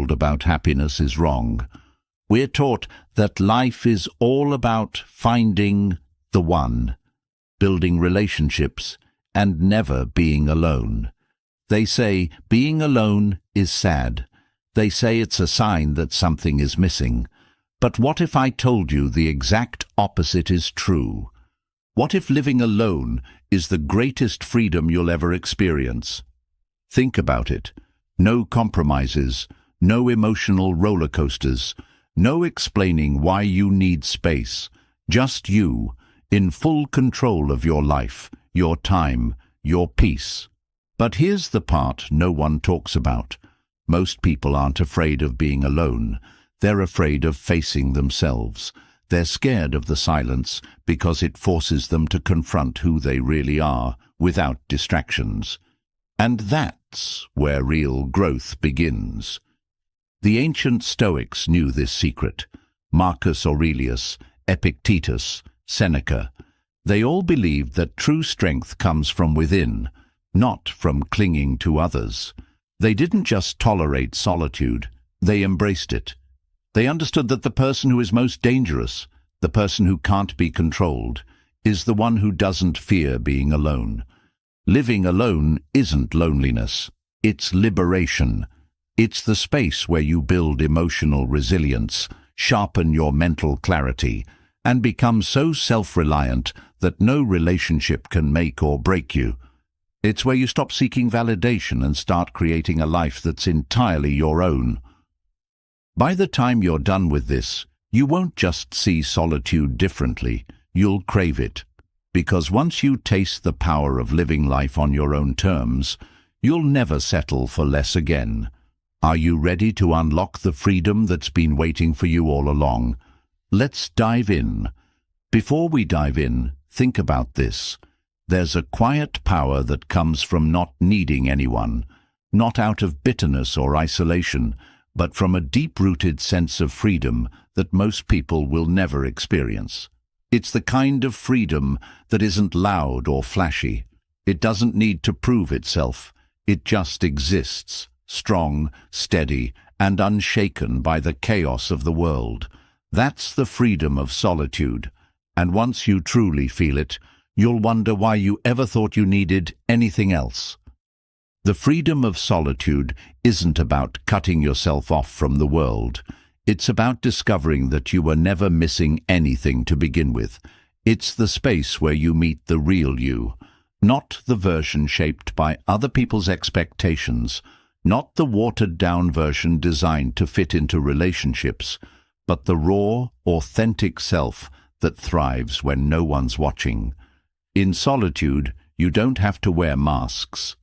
told about happiness is wrong. We're taught that life is all about finding the one, building relationships, and never being alone. They say being alone is sad. They say it's a sign that something is missing. But what if I told you the exact opposite is true? What if living alone is the greatest freedom you'll ever experience? Think about it. No compromises, no emotional roller coasters, no explaining why you need space. Just you, in full control of your life, your time, your peace. But here's the part no one talks about. Most people aren't afraid of being alone. They're afraid of facing themselves. They're scared of the silence because it forces them to confront who they really are without distractions. And that's where real growth begins. The ancient Stoics knew this secret. Marcus Aurelius, Epictetus, Seneca. They all believed that true strength comes from within, not from clinging to others. They didn't just tolerate solitude, they embraced it. They understood that the person who is most dangerous, the person who can't be controlled, is the one who doesn't fear being alone. Living alone isn't loneliness, it's liberation. It's the space where you build emotional resilience, sharpen your mental clarity, and become so self-reliant that no relationship can make or break you. It's where you stop seeking validation and start creating a life that's entirely your own. By the time you're done with this, you won't just see solitude differently, you'll crave it. Because once you taste the power of living life on your own terms, you'll never settle for less again. Are you ready to unlock the freedom that's been waiting for you all along? Let's dive in. Before we dive in, think about this. There's a quiet power that comes from not needing anyone, not out of bitterness or isolation, but from a deep-rooted sense of freedom that most people will never experience. It's the kind of freedom that isn't loud or flashy. It doesn't need to prove itself. It just exists, strong, steady, and unshaken by the chaos of the world. That's the freedom of solitude, and once you truly feel it, you'll wonder why you ever thought you needed anything else. The freedom of solitude isn't about cutting yourself off from the world. It's about discovering that you were never missing anything to begin with. It's the space where you meet the real you, not the version shaped by other people's expectations, not the watered-down version designed to fit into relationships, but the raw, authentic self that thrives when no one's watching. In solitude, you don't have to wear masks.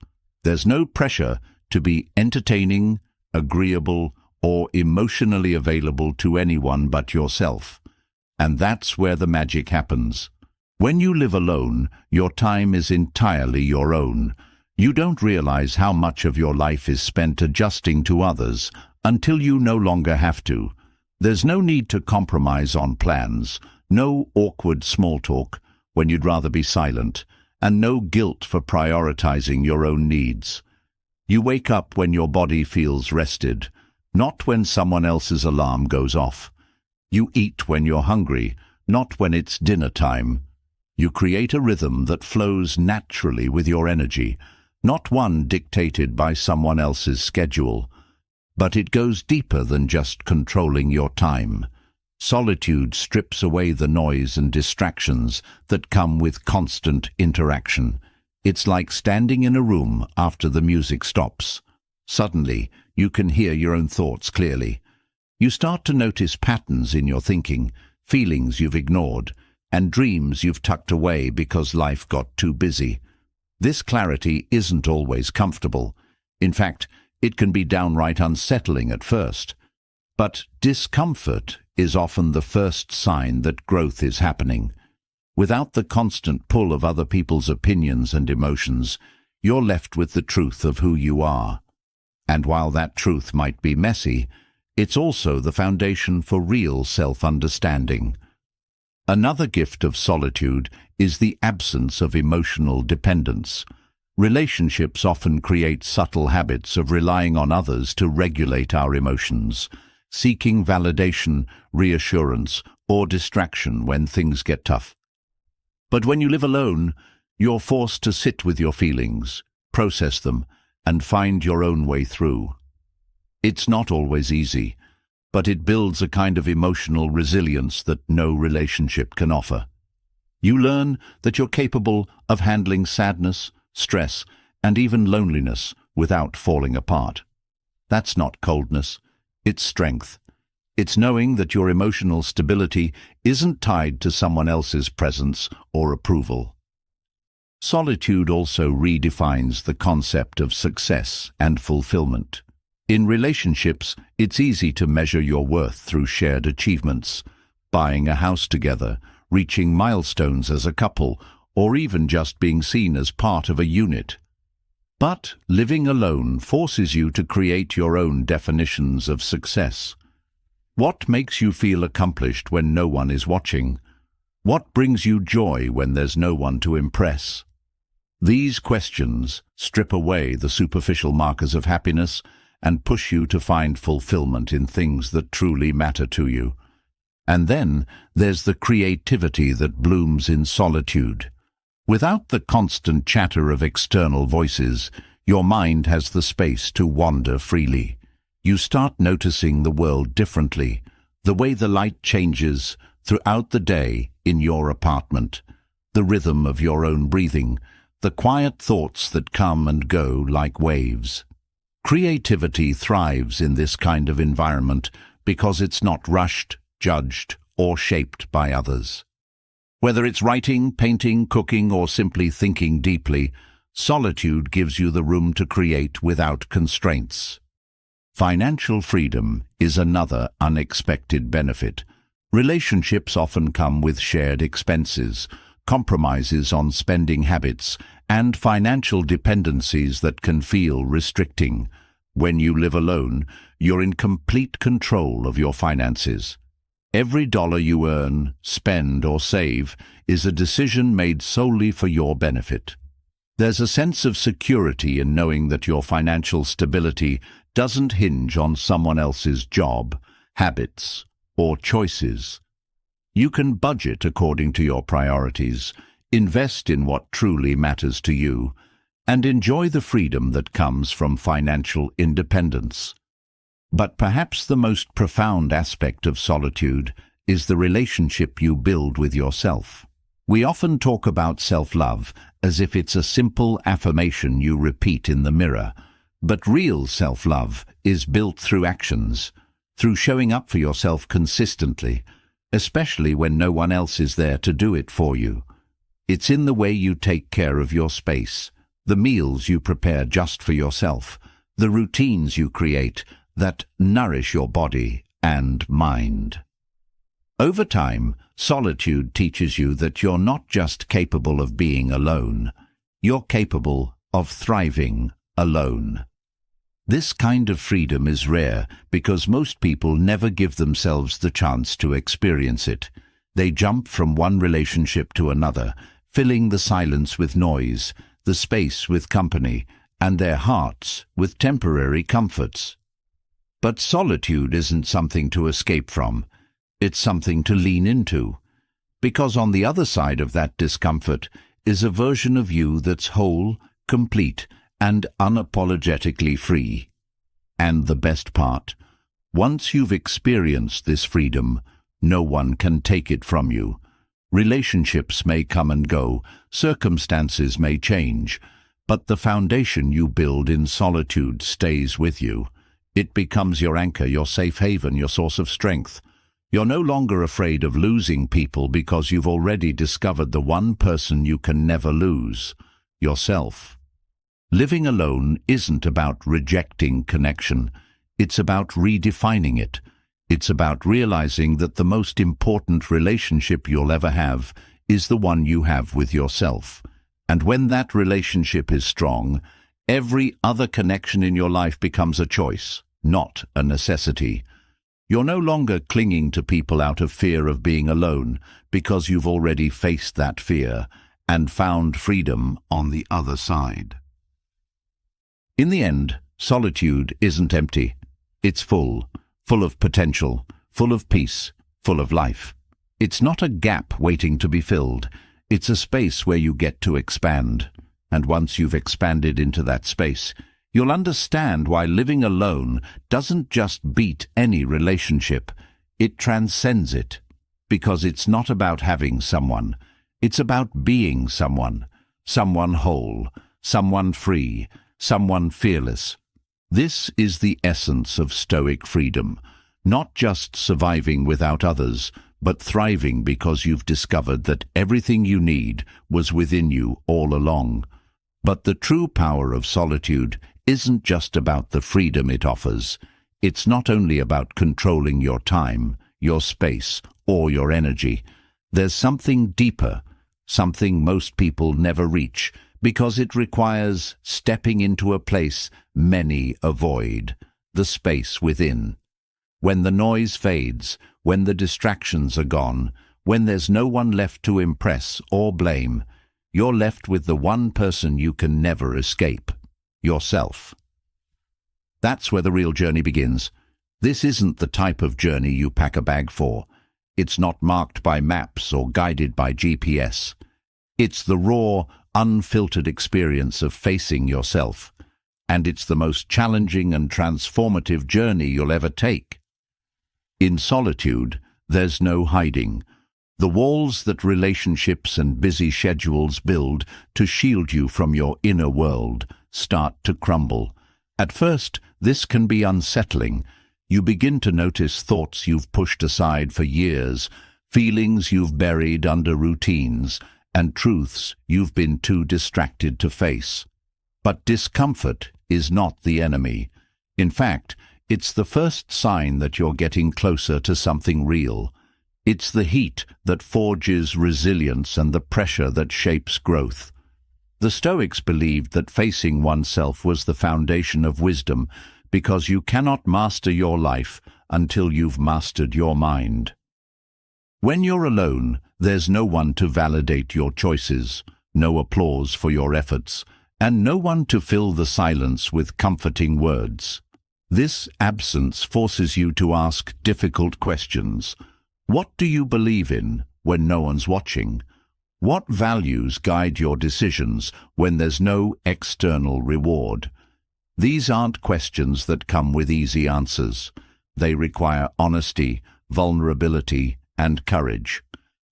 There's no pressure to be entertaining, agreeable, or emotionally available to anyone but yourself. And that's where the magic happens. When you live alone, your time is entirely your own. You don't realize how much of your life is spent adjusting to others until you no longer have to. There's no need to compromise on plans, no awkward small talk when you'd rather be silent, and no guilt for prioritizing your own needs. You wake up when your body feels rested, not when someone else's alarm goes off. You eat when you're hungry, not when it's dinner time. You create a rhythm that flows naturally with your energy, not one dictated by someone else's schedule. But it goes deeper than just controlling your time. Solitude strips away the noise and distractions that come with constant interaction. It's like standing in a room after the music stops. Suddenly, you can hear your own thoughts clearly. You start to notice patterns in your thinking, feelings you've ignored, and dreams you've tucked away because life got too busy. This clarity isn't always comfortable. In fact, it can be downright unsettling at first. But discomfort is often the first sign that growth is happening. Without the constant pull of other people's opinions and emotions, you're left with the truth of who you are. And while that truth might be messy, it's also the foundation for real self-understanding. Another gift of solitude is the absence of emotional dependence. Relationships often create subtle habits of relying on others to regulate our emotions, seeking validation, reassurance, or distraction when things get tough. But when you live alone, you're forced to sit with your feelings, process them, and find your own way through. It's not always easy, but it builds a kind of emotional resilience that no relationship can offer. You learn that you're capable of handling sadness, stress, and even loneliness without falling apart. That's not coldness, it's strength. It's knowing that your emotional stability isn't tied to someone else's presence or approval. Solitude also redefines the concept of success and fulfillment. In relationships, it's easy to measure your worth through shared achievements, buying a house together, reaching milestones as a couple, or even just being seen as part of a unit. But living alone forces you to create your own definitions of success. What makes you feel accomplished when no one is watching? What brings you joy when there's no one to impress? These questions strip away the superficial markers of happiness and push you to find fulfillment in things that truly matter to you. And then there's the creativity that blooms in solitude. Without the constant chatter of external voices, your mind has the space to wander freely. You start noticing the world differently, the way the light changes throughout the day in your apartment, the rhythm of your own breathing, the quiet thoughts that come and go like waves. Creativity thrives in this kind of environment because it's not rushed, judged, or shaped by others. Whether it's writing, painting, cooking, or simply thinking deeply, solitude gives you the room to create without constraints. Financial freedom is another unexpected benefit. Relationships often come with shared expenses, compromises on spending habits, and financial dependencies that can feel restricting. When you live alone, you're in complete control of your finances. Every dollar you earn, spend, or save is a decision made solely for your benefit. There's a sense of security in knowing that your financial stability doesn't hinge on someone else's job, habits, or choices. You can budget according to your priorities, invest in what truly matters to you, and enjoy the freedom that comes from financial independence. But perhaps the most profound aspect of solitude is the relationship you build with yourself. We often talk about self-love as if it's a simple affirmation you repeat in the mirror, but real self-love is built through actions, through showing up for yourself consistently, especially when no one else is there to do it for you. It's in the way you take care of your space, the meals you prepare just for yourself, the routines you create that nourish your body and mind. Over time, solitude teaches you that you're not just capable of being alone, you're capable of thriving alone. This kind of freedom is rare because most people never give themselves the chance to experience it. They jump from one relationship to another, filling the silence with noise, the space with company, and their hearts with temporary comforts. But solitude isn't something to escape from. It's something to lean into. Because on the other side of that discomfort is a version of you that's whole, complete, and unapologetically free. And the best part, once you've experienced this freedom, no one can take it from you. Relationships may come and go, circumstances may change, but the foundation you build in solitude stays with you. It becomes your anchor, your safe haven, your source of strength. You're no longer afraid of losing people because you've already discovered the one person you can never lose, yourself. Living alone isn't about rejecting connection. It's about redefining it. It's about realizing that the most important relationship you'll ever have is the one you have with yourself. And when that relationship is strong, every other connection in your life becomes a choice, not a necessity. You're no longer clinging to people out of fear of being alone because you've already faced that fear and found freedom on the other side. In the end, solitude isn't empty. It's full of potential, full of peace, full of life. It's not a gap waiting to be filled. It's a space where you get to expand. And once you've expanded into that space, you'll understand why living alone doesn't just beat any relationship. It transcends it. Because it's not about having someone. It's about being someone. Someone whole, someone free, someone fearless. This is the essence of Stoic freedom. Not just surviving without others, but thriving because you've discovered that everything you need was within you all along. But the true power of solitude isn't just about the freedom it offers. It's not only about controlling your time, your space, or your energy. There's something deeper, something most people never reach, because it requires stepping into a place many avoid, the space within. When the noise fades, when the distractions are gone, when there's no one left to impress or blame, you're left with the one person you can never escape, yourself. That's where the real journey begins. This isn't the type of journey you pack a bag for. It's not marked by maps or guided by GPS. It's the raw, unfiltered experience of facing yourself. And it's the most challenging and transformative journey you'll ever take. In solitude, there's no hiding. The walls that relationships and busy schedules build to shield you from your inner world start to crumble. At first, this can be unsettling. You begin to notice thoughts you've pushed aside for years, feelings you've buried under routines, and truths you've been too distracted to face. But discomfort is not the enemy. In fact, it's the first sign that you're getting closer to something real. It's the heat that forges resilience and the pressure that shapes growth. The Stoics believed that facing oneself was the foundation of wisdom, because you cannot master your life until you've mastered your mind. When you're alone, there's no one to validate your choices, no applause for your efforts, and no one to fill the silence with comforting words. This absence forces you to ask difficult questions. What do you believe in when no one's watching? What values guide your decisions when there's no external reward? These aren't questions that come with easy answers. They require honesty, vulnerability, and courage.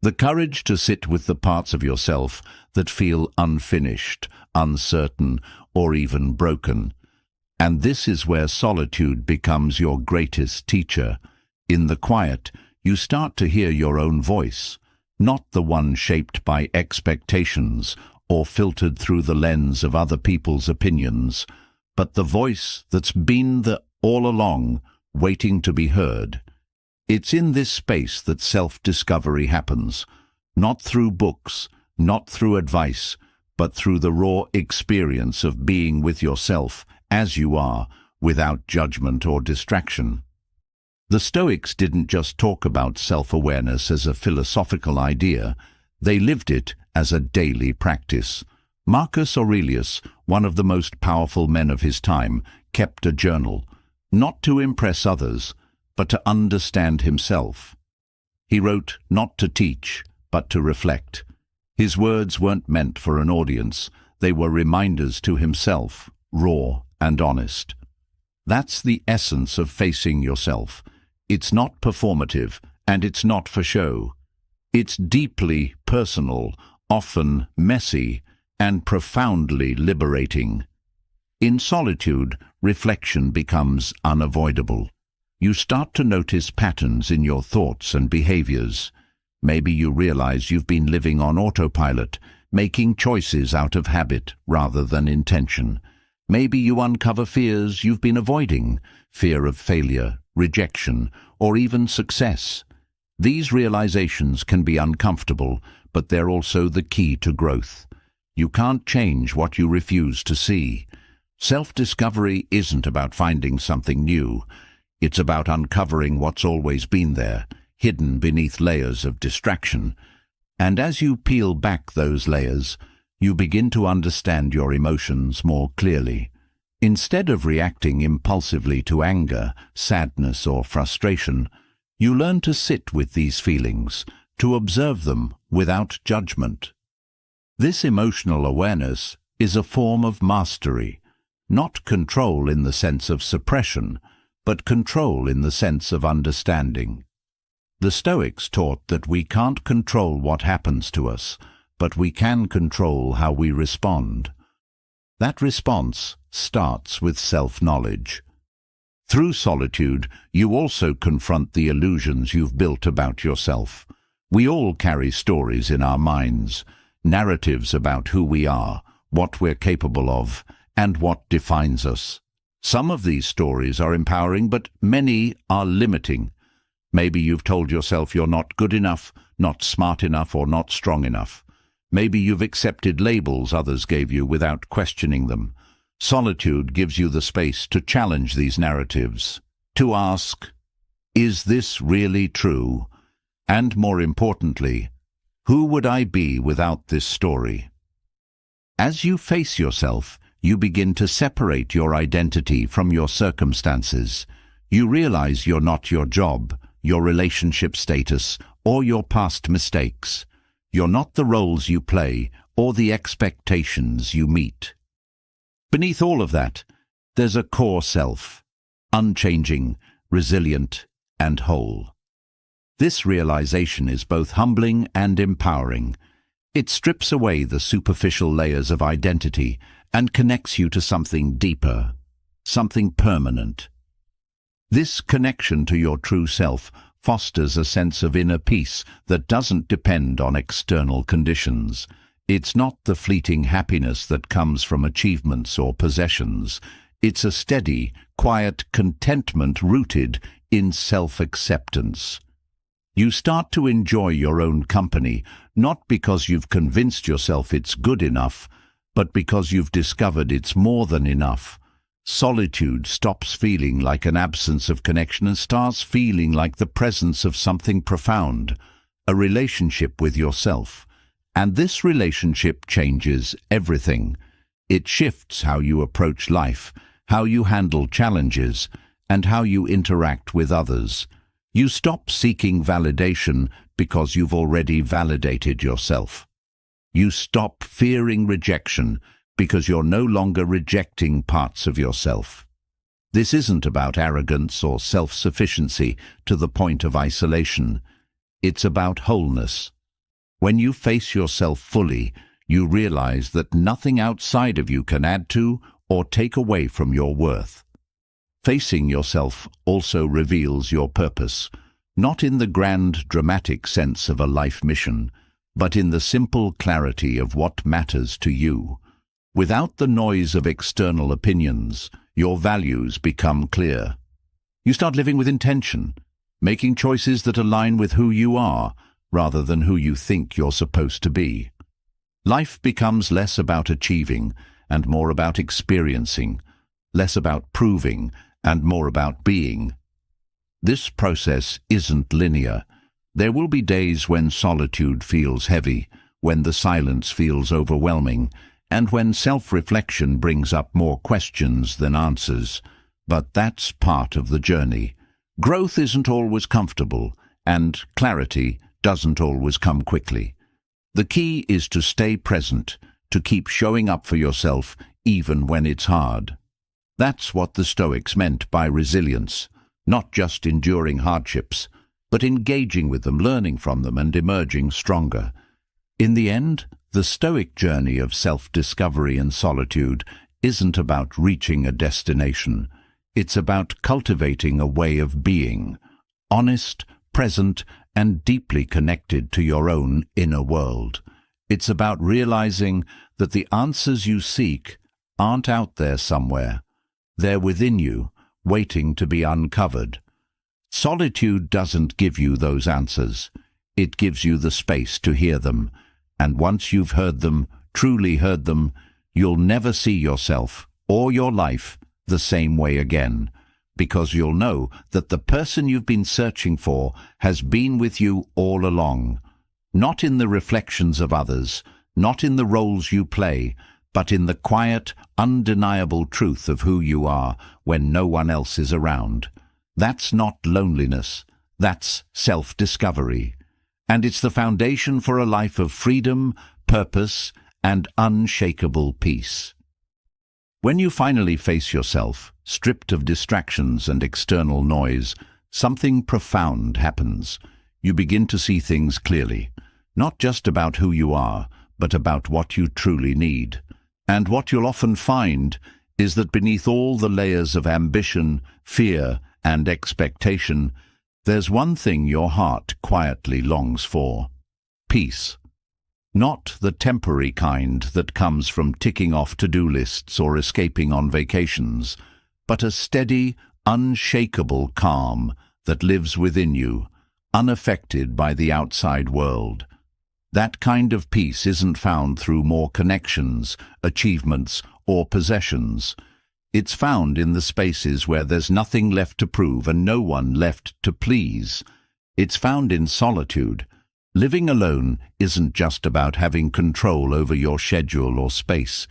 The courage to sit with the parts of yourself that feel unfinished, uncertain, or even broken. And this is where solitude becomes your greatest teacher. In the quiet, you start to hear your own voice, not the one shaped by expectations or filtered through the lens of other people's opinions, but the voice that's been there all along, waiting to be heard. It's in this space that self-discovery happens, not through books, not through advice, but through the raw experience of being with yourself as you are, without judgment or distraction. The Stoics didn't just talk about self-awareness as a philosophical idea, they lived it as a daily practice. Marcus Aurelius, one of the most powerful men of his time, kept a journal, not to impress others, but to understand himself. He wrote not to teach, but to reflect. His words weren't meant for an audience, they were reminders to himself, raw and honest. That's the essence of facing yourself. It's not performative, and it's not for show. It's deeply personal, often messy, and profoundly liberating. In solitude, reflection becomes unavoidable. You start to notice patterns in your thoughts and behaviors. Maybe you realize you've been living on autopilot, making choices out of habit rather than intention. Maybe you uncover fears you've been avoiding, fear of failure, rejection, or even success. These realizations can be uncomfortable, but they're also the key to growth. You can't change what you refuse to see. Self-discovery isn't about finding something new. It's about uncovering what's always been there, hidden beneath layers of distraction. And as you peel back those layers, you begin to understand your emotions more clearly. Instead of reacting impulsively to anger, sadness, or frustration, you learn to sit with these feelings, to observe them without judgment. This emotional awareness is a form of mastery, not control in the sense of suppression, but control in the sense of understanding. The Stoics taught that we can't control what happens to us, but we can control how we respond. That response starts with self-knowledge. Through solitude, you also confront the illusions you've built about yourself. We all carry stories in our minds, narratives about who we are, what we're capable of, and what defines us. Some of these stories are empowering, but many are limiting. Maybe you've told yourself you're not good enough, not smart enough, or not strong enough. Maybe you've accepted labels others gave you without questioning them. Solitude gives you the space to challenge these narratives, to ask, is this really true? And more importantly, who would I be without this story? As you face yourself, you begin to separate your identity from your circumstances. You realize you're not your job, your relationship status, or your past mistakes. You're not the roles you play or the expectations you meet. Beneath all of that, there's a core self, unchanging, resilient, and whole. This realization is both humbling and empowering. It strips away the superficial layers of identity and connects you to something deeper, something permanent. This connection to your true self fosters a sense of inner peace that doesn't depend on external conditions. It's not the fleeting happiness that comes from achievements or possessions. It's a steady, quiet contentment rooted in self-acceptance. You start to enjoy your own company, not because you've convinced yourself it's good enough, but because you've discovered it's more than enough. Solitude stops feeling like an absence of connection and starts feeling like the presence of something profound, a relationship with yourself. And this relationship changes everything. It shifts how you approach life, how you handle challenges, and how you interact with others. You stop seeking validation because you've already validated yourself. You stop fearing rejection because you're no longer rejecting parts of yourself. This isn't about arrogance or self-sufficiency to the point of isolation. It's about wholeness. When you face yourself fully, you realize that nothing outside of you can add to or take away from your worth. Facing yourself also reveals your purpose, not in the grand, dramatic sense of a life mission, but in the simple clarity of what matters to you. Without the noise of external opinions, your values become clear. You start living with intention, making choices that align with who you are, rather than who you think you're supposed to be. Life becomes less about achieving and more about experiencing, less about proving and more about being. This process isn't linear. There will be days when solitude feels heavy, when the silence feels overwhelming, and when self-reflection brings up more questions than answers. But that's part of the journey. Growth isn't always comfortable, and clarity doesn't always come quickly. The key is to stay present, to keep showing up for yourself even when it's hard. That's what the Stoics meant by resilience, not just enduring hardships, but engaging with them, learning from them, and emerging stronger. In the end, the Stoic journey of self-discovery and solitude isn't about reaching a destination. It's about cultivating a way of being, honest, present, and deeply connected to your own inner world. It's about realizing that the answers you seek aren't out there somewhere. They're within you, waiting to be uncovered. Solitude doesn't give you those answers. It gives you the space to hear them. And once you've heard them, truly heard them, you'll never see yourself or your life the same way again, because you'll know that the person you've been searching for has been with you all along, not in the reflections of others, not in the roles you play, but in the quiet, undeniable truth of who you are when no one else is around. That's not loneliness, that's self-discovery. And it's the foundation for a life of freedom, purpose, and unshakable peace. When you finally face yourself, stripped of distractions and external noise, something profound happens. You begin to see things clearly, not just about who you are, but about what you truly need. And what you'll often find is that beneath all the layers of ambition, fear, and expectation, there's one thing your heart quietly longs for: peace. Not the temporary kind that comes from ticking off to-do lists or escaping on vacations, but a steady, unshakable calm that lives within you, unaffected by the outside world. That kind of peace isn't found through more connections, achievements, or possessions. It's found in the spaces where there's nothing left to prove and no one left to please. It's found in solitude. Living alone isn't just about having control over your schedule or space.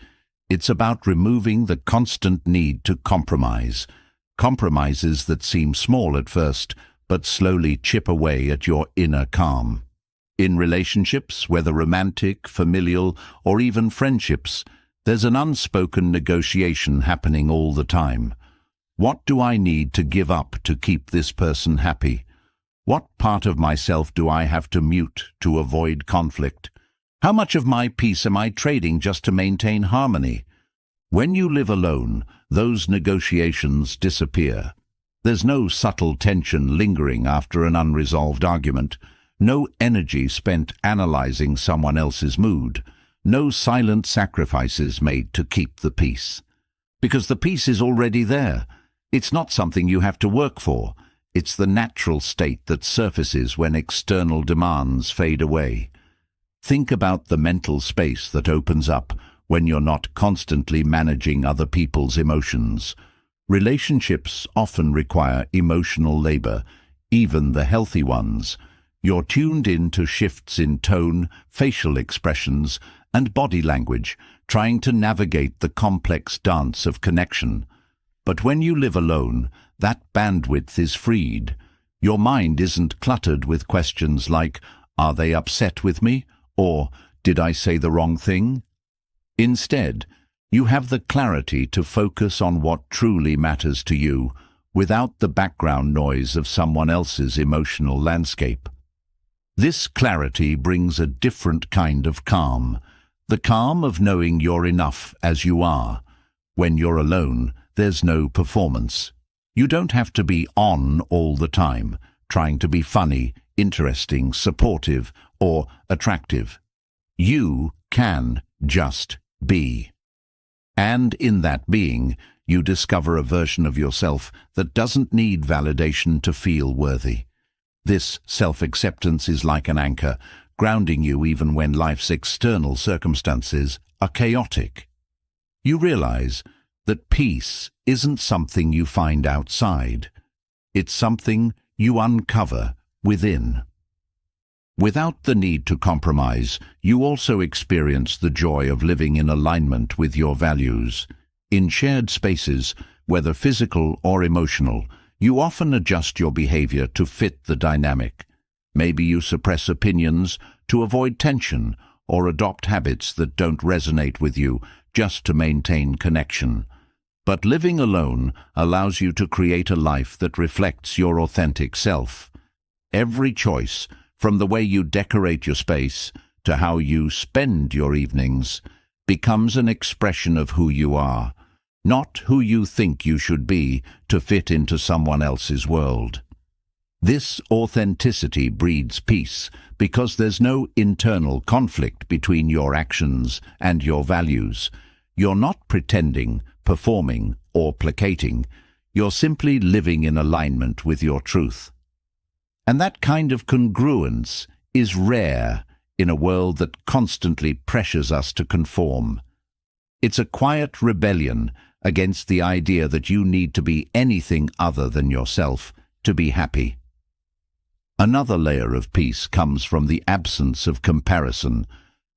It's about removing the constant need to compromise. Compromises that seem small at first, but slowly chip away at your inner calm. In relationships, whether romantic, familial, or even friendships, there's an unspoken negotiation happening all the time. What do I need to give up to keep this person happy? What part of myself do I have to mute to avoid conflict? How much of my peace am I trading just to maintain harmony? When you live alone, those negotiations disappear. There's no subtle tension lingering after an unresolved argument, no energy spent analyzing someone else's mood, no silent sacrifices made to keep the peace. Because the peace is already there. It's not something you have to work for. It's the natural state that surfaces when external demands fade away. Think about the mental space that opens up when you're not constantly managing other people's emotions. Relationships often require emotional labor, even the healthy ones. You're tuned in to shifts in tone, facial expressions, and body language, trying to navigate the complex dance of connection. But when you live alone, that bandwidth is freed. Your mind isn't cluttered with questions like, "Are they upset with me?" or "Did I say the wrong thing?" Instead, you have the clarity to focus on what truly matters to you, without the background noise of someone else's emotional landscape. This clarity brings a different kind of calm, the calm of knowing you're enough as you are. When you're alone, there's no performance. You don't have to be on all the time, trying to be funny, interesting, supportive, or attractive. You can just be. And in that being, you discover a version of yourself that doesn't need validation to feel worthy. This self-acceptance is like an anchor, grounding you even when life's external circumstances are chaotic. You realize that peace isn't something you find outside. It's something you uncover within. Without the need to compromise, you also experience the joy of living in alignment with your values. In shared spaces, whether physical or emotional, you often adjust your behavior to fit the dynamic. Maybe you suppress opinions to avoid tension or adopt habits that don't resonate with you just to maintain connection. But living alone allows you to create a life that reflects your authentic self. Every choice, from the way you decorate your space to how you spend your evenings, becomes an expression of who you are, not who you think you should be to fit into someone else's world. This authenticity breeds peace because there's no internal conflict between your actions and your values. You're not pretending, performing, or placating. You're simply living in alignment with your truth. And that kind of congruence is rare in a world that constantly pressures us to conform. It's a quiet rebellion against the idea that you need to be anything other than yourself to be happy. Another layer of peace comes from the absence of comparison.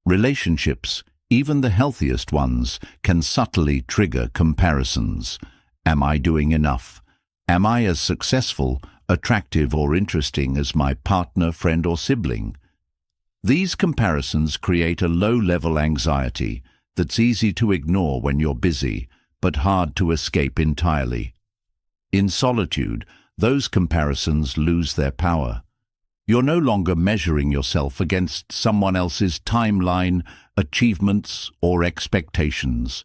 Relationships, even the healthiest ones, can subtly trigger comparisons. Am I doing enough? Am I as successful, attractive or interesting as my partner, friend or sibling? These comparisons create a low-level anxiety that's easy to ignore when you're busy, but hard to escape entirely. In solitude, those comparisons lose their power. You're no longer measuring yourself against someone else's timeline, achievements, or expectations.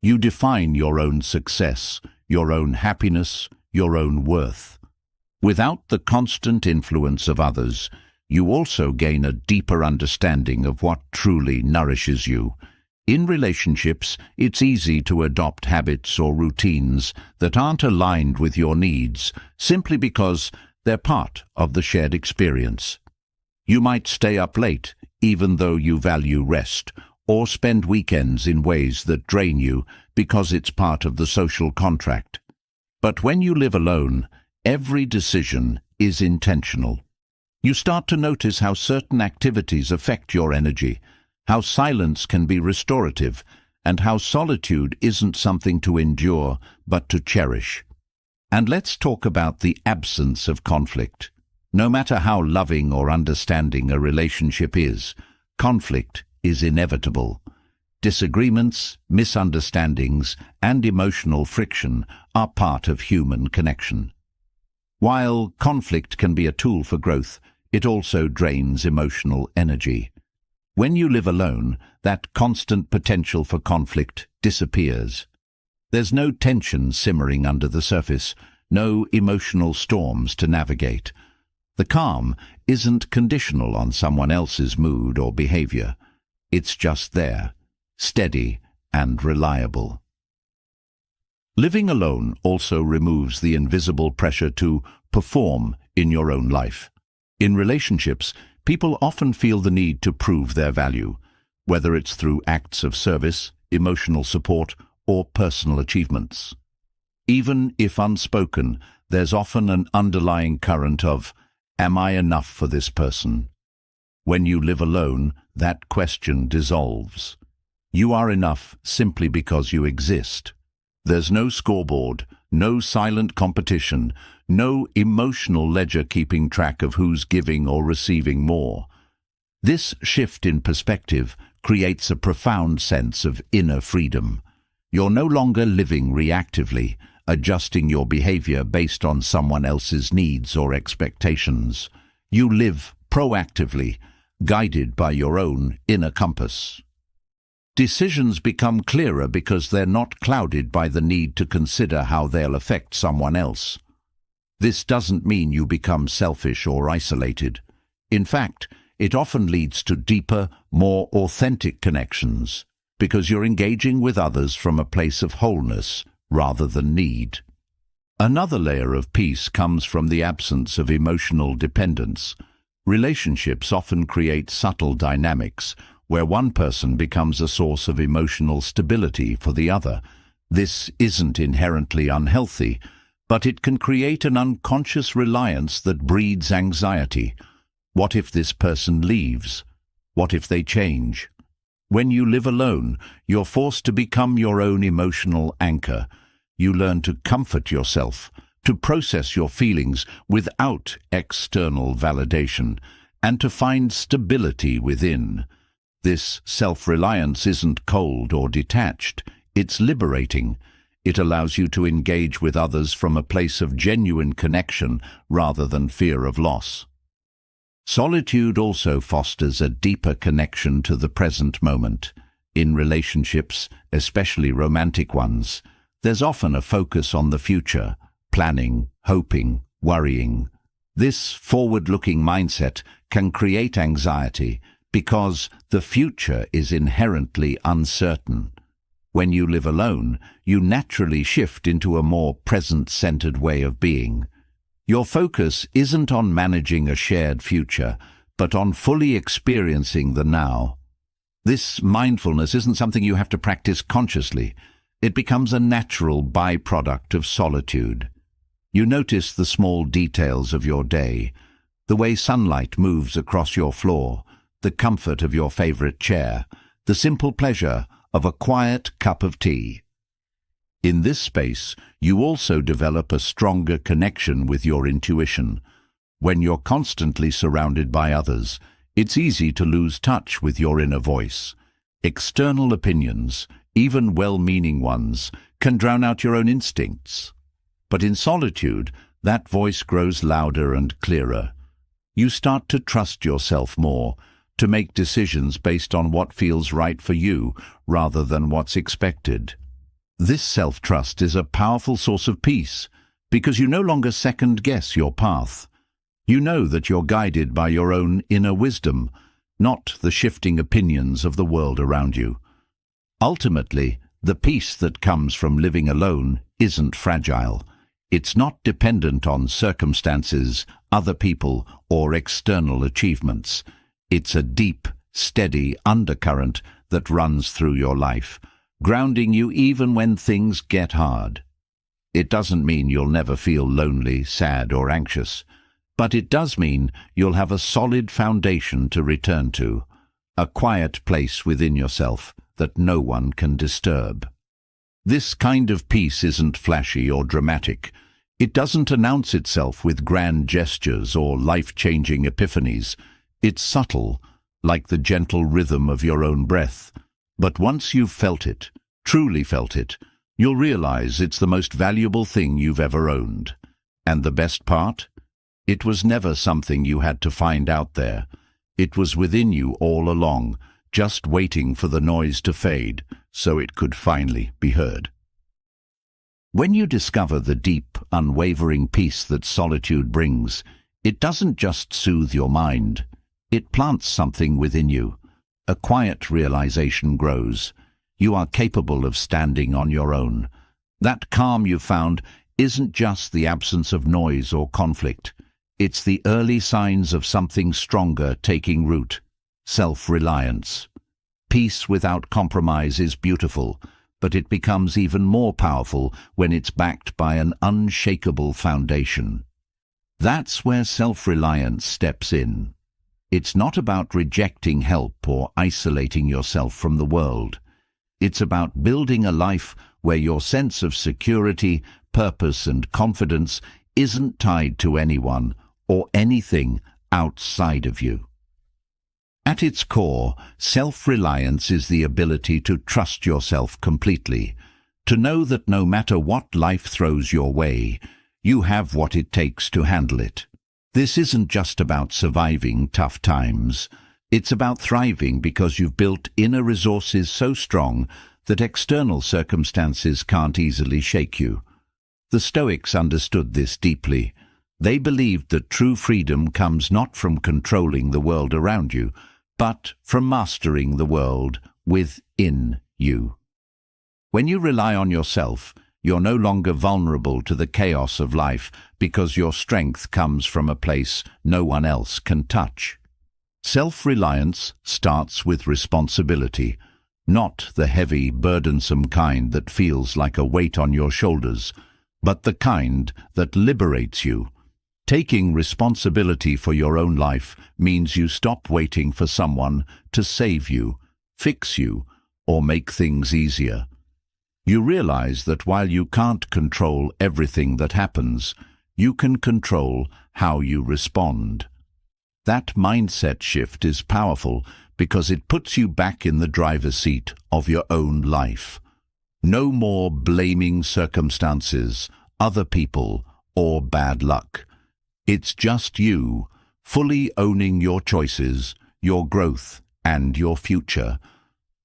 You define your own success, your own happiness, your own worth. Without the constant influence of others, you also gain a deeper understanding of what truly nourishes you. In relationships, it's easy to adopt habits or routines that aren't aligned with your needs, simply because they're part of the shared experience. You might stay up late, even though you value rest, or spend weekends in ways that drain you because it's part of the social contract. But when you live alone, every decision is intentional. You start to notice how certain activities affect your energy, how silence can be restorative, and how solitude isn't something to endure, but to cherish. And let's talk about the absence of conflict. No matter how loving or understanding a relationship is, conflict is inevitable. Disagreements, misunderstandings, and emotional friction are part of human connection. While conflict can be a tool for growth, it also drains emotional energy. When you live alone, that constant potential for conflict disappears. There's no tension simmering under the surface, no emotional storms to navigate. The calm isn't conditional on someone else's mood or behavior. It's just there, steady and reliable. Living alone also removes the invisible pressure to perform in your own life. In relationships, people often feel the need to prove their value, whether it's through acts of service, emotional support, or personal achievements. Even if unspoken, there's often an underlying current of, "Am I enough for this person?" When you live alone, that question dissolves. You are enough simply because you exist. There's no scoreboard, no silent competition, no emotional ledger keeping track of who's giving or receiving more. This shift in perspective creates a profound sense of inner freedom. You're no longer living reactively, adjusting your behavior based on someone else's needs or expectations. You live proactively, guided by your own inner compass. Decisions become clearer because they're not clouded by the need to consider how they'll affect someone else. This doesn't mean you become selfish or isolated. In fact, it often leads to deeper, more authentic connections, because you're engaging with others from a place of wholeness rather than need. Another layer of peace comes from the absence of emotional dependence. Relationships often create subtle dynamics where one person becomes a source of emotional stability for the other. This isn't inherently unhealthy, but it can create an unconscious reliance that breeds anxiety. What if this person leaves? What if they change? When you live alone, you're forced to become your own emotional anchor. You learn to comfort yourself, to process your feelings without external validation, and to find stability within. This self-reliance isn't cold or detached, it's liberating. It allows you to engage with others from a place of genuine connection rather than fear of loss. Solitude also fosters a deeper connection to the present moment. In relationships, especially romantic ones, there's often a focus on the future, planning, hoping, worrying. This forward-looking mindset can create anxiety because the future is inherently uncertain. When you live alone, you naturally shift into a more present-centered way of being. Your focus isn't on managing a shared future, but on fully experiencing the now. This mindfulness isn't something you have to practice consciously. It becomes a natural byproduct of solitude. You notice the small details of your day, the way sunlight moves across your floor, the comfort of your favorite chair, the simple pleasure of a quiet cup of tea. In this space, you also develop a stronger connection with your intuition. When you're constantly surrounded by others, it's easy to lose touch with your inner voice. External opinions, even well-meaning ones, can drown out your own instincts. But in solitude, that voice grows louder and clearer. You start to trust yourself more, to make decisions based on what feels right for you rather than what's expected. This self-trust is a powerful source of peace because you no longer second-guess your path. You know that you're guided by your own inner wisdom, not the shifting opinions of the world around you. Ultimately, the peace that comes from living alone isn't fragile. It's not dependent on circumstances, other people, or external achievements. It's a deep, steady undercurrent that runs through your life, grounding you even when things get hard. It doesn't mean you'll never feel lonely, sad, or anxious, but it does mean you'll have a solid foundation to return to, a quiet place within yourself that no one can disturb. This kind of peace isn't flashy or dramatic. It doesn't announce itself with grand gestures or life-changing epiphanies. It's subtle, like the gentle rhythm of your own breath. But once you've felt it, truly felt it, you'll realize it's the most valuable thing you've ever owned. And the best part? It was never something you had to find out there. It was within you all along, just waiting for the noise to fade so it could finally be heard. When you discover the deep, unwavering peace that solitude brings, it doesn't just soothe your mind. It plants something within you. A quiet realization grows. You are capable of standing on your own. That calm you've found isn't just the absence of noise or conflict. It's the early signs of something stronger taking root: self-reliance. Peace without compromise is beautiful, but it becomes even more powerful when it's backed by an unshakable foundation. That's where self-reliance steps in. It's not about rejecting help or isolating yourself from the world. It's about building a life where your sense of security, purpose, and confidence isn't tied to anyone or anything outside of you. At its core, self-reliance is the ability to trust yourself completely, to know that no matter what life throws your way, you have what it takes to handle it. This isn't just about surviving tough times. It's about thriving because you've built inner resources so strong that external circumstances can't easily shake you. The Stoics understood this deeply. They believed that true freedom comes not from controlling the world around you, but from mastering the world within you. When you rely on yourself, you're no longer vulnerable to the chaos of life because your strength comes from a place no one else can touch. Self-reliance starts with responsibility, not the heavy, burdensome kind that feels like a weight on your shoulders, but the kind that liberates you. Taking responsibility for your own life means you stop waiting for someone to save you, fix you, or make things easier. You realize that while you can't control everything that happens, you can control how you respond. That mindset shift is powerful because it puts you back in the driver's seat of your own life. No more blaming circumstances, other people, or bad luck. It's just you, fully owning your choices, your growth, and your future.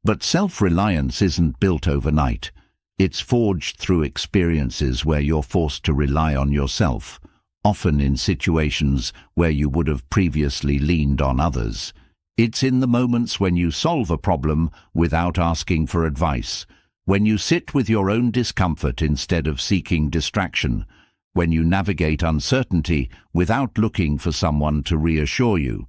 But self-reliance isn't built overnight. It's forged through experiences where you're forced to rely on yourself, often in situations where you would have previously leaned on others. It's in the moments when you solve a problem without asking for advice, when you sit with your own discomfort instead of seeking distraction, when you navigate uncertainty without looking for someone to reassure you.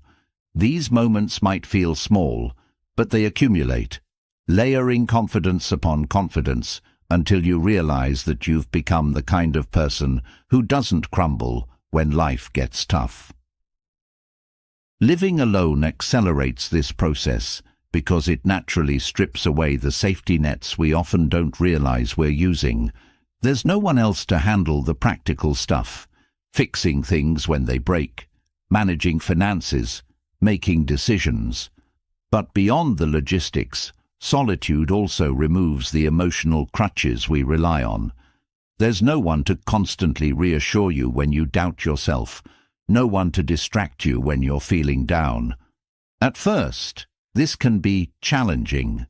These moments might feel small, but they accumulate, layering confidence upon confidence until you realize that you've become the kind of person who doesn't crumble when life gets tough. Living alone accelerates this process. because it naturally strips away the safety nets we often don't realize we're using. There's no one else to handle the practical stuff, fixing things when they break, managing finances, making decisions. But beyond the logistics, solitude also removes the emotional crutches we rely on. There's no one to constantly reassure you when you doubt yourself, no one to distract you when you're feeling down. At first, this can be challenging,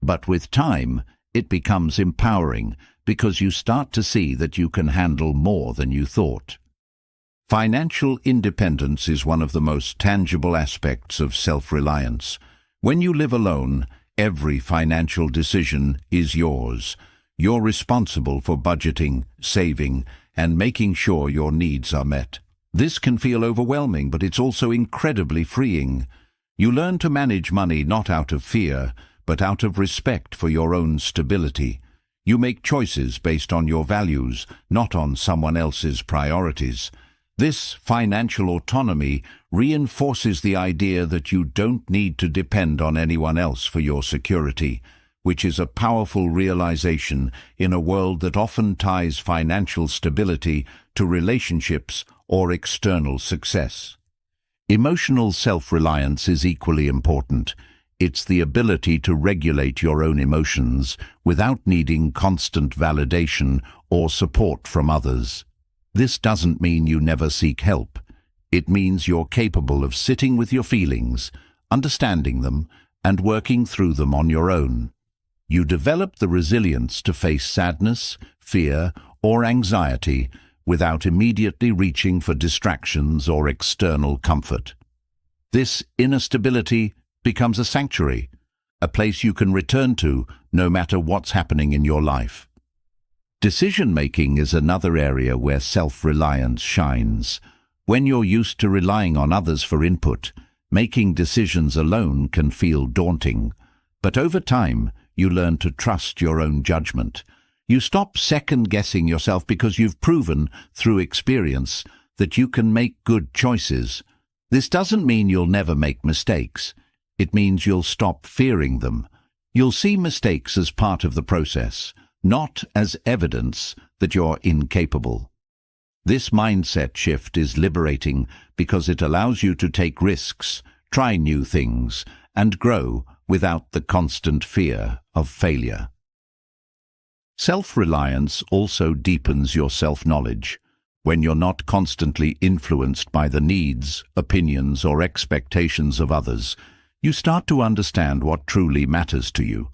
but with time, it becomes empowering because you start to see that you can handle more than you thought. Financial independence is one of the most tangible aspects of self-reliance. When you live alone, every financial decision is yours. You're responsible for budgeting, saving, and making sure your needs are met. This can feel overwhelming, but it's also incredibly freeing. You learn to manage money not out of fear, but out of respect for your own stability. You make choices based on your values, not on someone else's priorities. This financial autonomy reinforces the idea that you don't need to depend on anyone else for your security, which is a powerful realization in a world that often ties financial stability to relationships or external success. Emotional self-reliance is equally important. It's the ability to regulate your own emotions without needing constant validation or support from others. This doesn't mean you never seek help. It means you're capable of sitting with your feelings, understanding them, and working through them on your own. You develop the resilience to face sadness, fear, or anxiety without immediately reaching for distractions or external comfort. This inner stability becomes a sanctuary, a place you can return to no matter what's happening in your life. Decision-making is another area where self-reliance shines. When you're used to relying on others for input, making decisions alone can feel daunting. But over time, you learn to trust your own judgment. You stop second-guessing yourself because you've proven, through experience, that you can make good choices. This doesn't mean you'll never make mistakes. It means you'll stop fearing them. You'll see mistakes as part of the process, not as evidence that you're incapable. This mindset shift is liberating because it allows you to take risks, try new things, and grow without the constant fear of failure. Self-reliance also deepens your self-knowledge. When you're not constantly influenced by the needs, opinions, or expectations of others, you start to understand what truly matters to you.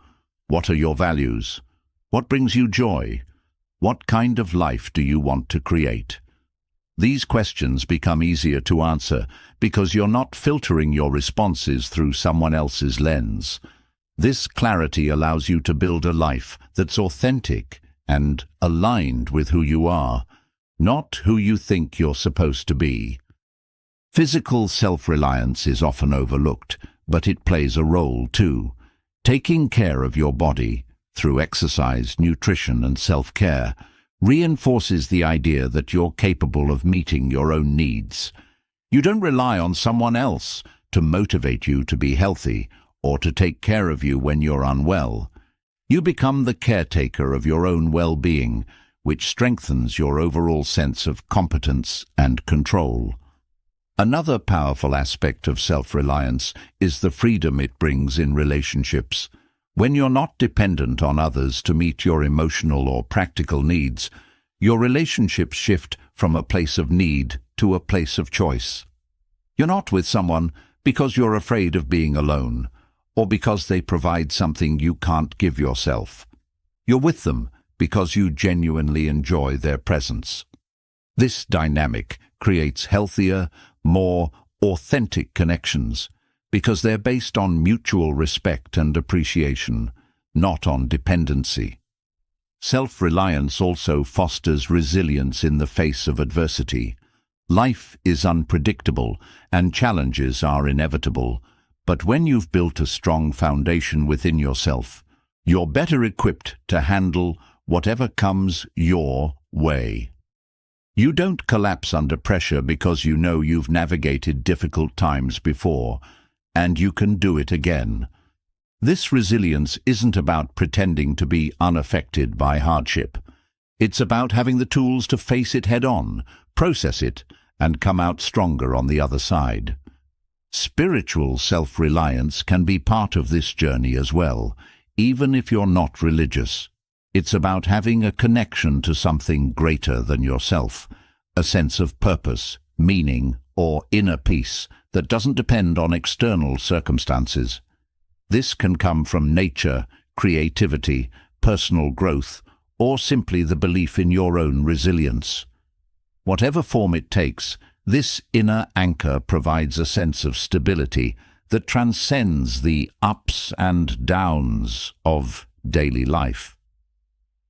What are your values? What brings you joy? What kind of life do you want to create? These questions become easier to answer because you're not filtering your responses through someone else's lens. This clarity allows you to build a life that's authentic and aligned with who you are, not who you think you're supposed to be. Physical self-reliance is often overlooked, but it plays a role too. Taking care of your body, through exercise, nutrition, and self-care, reinforces the idea that you're capable of meeting your own needs. You don't rely on someone else to motivate you to be healthy or to take care of you when you're unwell. You become the caretaker of your own well-being, which strengthens your overall sense of competence and control. Another powerful aspect of self-reliance is the freedom it brings in relationships. When you're not dependent on others to meet your emotional or practical needs, your relationships shift from a place of need to a place of choice. You're not with someone because you're afraid of being alone, or because they provide something you can't give yourself. You're with them because you genuinely enjoy their presence. This dynamic creates healthier, more authentic connections, because they're based on mutual respect and appreciation, not on dependency. Self-reliance also fosters resilience in the face of adversity. Life is unpredictable and challenges are inevitable, but when you've built a strong foundation within yourself, you're better equipped to handle whatever comes your way. You don't collapse under pressure because you know you've navigated difficult times before, and you can do it again. This resilience isn't about pretending to be unaffected by hardship. It's about having the tools to face it head-on, process it, and come out stronger on the other side. Spiritual self-reliance can be part of this journey as well, even if you're not religious. It's about having a connection to something greater than yourself, a sense of purpose, meaning, or inner peace that doesn't depend on external circumstances. This can come from nature, creativity, personal growth, or simply the belief in your own resilience. Whatever form it takes, this inner anchor provides a sense of stability that transcends the ups and downs of daily life.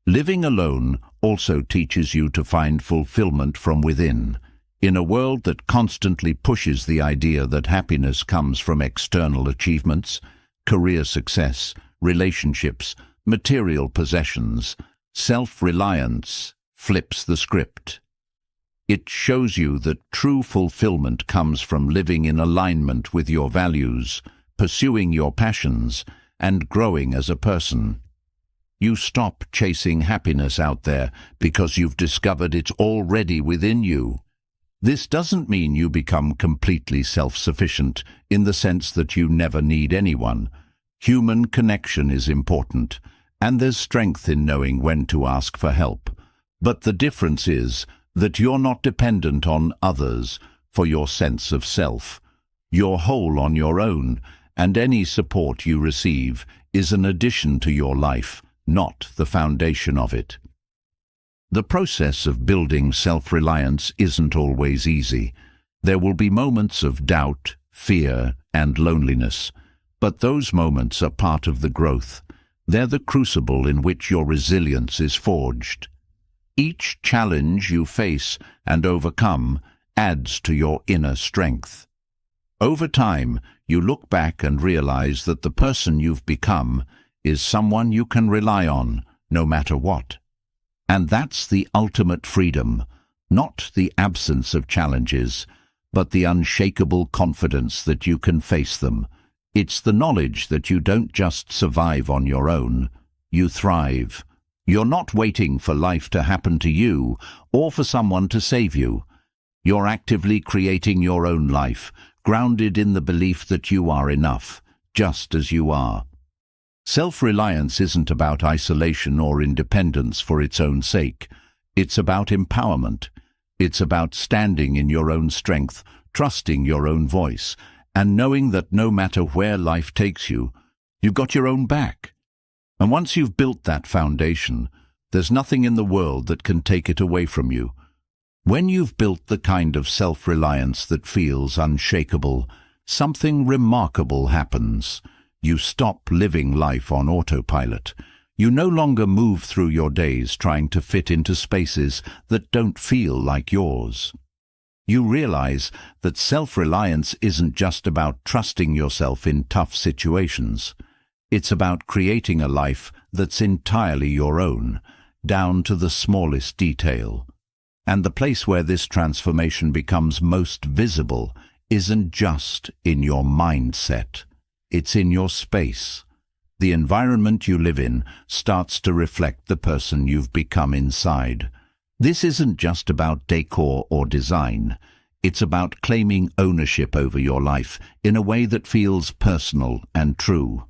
Living alone also teaches you to find fulfillment from within. In a world that constantly pushes the idea that happiness comes from external achievements, career success, relationships, material possessions, self-reliance flips the script. It shows you that true fulfillment comes from living in alignment with your values, pursuing your passions, and growing as a person. You stop chasing happiness out there because you've discovered it's already within you. This doesn't mean you become completely self-sufficient in the sense that you never need anyone. Human connection is important, and there's strength in knowing when to ask for help. But the difference is that you're not dependent on others for your sense of self. You're whole on your own, and any support you receive is an addition to your life, not the foundation of it. The process of building self-reliance isn't always easy. There will be moments of doubt, fear, and loneliness, but those moments are part of the growth. They're the crucible in which your resilience is forged. Each challenge you face and overcome adds to your inner strength. Over time, you look back and realize that the person you've become is someone you can rely on, no matter what. And that's the ultimate freedom, not the absence of challenges, but the unshakable confidence that you can face them. It's the knowledge that you don't just survive on your own, you thrive. You're not waiting for life to happen to you or for someone to save you. You're actively creating your own life, grounded in the belief that you are enough, just as you are. Self-reliance isn't about isolation or independence for its own sake. It's about empowerment. It's about standing in your own strength, trusting your own voice, and knowing that no matter where life takes you, you've got your own back. And once you've built that foundation, there's nothing in the world that can take it away from you. When you've built the kind of self-reliance that feels unshakable, something remarkable happens. You stop living life on autopilot. You no longer move through your days trying to fit into spaces that don't feel like yours. You realize that self-reliance isn't just about trusting yourself in tough situations. It's about creating a life that's entirely your own, down to the smallest detail. And the place where this transformation becomes most visible isn't just in your mindset. It's in your space. The environment you live in starts to reflect the person you've become inside. This isn't just about decor or design. It's about claiming ownership over your life in a way that feels personal and true.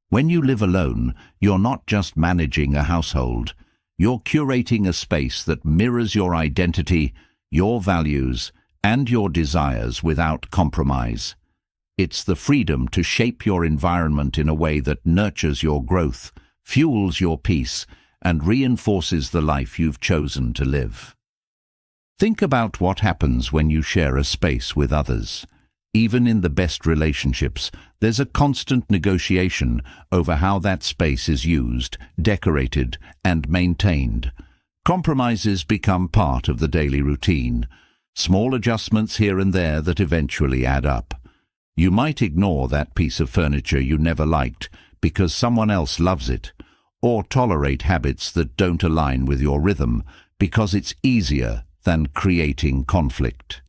When you live alone, you're not just managing a household. You're curating a space that mirrors your identity, your values, and your desires without compromise. It's the freedom to shape your environment in a way that nurtures your growth, fuels your peace, and reinforces the life you've chosen to live. Think about what happens when you share a space with others. Even in the best relationships, there's a constant negotiation over how that space is used, decorated, and maintained. Compromises become part of the daily routine, small adjustments here and there that eventually add up. You might ignore that piece of furniture you never liked because someone else loves it, or tolerate habits that don't align with your rhythm because it's easier than creating conflict.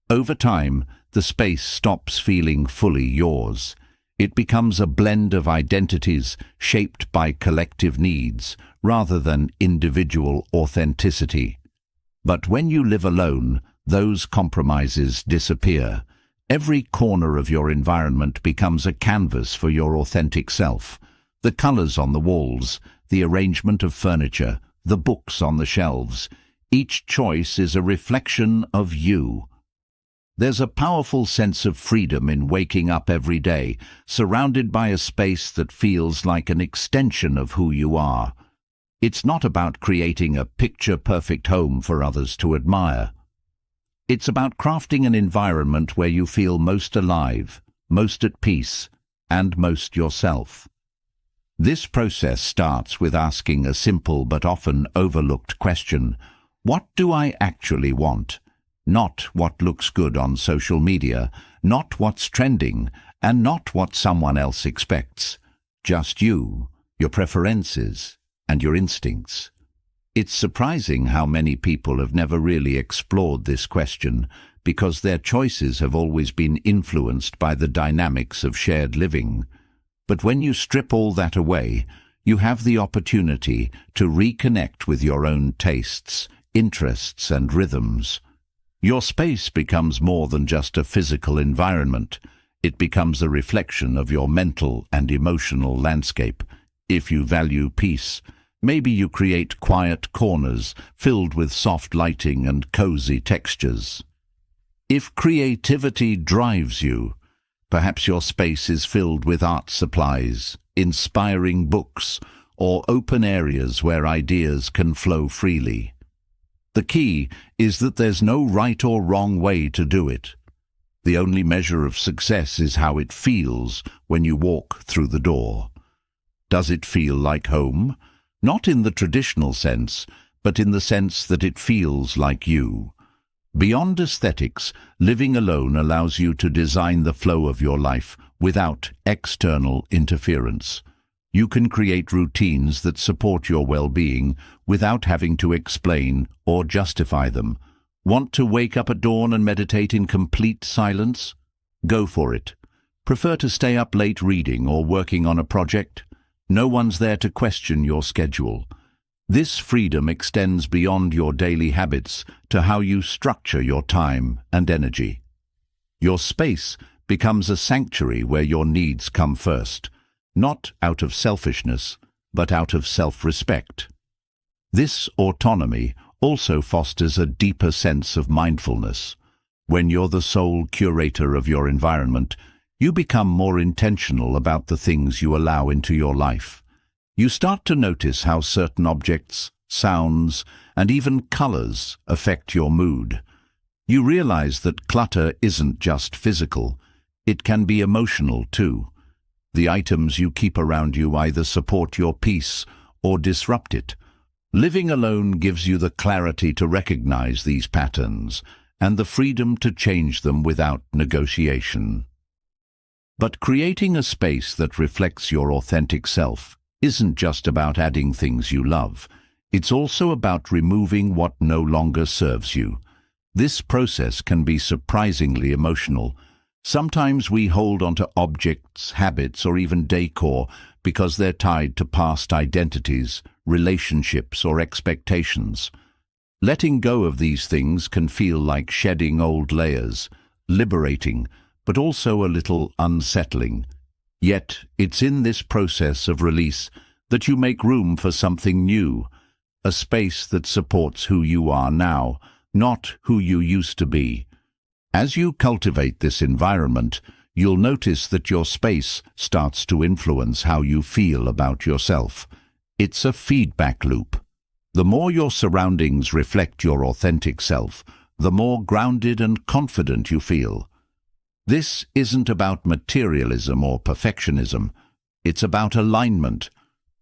Over time, the space stops feeling fully yours. It becomes a blend of identities shaped by collective needs rather than individual authenticity. But when you live alone, those compromises disappear. Every corner of your environment becomes a canvas for your authentic self. The colors on the walls, the arrangement of furniture, the books on the shelves, each choice is a reflection of you. There's a powerful sense of freedom in waking up every day, surrounded by a space that feels like an extension of who you are. It's not about creating a picture-perfect home for others to admire. It's about crafting an environment where you feel most alive, most at peace, and most yourself. This process starts with asking a simple but often overlooked question: what do I actually want? Not what looks good on social media, not what's trending, and not what someone else expects. Just you, your preferences, and your instincts. It's surprising how many people have never really explored this question because their choices have always been influenced by the dynamics of shared living. But when you strip all that away, you have the opportunity to reconnect with your own tastes, interests, and rhythms. Your space becomes more than just a physical environment. It becomes a reflection of your mental and emotional landscape. If you value peace, maybe you create quiet corners filled with soft lighting and cozy textures. If creativity drives you, perhaps your space is filled with art supplies, inspiring books, or open areas where ideas can flow freely. The key is that there's no right or wrong way to do it. The only measure of success is how it feels when you walk through the door. Does it feel like home? Not in the traditional sense, but in the sense that it feels like you. Beyond aesthetics, living alone allows you to design the flow of your life without external interference. You can create routines that support your well-being without having to explain or justify them. Want to wake up at dawn and meditate in complete silence? Go for it. Prefer to stay up late reading or working on a project? No one's there to question your schedule. This freedom extends beyond your daily habits to how you structure your time and energy. Your space becomes a sanctuary where your needs come first, not out of selfishness, but out of self-respect. This autonomy also fosters a deeper sense of mindfulness. When you're the sole curator of your environment, you become more intentional about the things you allow into your life. You start to notice how certain objects, sounds, and even colors affect your mood. You realize that clutter isn't just physical, it can be emotional too. The items you keep around you either support your peace or disrupt it. Living alone gives you the clarity to recognize these patterns and the freedom to change them without negotiation. But creating a space that reflects your authentic self isn't just about adding things you love. It's also about removing what no longer serves you. This process can be surprisingly emotional. Sometimes we hold onto objects, habits, or even decor because they're tied to past identities, relationships, or expectations. Letting go of these things can feel like shedding old layers, liberating, but also a little unsettling. Yet, it's in this process of release that you make room for something new, a space that supports who you are now, not who you used to be. As you cultivate this environment, you'll notice that your space starts to influence how you feel about yourself. It's a feedback loop. The more your surroundings reflect your authentic self, the more grounded and confident you feel. This isn't about materialism or perfectionism. It's about alignment.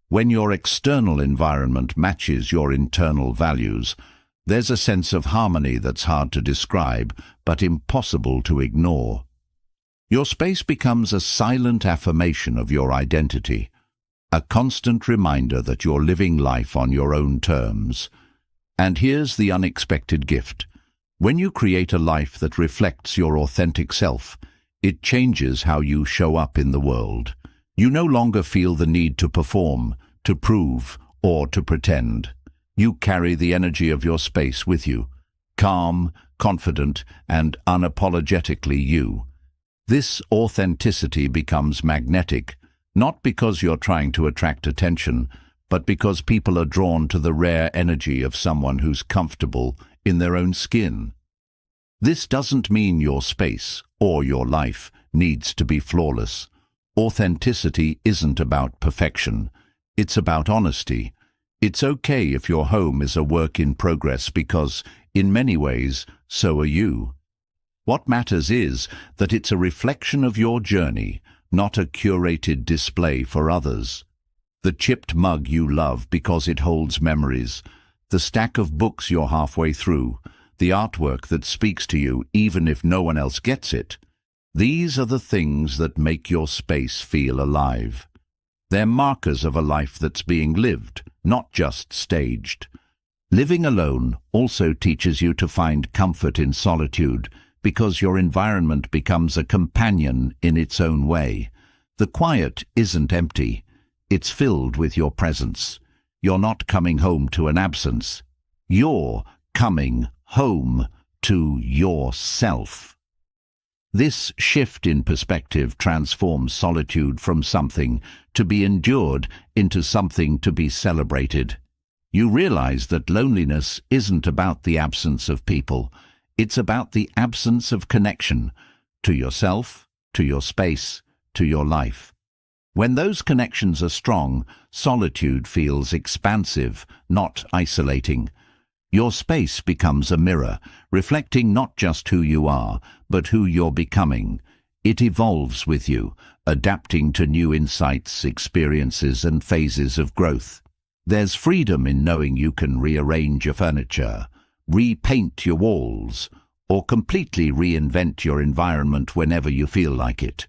When your external environment matches your internal values, there's a sense of harmony that's hard to describe, but impossible to ignore. Your space becomes a silent affirmation of your identity, a constant reminder that you're living life on your own terms. And here's the unexpected gift. When you create a life that reflects your authentic self, It changes how you show up in the world. You no longer feel the need to perform, to prove, or to pretend. You carry the energy of your space with you, calm, confident, and unapologetically you. This authenticity becomes magnetic, not because you're trying to attract attention, but because people are drawn to the rare energy of someone who's comfortable in their own skin. This doesn't mean your space or your life needs to be flawless. Authenticity isn't about perfection. It's about honesty. It's okay if your home is a work in progress because, in many ways, so are you. What matters is that it's a reflection of your journey, not a curated display for others. The chipped mug you love because it holds memories, the stack of books you're halfway through, the artwork that speaks to you even if no one else gets it. These are the things that make your space feel alive. They're markers of a life that's being lived, not just staged. Living alone also teaches you to find comfort in solitude because your environment becomes a companion in its own way. The quiet isn't empty. It's filled with your presence. You're not coming home to an absence. You're coming home to yourself. This shift in perspective transforms solitude from something to be endured into something to be celebrated. You realize that loneliness isn't about the absence of people. It's about the absence of connection to yourself, to your space, to your life. When those connections are strong, solitude feels expansive, not isolating. Your space becomes a mirror, reflecting not just who you are, but who you're becoming. It evolves with you, adapting to new insights, experiences, and phases of growth. There's freedom in knowing you can rearrange your furniture, repaint your walls, or completely reinvent your environment whenever you feel like it,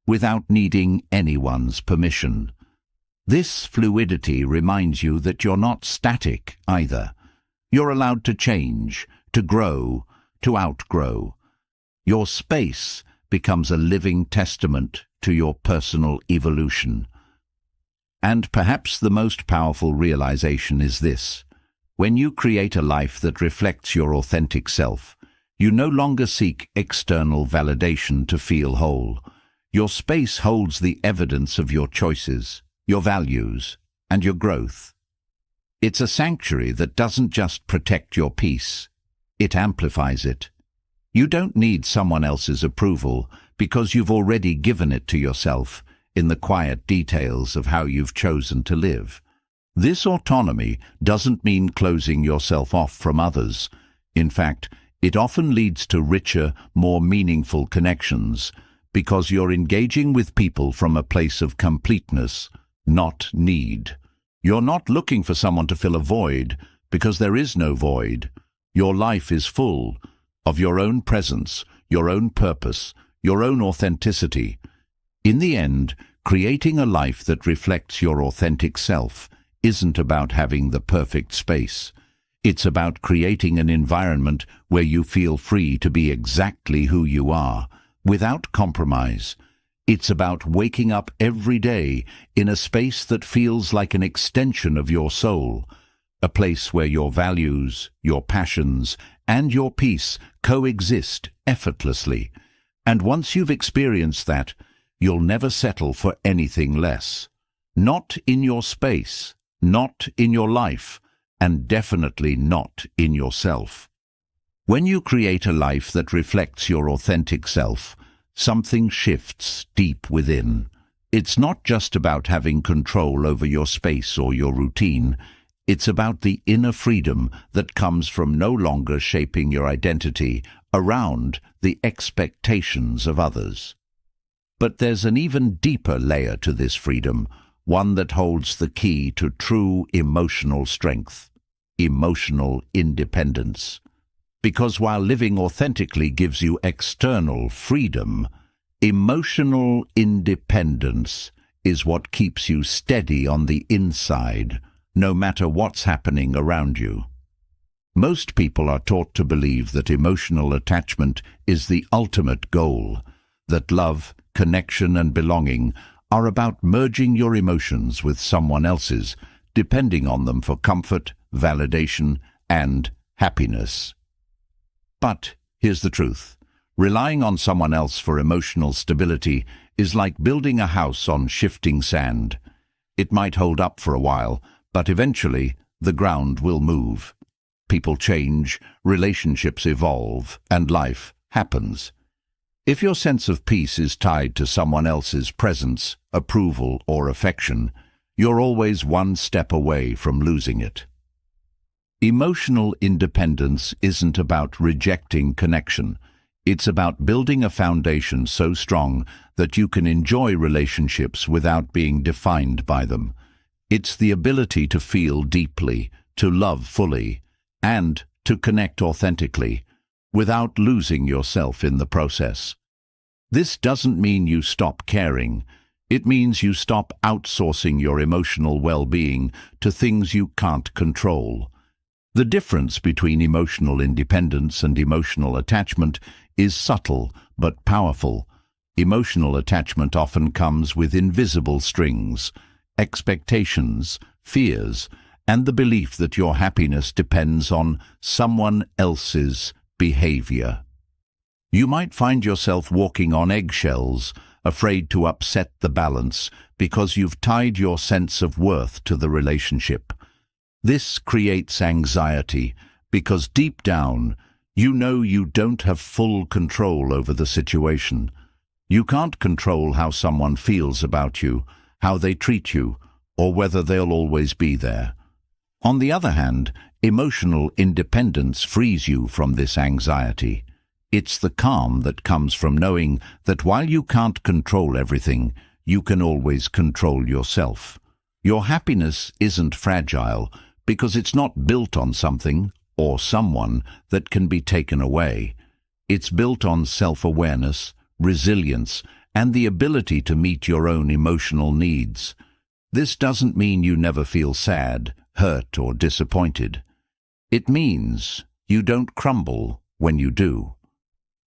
without needing anyone's permission. This fluidity reminds you that you're not static either. You're allowed to change, to grow, to outgrow. Your space becomes a living testament to your personal evolution. And perhaps the most powerful realization is this: when you create a life that reflects your authentic self, you no longer seek external validation to feel whole. Your space holds the evidence of your choices, your values, and your growth. It's a sanctuary that doesn't just protect your peace, it amplifies it. You don't need someone else's approval because you've already given it to yourself in the quiet details of how you've chosen to live. This autonomy doesn't mean closing yourself off from others. In fact, it often leads to richer, more meaningful connections because you're engaging with people from a place of completeness, not need. You're not looking for someone to fill a void because there is no void. Your life is full of your own presence, your own purpose, your own authenticity. In the end, creating a life that reflects your authentic self isn't about having the perfect space. It's about creating an environment where you feel free to be exactly who you are, without compromise. It's about waking up every day in a space that feels like an extension of your soul, a place where your values, your passions, and your peace coexist effortlessly. And once you've experienced that, you'll never settle for anything less. Not in your space, not in your life, and definitely not in yourself. When you create a life that reflects your authentic self, something shifts deep within. It's not just about having control over your space or your routine. It's about the inner freedom that comes from no longer shaping your identity around the expectations of others. But there's an even deeper layer to this freedom, one that holds the key to true emotional strength, emotional independence. Because while living authentically gives you external freedom, emotional independence is what keeps you steady on the inside, no matter what's happening around you. Most people are taught to believe that emotional attachment is the ultimate goal, that love, connection, and belonging are about merging your emotions with someone else's, depending on them for comfort, validation, and happiness. But here's the truth. Relying on someone else for emotional stability is like building a house on shifting sand. It might hold up for a while, but eventually the ground will move. People change, relationships evolve, and life happens. If your sense of peace is tied to someone else's presence, approval, or affection, you're always one step away from losing it. Emotional independence isn't about rejecting connection. It's about building a foundation so strong that you can enjoy relationships without being defined by them. It's the ability to feel deeply, to love fully, and to connect authentically, without losing yourself in the process. This doesn't mean you stop caring. It means you stop outsourcing your emotional well-being to things you can't control. The difference between emotional independence and emotional attachment is subtle but powerful. Emotional attachment often comes with invisible strings, expectations, fears, and the belief that your happiness depends on someone else's behavior. You might find yourself walking on eggshells, afraid to upset the balance because you've tied your sense of worth to the relationship. This creates anxiety because deep down, you know you don't have full control over the situation. You can't control how someone feels about you, how they treat you, or whether they'll always be there. On the other hand, emotional independence frees you from this anxiety. It's the calm that comes from knowing that while you can't control everything, you can always control yourself. Your happiness isn't fragile because it's not built on something or someone that can be taken away. It's built on self-awareness, resilience, and the ability to meet your own emotional needs. This doesn't mean you never feel sad, hurt, or disappointed. It means you don't crumble when you do.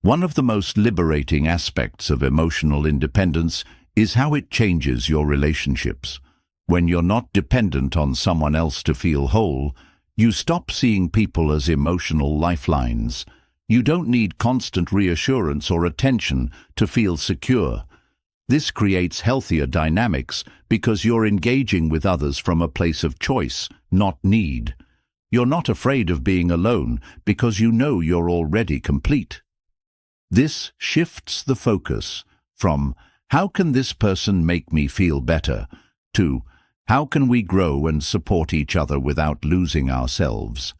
One of the most liberating aspects of emotional independence is how it changes your relationships. When you're not dependent on someone else to feel whole, you stop seeing people as emotional lifelines. You don't need constant reassurance or attention to feel secure. This creates healthier dynamics because you're engaging with others from a place of choice, not need. You're not afraid of being alone because you know you're already complete. This shifts the focus from, how can this person make me feel better, to, how can we grow and support each other without losing ourselves?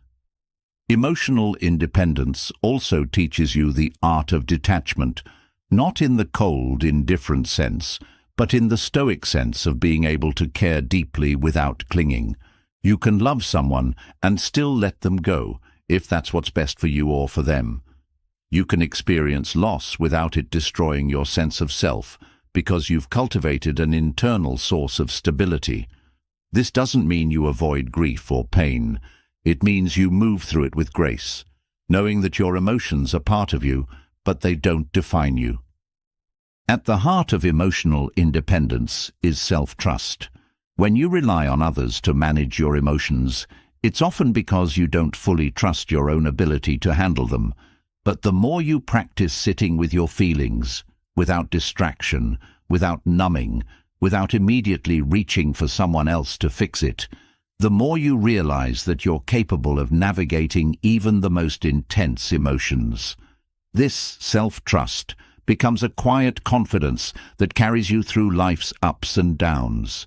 Emotional independence also teaches you the art of detachment, not in the cold, indifferent sense, but in the Stoic sense of being able to care deeply without clinging. You can love someone and still let them go, if that's what's best for you or for them. You can experience loss without it destroying your sense of self, because you've cultivated an internal source of stability. This doesn't mean you avoid grief or pain. It means you move through it with grace, knowing that your emotions are part of you, but they don't define you. At the heart of emotional independence is self-trust. When you rely on others to manage your emotions, it's often because you don't fully trust your own ability to handle them. But the more you practice sitting with your feelings, without distraction, without numbing, without immediately reaching for someone else to fix it, the more you realize that you're capable of navigating even the most intense emotions. This self-trust becomes a quiet confidence that carries you through life's ups and downs.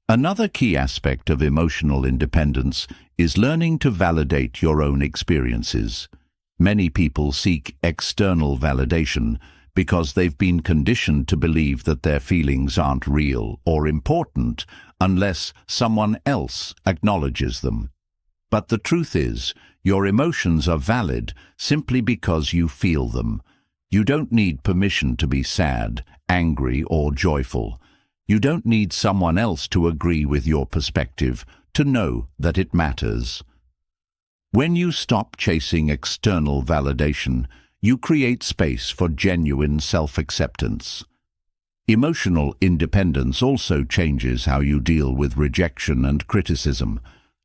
Another key aspect of emotional independence is learning to validate your own experiences. Many people seek external validation because they've been conditioned to believe that their feelings aren't real or important unless someone else acknowledges them. But the truth is, your emotions are valid simply because you feel them. You don't need permission to be sad, angry, or joyful. You don't need someone else to agree with your perspective to know that it matters. When you stop chasing external validation, you create space for genuine self-acceptance. Emotional independence also changes how you deal with rejection and criticism.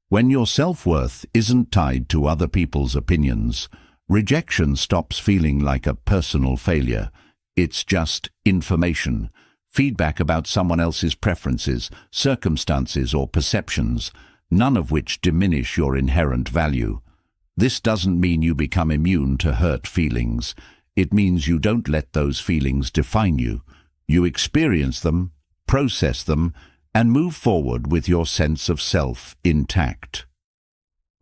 When your self-worth isn't tied to other people's opinions, rejection stops feeling like a personal failure. It's just information, feedback about someone else's preferences, circumstances, or perceptions, none of which diminish your inherent value. This doesn't mean you become immune to hurt feelings. It means you don't let those feelings define you. You experience them, process them, and move forward with your sense of self intact.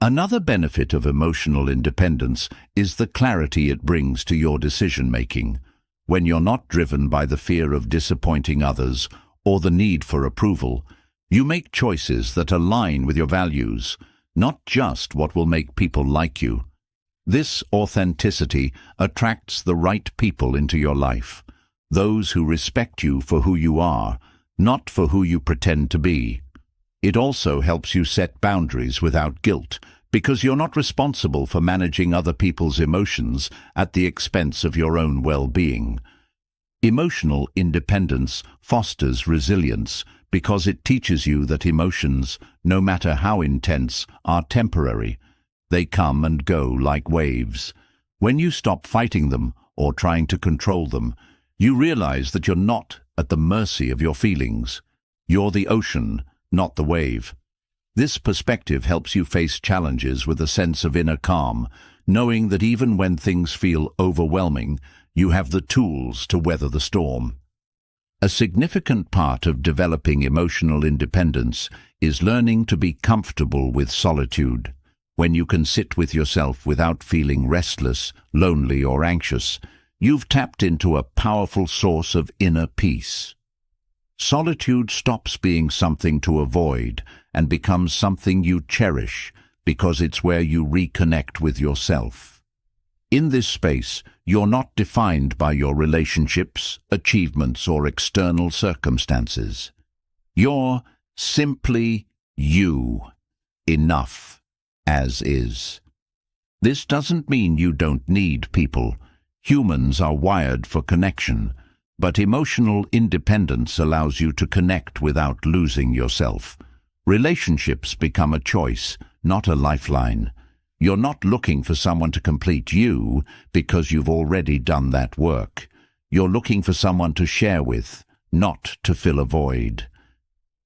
Another benefit of emotional independence is the clarity it brings to your decision-making. When you're not driven by the fear of disappointing others or the need for approval, you make choices that align with your values, not just what will make people like you. This authenticity attracts the right people into your life, those who respect you for who you are, not for who you pretend to be. It also helps you set boundaries without guilt, because you're not responsible for managing other people's emotions at the expense of your own well-being. Emotional independence fosters resilience because it teaches you that emotions, no matter how intense, are temporary. They come and go like waves. When you stop fighting them or trying to control them, you realize that you're not at the mercy of your feelings. You're the ocean, not the wave. This perspective helps you face challenges with a sense of inner calm, knowing that even when things feel overwhelming, you have the tools to weather the storm. A significant part of developing emotional independence is learning to be comfortable with solitude. When you can sit with yourself without feeling restless, lonely, or anxious, you've tapped into a powerful source of inner peace. Solitude stops being something to avoid and becomes something you cherish because it's where you reconnect with yourself. In this space, you're not defined by your relationships, achievements, or external circumstances. You're simply you, enough as is. This doesn't mean you don't need people. Humans are wired for connection, but emotional independence allows you to connect without losing yourself. Relationships become a choice, not a lifeline. You're not looking for someone to complete you because you've already done that work. You're looking for someone to share with, not to fill a void.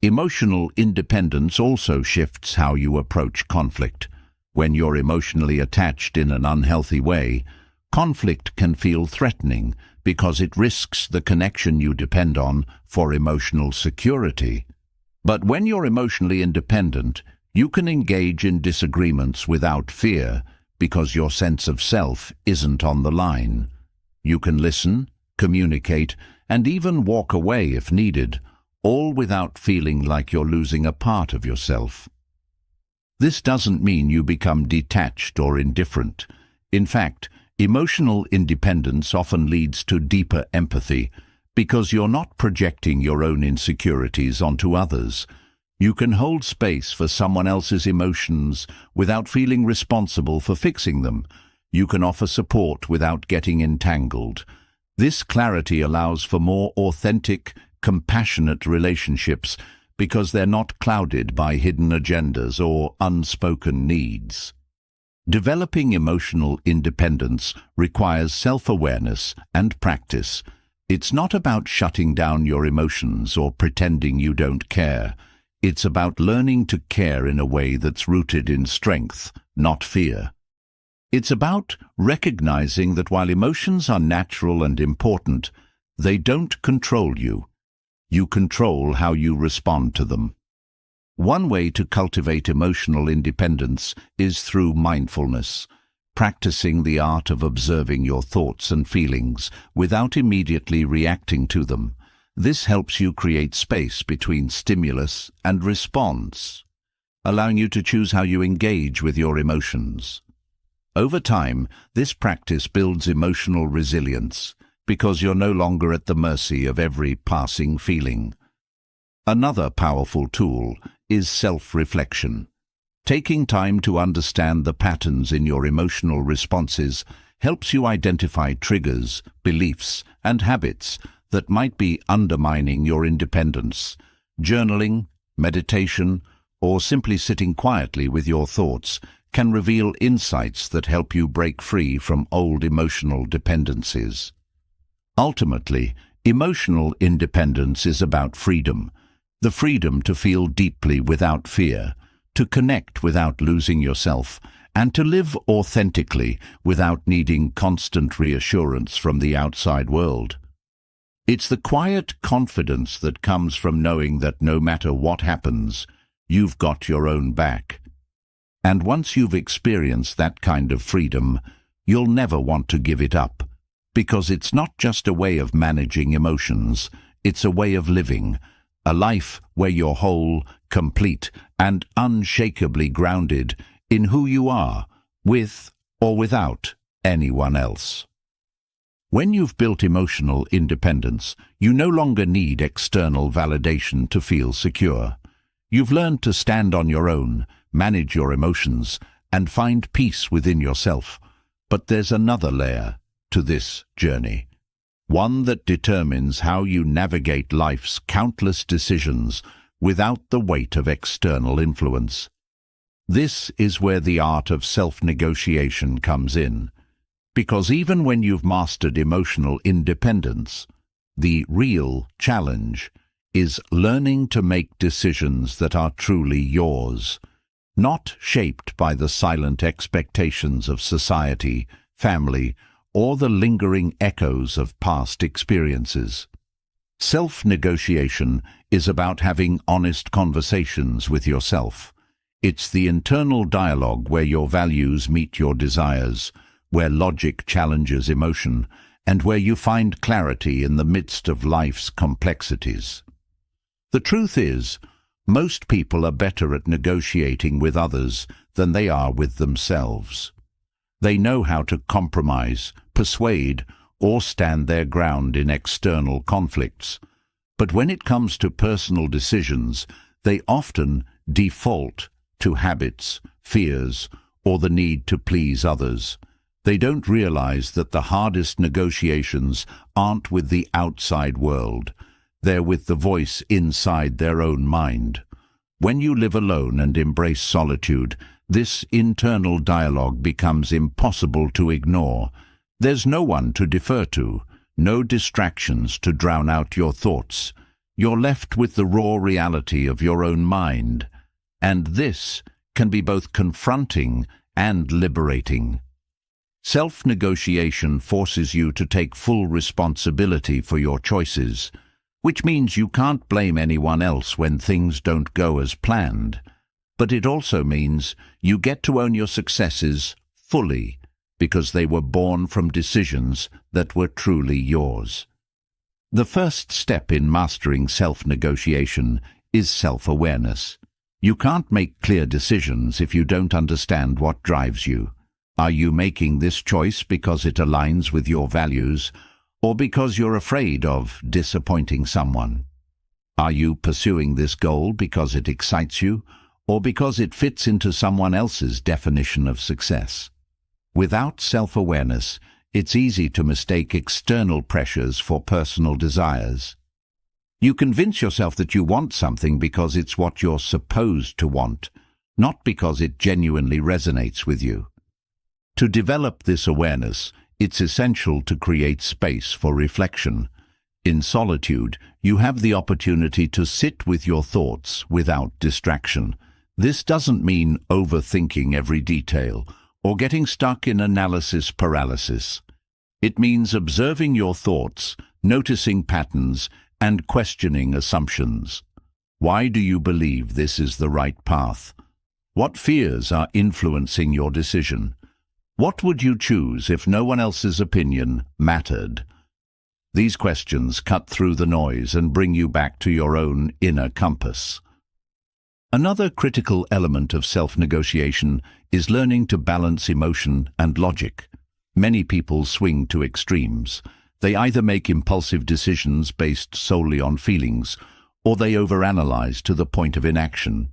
Emotional independence also shifts how you approach conflict. When you're emotionally attached in an unhealthy way, conflict can feel threatening because it risks the connection you depend on for emotional security. But when you're emotionally independent, you can engage in disagreements without fear because your sense of self isn't on the line. You can listen, communicate, and even walk away if needed, all without feeling like you're losing a part of yourself. This doesn't mean you become detached or indifferent. In fact, emotional independence often leads to deeper empathy because you're not projecting your own insecurities onto others. You can hold space for someone else's emotions without feeling responsible for fixing them. You can offer support without getting entangled. This clarity allows for more authentic, compassionate relationships because they're not clouded by hidden agendas or unspoken needs. Developing emotional independence requires self-awareness and practice. It's not about shutting down your emotions or pretending you don't care. It's about learning to care in a way that's rooted in strength, not fear. It's about recognizing that while emotions are natural and important, they don't control you. You control how you respond to them. One way to cultivate emotional independence is through mindfulness, practicing the art of observing your thoughts and feelings without immediately reacting to them. This helps you create space between stimulus and response, allowing you to choose how you engage with your emotions. Over time, this practice builds emotional resilience because you're no longer at the mercy of every passing feeling. Another powerful tool is self-reflection. Taking time to understand the patterns in your emotional responses helps you identify triggers, beliefs, and habits that might be undermining your independence. Journaling, meditation, or simply sitting quietly with your thoughts can reveal insights that help you break free from old emotional dependencies. Ultimately, emotional independence is about freedom, the freedom to feel deeply without fear, to connect without losing yourself, and to live authentically without needing constant reassurance from the outside world. It's the quiet confidence that comes from knowing that no matter what happens, you've got your own back. And once you've experienced that kind of freedom, you'll never want to give it up, because it's not just a way of managing emotions, it's a way of living, a life where you're whole, complete, and unshakably grounded in who you are, with or without anyone else. When you've built emotional independence, you no longer need external validation to feel secure. You've learned to stand on your own, manage your emotions, and find peace within yourself. But there's another layer to this journey, one that determines how you navigate life's countless decisions without the weight of external influence. This is where the art of self-negotiation comes in, because even when you've mastered emotional independence, the real challenge is learning to make decisions that are truly yours, not shaped by the silent expectations of society, family, or the lingering echoes of past experiences. Self-negotiation is about having honest conversations with yourself. It's the internal dialogue where your values meet your desires, where logic challenges emotion, and where you find clarity in the midst of life's complexities. The truth is, most people are better at negotiating with others than they are with themselves. They know how to compromise, persuade, or stand their ground in external conflicts. But when it comes to personal decisions, they often default to habits, fears, or the need to please others. They don't realize that the hardest negotiations aren't with the outside world. They're with the voice inside their own mind. When you live alone and embrace solitude, this internal dialogue becomes impossible to ignore. There's no one to defer to, no distractions to drown out your thoughts. You're left with the raw reality of your own mind, and this can be both confronting and liberating. Self-negotiation forces you to take full responsibility for your choices, which means you can't blame anyone else when things don't go as planned. But it also means you get to own your successes fully, because they were born from decisions that were truly yours. The first step in mastering self-negotiation is self-awareness. You can't make clear decisions if you don't understand what drives you. Are you making this choice because it aligns with your values, or because you're afraid of disappointing someone? Are you pursuing this goal because it excites you, or because it fits into someone else's definition of success? Without self-awareness, it's easy to mistake external pressures for personal desires. You convince yourself that you want something because it's what you're supposed to want, not because it genuinely resonates with you. To develop this awareness, it's essential to create space for reflection. In solitude, you have the opportunity to sit with your thoughts without distraction. This doesn't mean overthinking every detail or getting stuck in analysis paralysis. It means observing your thoughts, noticing patterns, and questioning assumptions. Why do you believe this is the right path? What fears are influencing your decision? What would you choose if no one else's opinion mattered? These questions cut through the noise and bring you back to your own inner compass. Another critical element of self-negotiation is learning to balance emotion and logic. Many people swing to extremes. They either make impulsive decisions based solely on feelings, or they overanalyze to the point of inaction.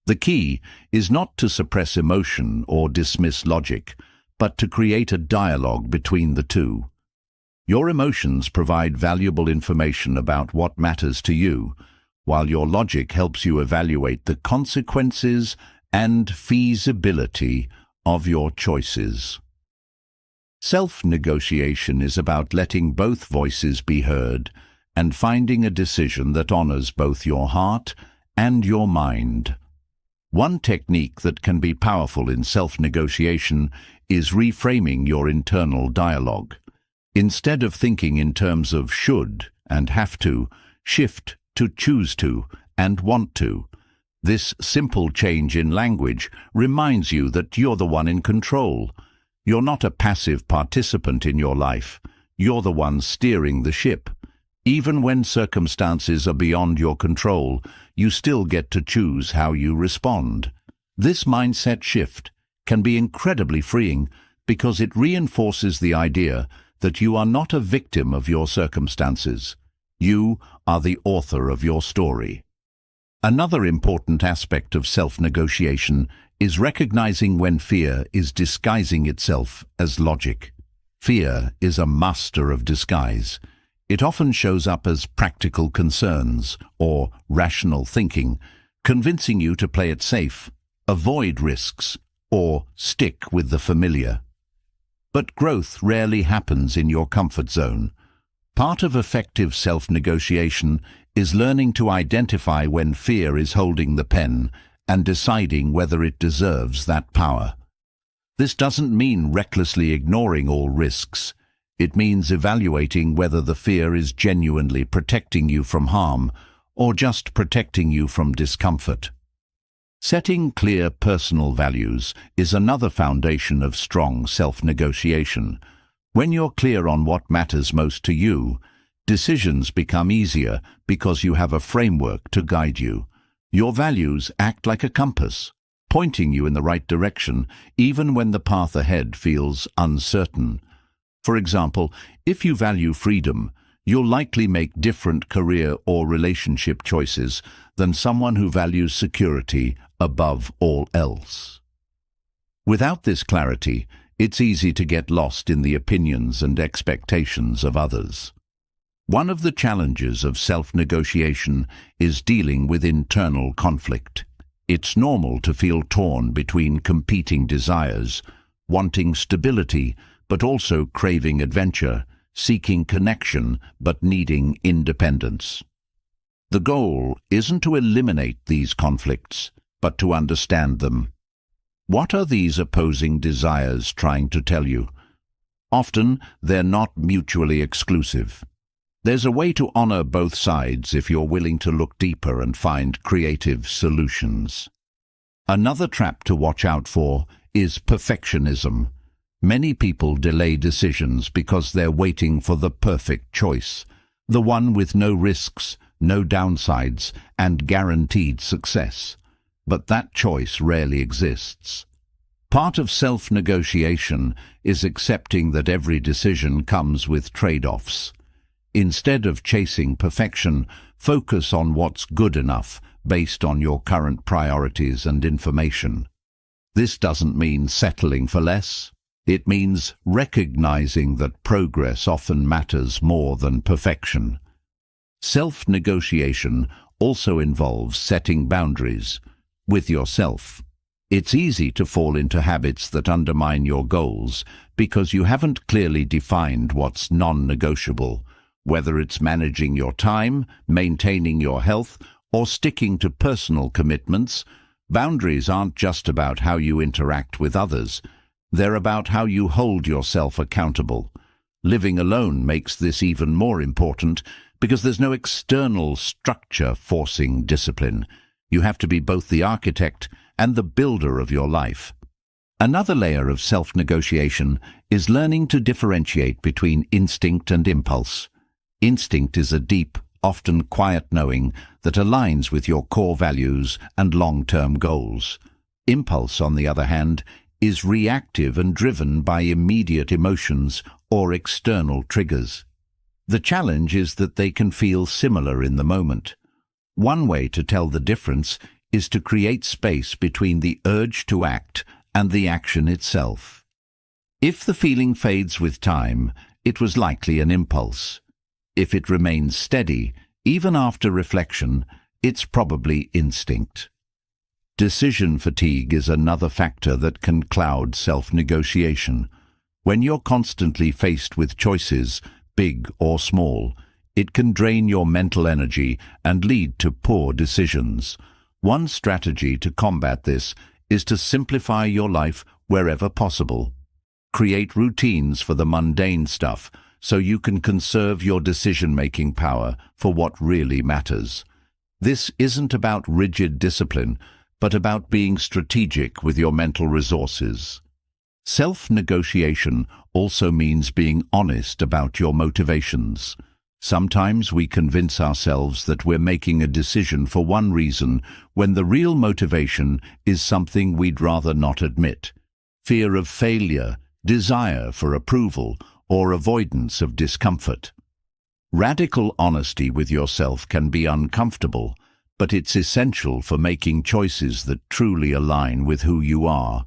The key is not to suppress emotion or dismiss logic, but to create a dialogue between the two. Your emotions provide valuable information about what matters to you, while your logic helps you evaluate the consequences and feasibility of your choices. Self-negotiation is about letting both voices be heard and finding a decision that honors both your heart and your mind. One technique that can be powerful in self-negotiation is reframing your internal dialogue. Instead of thinking in terms of should and have to, shift to choose to and want to. This simple change in language reminds you that you're the one in control. You're not a passive participant in your life. You're the one steering the ship. Even when circumstances are beyond your control, you still get to choose how you respond. This mindset shift can be incredibly freeing because it reinforces the idea that you are not a victim of your circumstances. You are the author of your story. Another important aspect of self-negotiation is recognizing when fear is disguising itself as logic. Fear is a master of disguise. It often shows up as practical concerns or rational thinking, convincing you to play it safe, avoid risks, or stick with the familiar. But growth rarely happens in your comfort zone. Part of effective self-negotiation is learning to identify when fear is holding the pen and deciding whether it deserves that power. This doesn't mean recklessly ignoring all risks. It means evaluating whether the fear is genuinely protecting you from harm or just protecting you from discomfort. Setting clear personal values is another foundation of strong self-negotiation. When you're clear on what matters most to you, decisions become easier because you have a framework to guide you. Your values act like a compass, pointing you in the right direction even when the path ahead feels uncertain. For example, if you value freedom, you'll likely make different career or relationship choices than someone who values security above all else. Without this clarity, it's easy to get lost in the opinions and expectations of others. One of the challenges of self-negotiation is dealing with internal conflict. It's normal to feel torn between competing desires, wanting stability but also craving adventure, seeking connection but needing independence. The goal isn't to eliminate these conflicts, but to understand them. What are these opposing desires trying to tell you? Often, they're not mutually exclusive. There's a way to honor both sides if you're willing to look deeper and find creative solutions. Another trap to watch out for is perfectionism. Many people delay decisions because they're waiting for the perfect choice, the one with no risks, no downsides, and guaranteed success. But that choice rarely exists. Part of self-negotiation is accepting that every decision comes with trade-offs. Instead of chasing perfection, focus on what's good enough based on your current priorities and information. This doesn't mean settling for less. It means recognizing that progress often matters more than perfection. Self-negotiation also involves setting boundaries with yourself. It's easy to fall into habits that undermine your goals because you haven't clearly defined what's non-negotiable. Whether it's managing your time, maintaining your health, or sticking to personal commitments, boundaries aren't just about how you interact with others. They're about how you hold yourself accountable. Living alone makes this even more important because there's no external structure forcing discipline. You have to be both the architect and the builder of your life. Another layer of self-negotiation is learning to differentiate between instinct and impulse. Instinct is a deep, often quiet knowing that aligns with your core values and long-term goals. Impulse, on the other hand, is reactive and driven by immediate emotions or external triggers. The challenge is that they can feel similar in the moment. One way to tell the difference is to create space between the urge to act and the action itself. If the feeling fades with time, it was likely an impulse. If it remains steady, even after reflection, it's probably instinct. Decision fatigue is another factor that can cloud self-negotiation. When you're constantly faced with choices, big or small, it can drain your mental energy and lead to poor decisions. One strategy to combat this is to simplify your life wherever possible. Create routines for the mundane stuff so you can conserve your decision-making power for what really matters. This isn't about rigid discipline, but about being strategic with your mental resources. Self-negotiation also means being honest about your motivations. Sometimes we convince ourselves that we're making a decision for one reason when the real motivation is something we'd rather not admit. Fear of failure, desire for approval, or avoidance of discomfort. Radical honesty with yourself can be uncomfortable, but it's essential for making choices that truly align with who you are.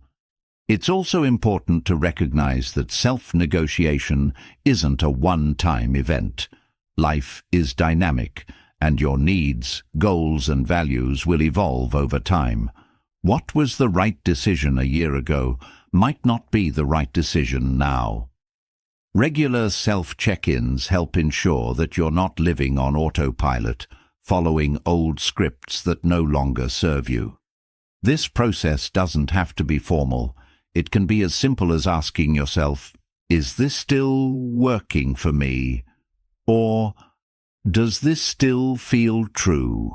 It's also important to recognize that self-negotiation isn't a one-time event. Life is dynamic, and your needs, goals, and values will evolve over time. What was the right decision a year ago might not be the right decision now. Regular self-check-ins help ensure that you're not living on autopilot, following old scripts that no longer serve you. This process doesn't have to be formal. It can be as simple as asking yourself, is this still working for me? Or, does this still feel true?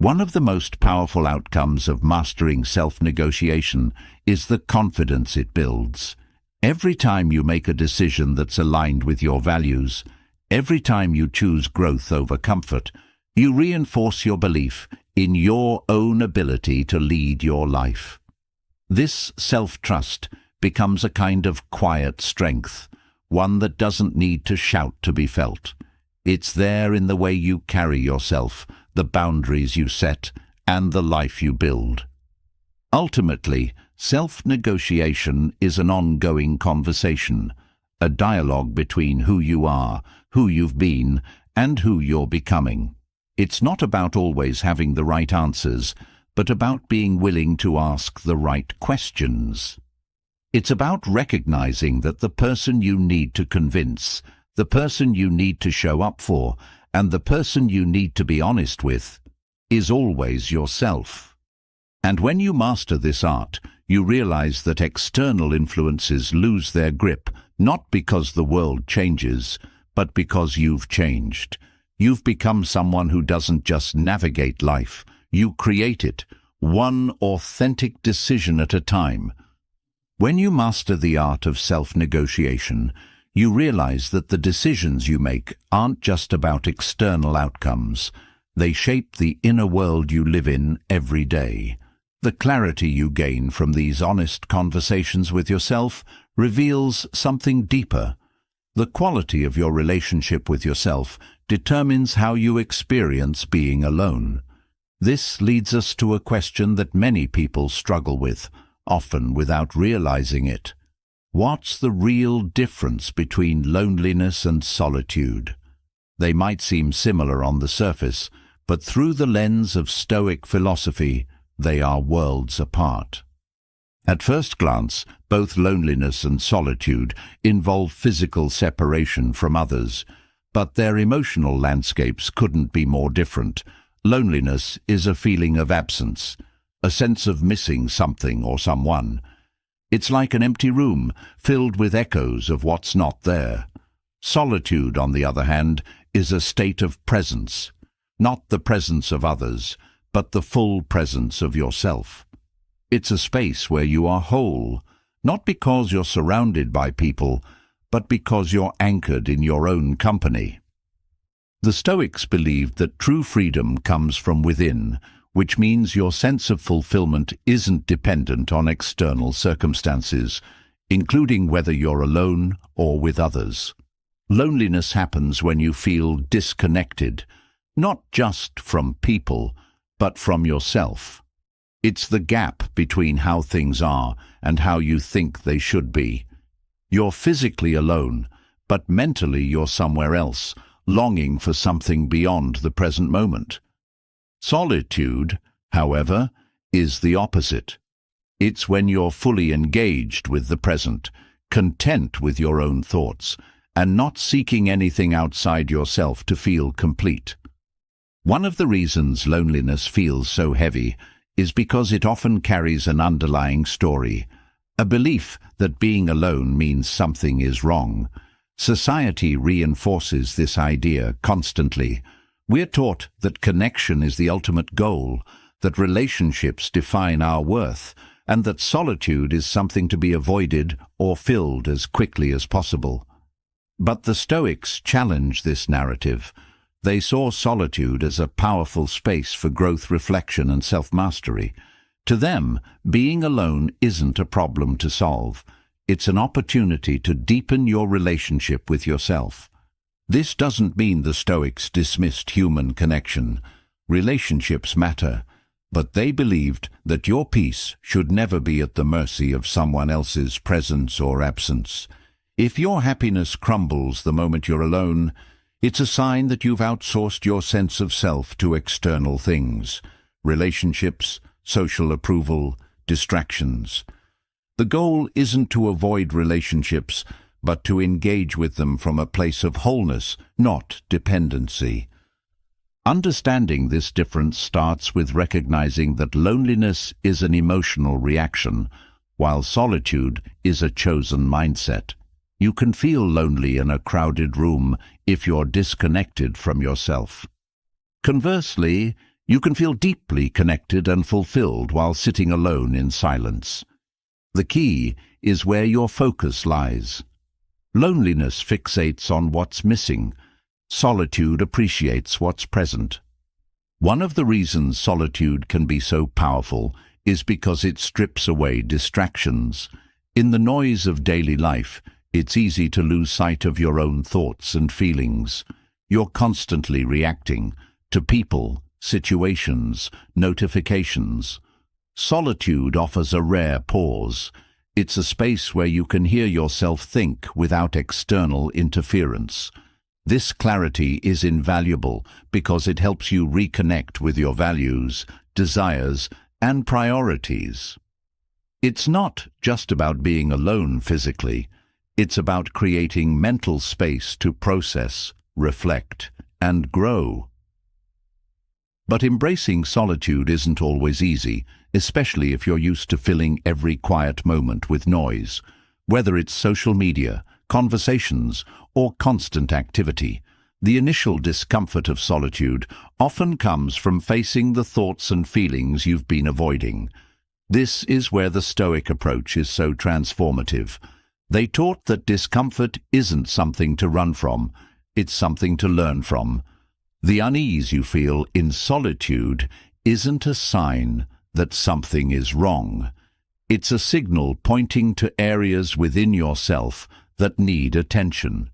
One of the most powerful outcomes of mastering self-negotiation is the confidence it builds. Every time you make a decision that's aligned with your values, every time you choose growth over comfort, you reinforce your belief in your own ability to lead your life. This self-trust becomes a kind of quiet strength, one that doesn't need to shout to be felt. It's there in the way you carry yourself, the boundaries you set, and the life you build. Ultimately, self-negotiation is an ongoing conversation, a dialogue between who you are, who you've been, and who you're becoming. It's not about always having the right answers, but about being willing to ask the right questions. It's about recognizing that the person you need to convince, the person you need to show up for, and the person you need to be honest with is always yourself. And when you master this art, you realize that external influences lose their grip, not because the world changes, but because you've changed. You've become someone who doesn't just navigate life, you create it, one authentic decision at a time. When you master the art of self-negotiation, you realize that the decisions you make aren't just about external outcomes. They shape the inner world you live in every day. The clarity you gain from these honest conversations with yourself reveals something deeper. The quality of your relationship with yourself determines how you experience being alone. This leads us to a question that many people struggle with, often without realizing it. What's the real difference between loneliness and solitude? They might seem similar on the surface, but through the lens of Stoic philosophy, they are worlds apart. At first glance, both loneliness and solitude involve physical separation from others, but their emotional landscapes couldn't be more different. Loneliness is a feeling of absence, a sense of missing something or someone. It's like an empty room filled with echoes of what's not there. Solitude, on the other hand, is a state of presence, not the presence of others, but the full presence of yourself. It's a space where you are whole, not because you're surrounded by people, but because you're anchored in your own company. The Stoics believed that true freedom comes from within, which means your sense of fulfillment isn't dependent on external circumstances, including whether you're alone or with others. Loneliness happens when you feel disconnected, not just from people, but from yourself. It's the gap between how things are and how you think they should be. You're physically alone, but mentally you're somewhere else, longing for something beyond the present moment. Solitude, however, is the opposite. It's when you're fully engaged with the present, content with your own thoughts, and not seeking anything outside yourself to feel complete. One of the reasons loneliness feels so heavy is because it often carries an underlying story, a belief that being alone means something is wrong. Society reinforces this idea constantly. We're taught that connection is the ultimate goal, that relationships define our worth, and that solitude is something to be avoided or filled as quickly as possible. But the Stoics challenged this narrative. They saw solitude as a powerful space for growth, reflection, and self-mastery. To them, being alone isn't a problem to solve. It's an opportunity to deepen your relationship with yourself. This doesn't mean the Stoics dismissed human connection. Relationships matter, but they believed that your peace should never be at the mercy of someone else's presence or absence. If your happiness crumbles the moment you're alone, it's a sign that you've outsourced your sense of self to external things, relationships, social approval, distractions. The goal isn't to avoid relationships, but to engage with them from a place of wholeness, not dependency. Understanding this difference starts with recognizing that loneliness is an emotional reaction, while solitude is a chosen mindset. You can feel lonely in a crowded room if you're disconnected from yourself. Conversely, you can feel deeply connected and fulfilled while sitting alone in silence. The key is where your focus lies. Loneliness fixates on what's missing. Solitude appreciates what's present. One of the reasons solitude can be so powerful is because it strips away distractions. In the noise of daily life, it's easy to lose sight of your own thoughts and feelings. You're constantly reacting to people, situations, notifications. Solitude offers a rare pause. It's a space where you can hear yourself think without external interference. This clarity is invaluable because it helps you reconnect with your values, desires, and priorities. It's not just about being alone physically. It's about creating mental space to process, reflect, and grow. But embracing solitude isn't always easy, especially if you're used to filling every quiet moment with noise. Whether it's social media, conversations, or constant activity, the initial discomfort of solitude often comes from facing the thoughts and feelings you've been avoiding. This is where the Stoic approach is so transformative. They taught that discomfort isn't something to run from, it's something to learn from. The unease you feel in solitude isn't a sign that something is wrong. It's a signal pointing to areas within yourself that need attention.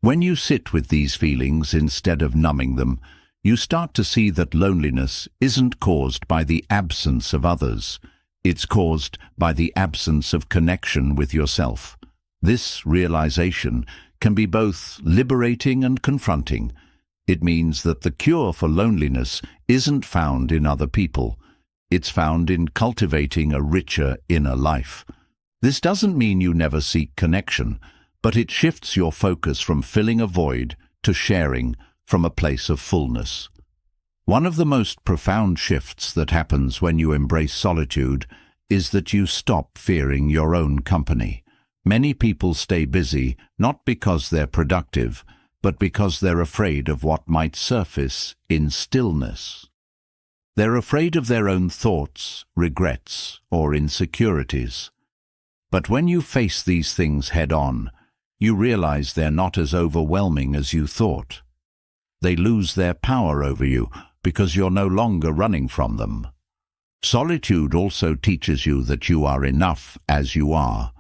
When you sit with these feelings instead of numbing them, you start to see that loneliness isn't caused by the absence of others. It's caused by the absence of connection with yourself. This realization can be both liberating and confronting. It means that the cure for loneliness isn't found in other people. It's found in cultivating a richer inner life. This doesn't mean you never seek connection, but it shifts your focus from filling a void to sharing from a place of fullness. One of the most profound shifts that happens when you embrace solitude is that you stop fearing your own company. Many people stay busy not because they're productive, but because they're afraid of what might surface in stillness. They're afraid of their own thoughts, regrets, or insecurities. But when you face these things head-on, you realize they're not as overwhelming as you thought. They lose their power over you because you're no longer running from them. Solitude also teaches you that you are enough as you are.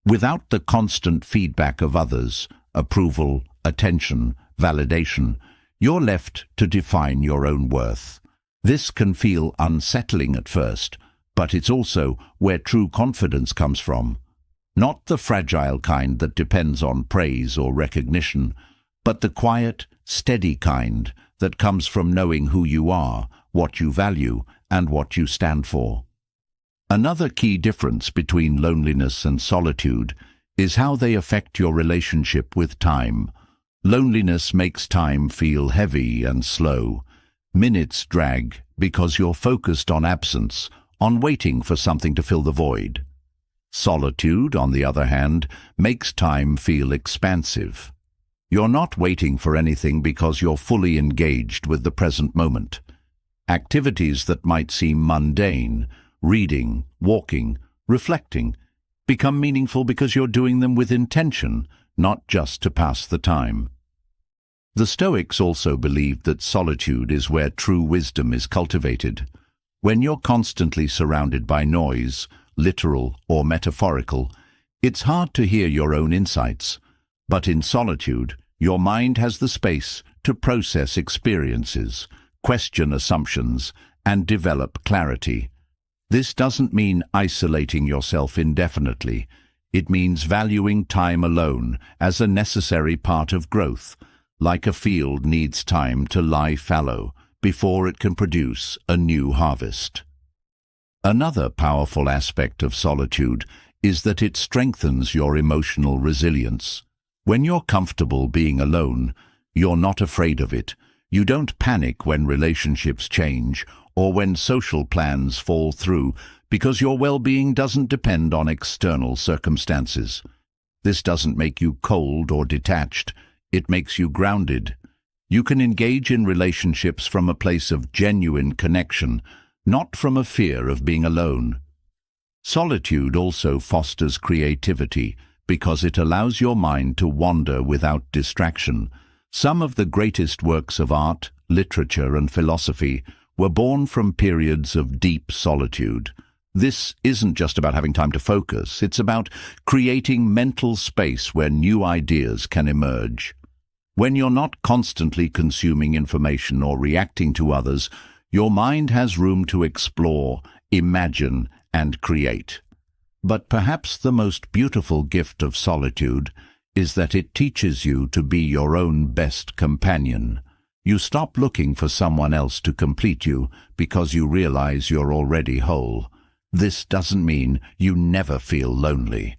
Without the constant feedback of others, approval, attention, validation, you're left to define your own worth. This can feel unsettling at first, but it's also where true confidence comes from. Not the fragile kind that depends on praise or recognition, but the quiet, steady kind that comes from knowing who you are, what you value, and what you stand for. Another key difference between loneliness and solitude is how they affect your relationship with time. Loneliness makes time feel heavy and slow. Minutes drag because you're focused on absence, on waiting for something to fill the void. Solitude, on the other hand, makes time feel expansive. You're not waiting for anything because you're fully engaged with the present moment. Activities that might seem mundane, reading, walking, reflecting, become meaningful because you're doing them with intention, not just to pass the time. The Stoics also believed that solitude is where true wisdom is cultivated. When you're constantly surrounded by noise, literal or metaphorical, it's hard to hear your own insights. But in solitude, your mind has the space to process experiences, question assumptions, and develop clarity. This doesn't mean isolating yourself indefinitely. It means valuing time alone as a necessary part of growth, like a field needs time to lie fallow before it can produce a new harvest. Another powerful aspect of solitude is that it strengthens your emotional resilience. When you're comfortable being alone, you're not afraid of it. You don't panic when relationships change or when social plans fall through because your well-being doesn't depend on external circumstances. This doesn't make you cold or detached. It makes you grounded. You can engage in relationships from a place of genuine connection, not from a fear of being alone. Solitude also fosters creativity because it allows your mind to wander without distraction. Some of the greatest works of art, literature, and philosophy were born from periods of deep solitude. This isn't just about having time to focus, it's about creating mental space where new ideas can emerge. When you're not constantly consuming information or reacting to others, your mind has room to explore, imagine, and create. But perhaps the most beautiful gift of solitude is that it teaches you to be your own best companion. You stop looking for someone else to complete you because you realize you're already whole. This doesn't mean you never feel lonely.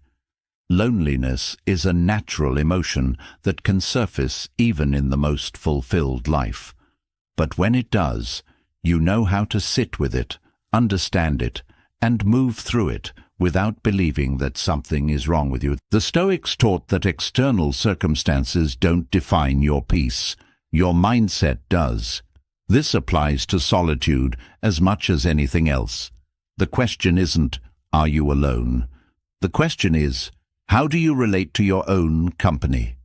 Loneliness is a natural emotion that can surface even in the most fulfilled life. But when it does, you know how to sit with it, understand it, and move through it without believing that something is wrong with you. The Stoics taught that external circumstances don't define your peace. Your mindset does. This applies to solitude as much as anything else. The question isn't, are you alone? The question is, how do you relate to your own company?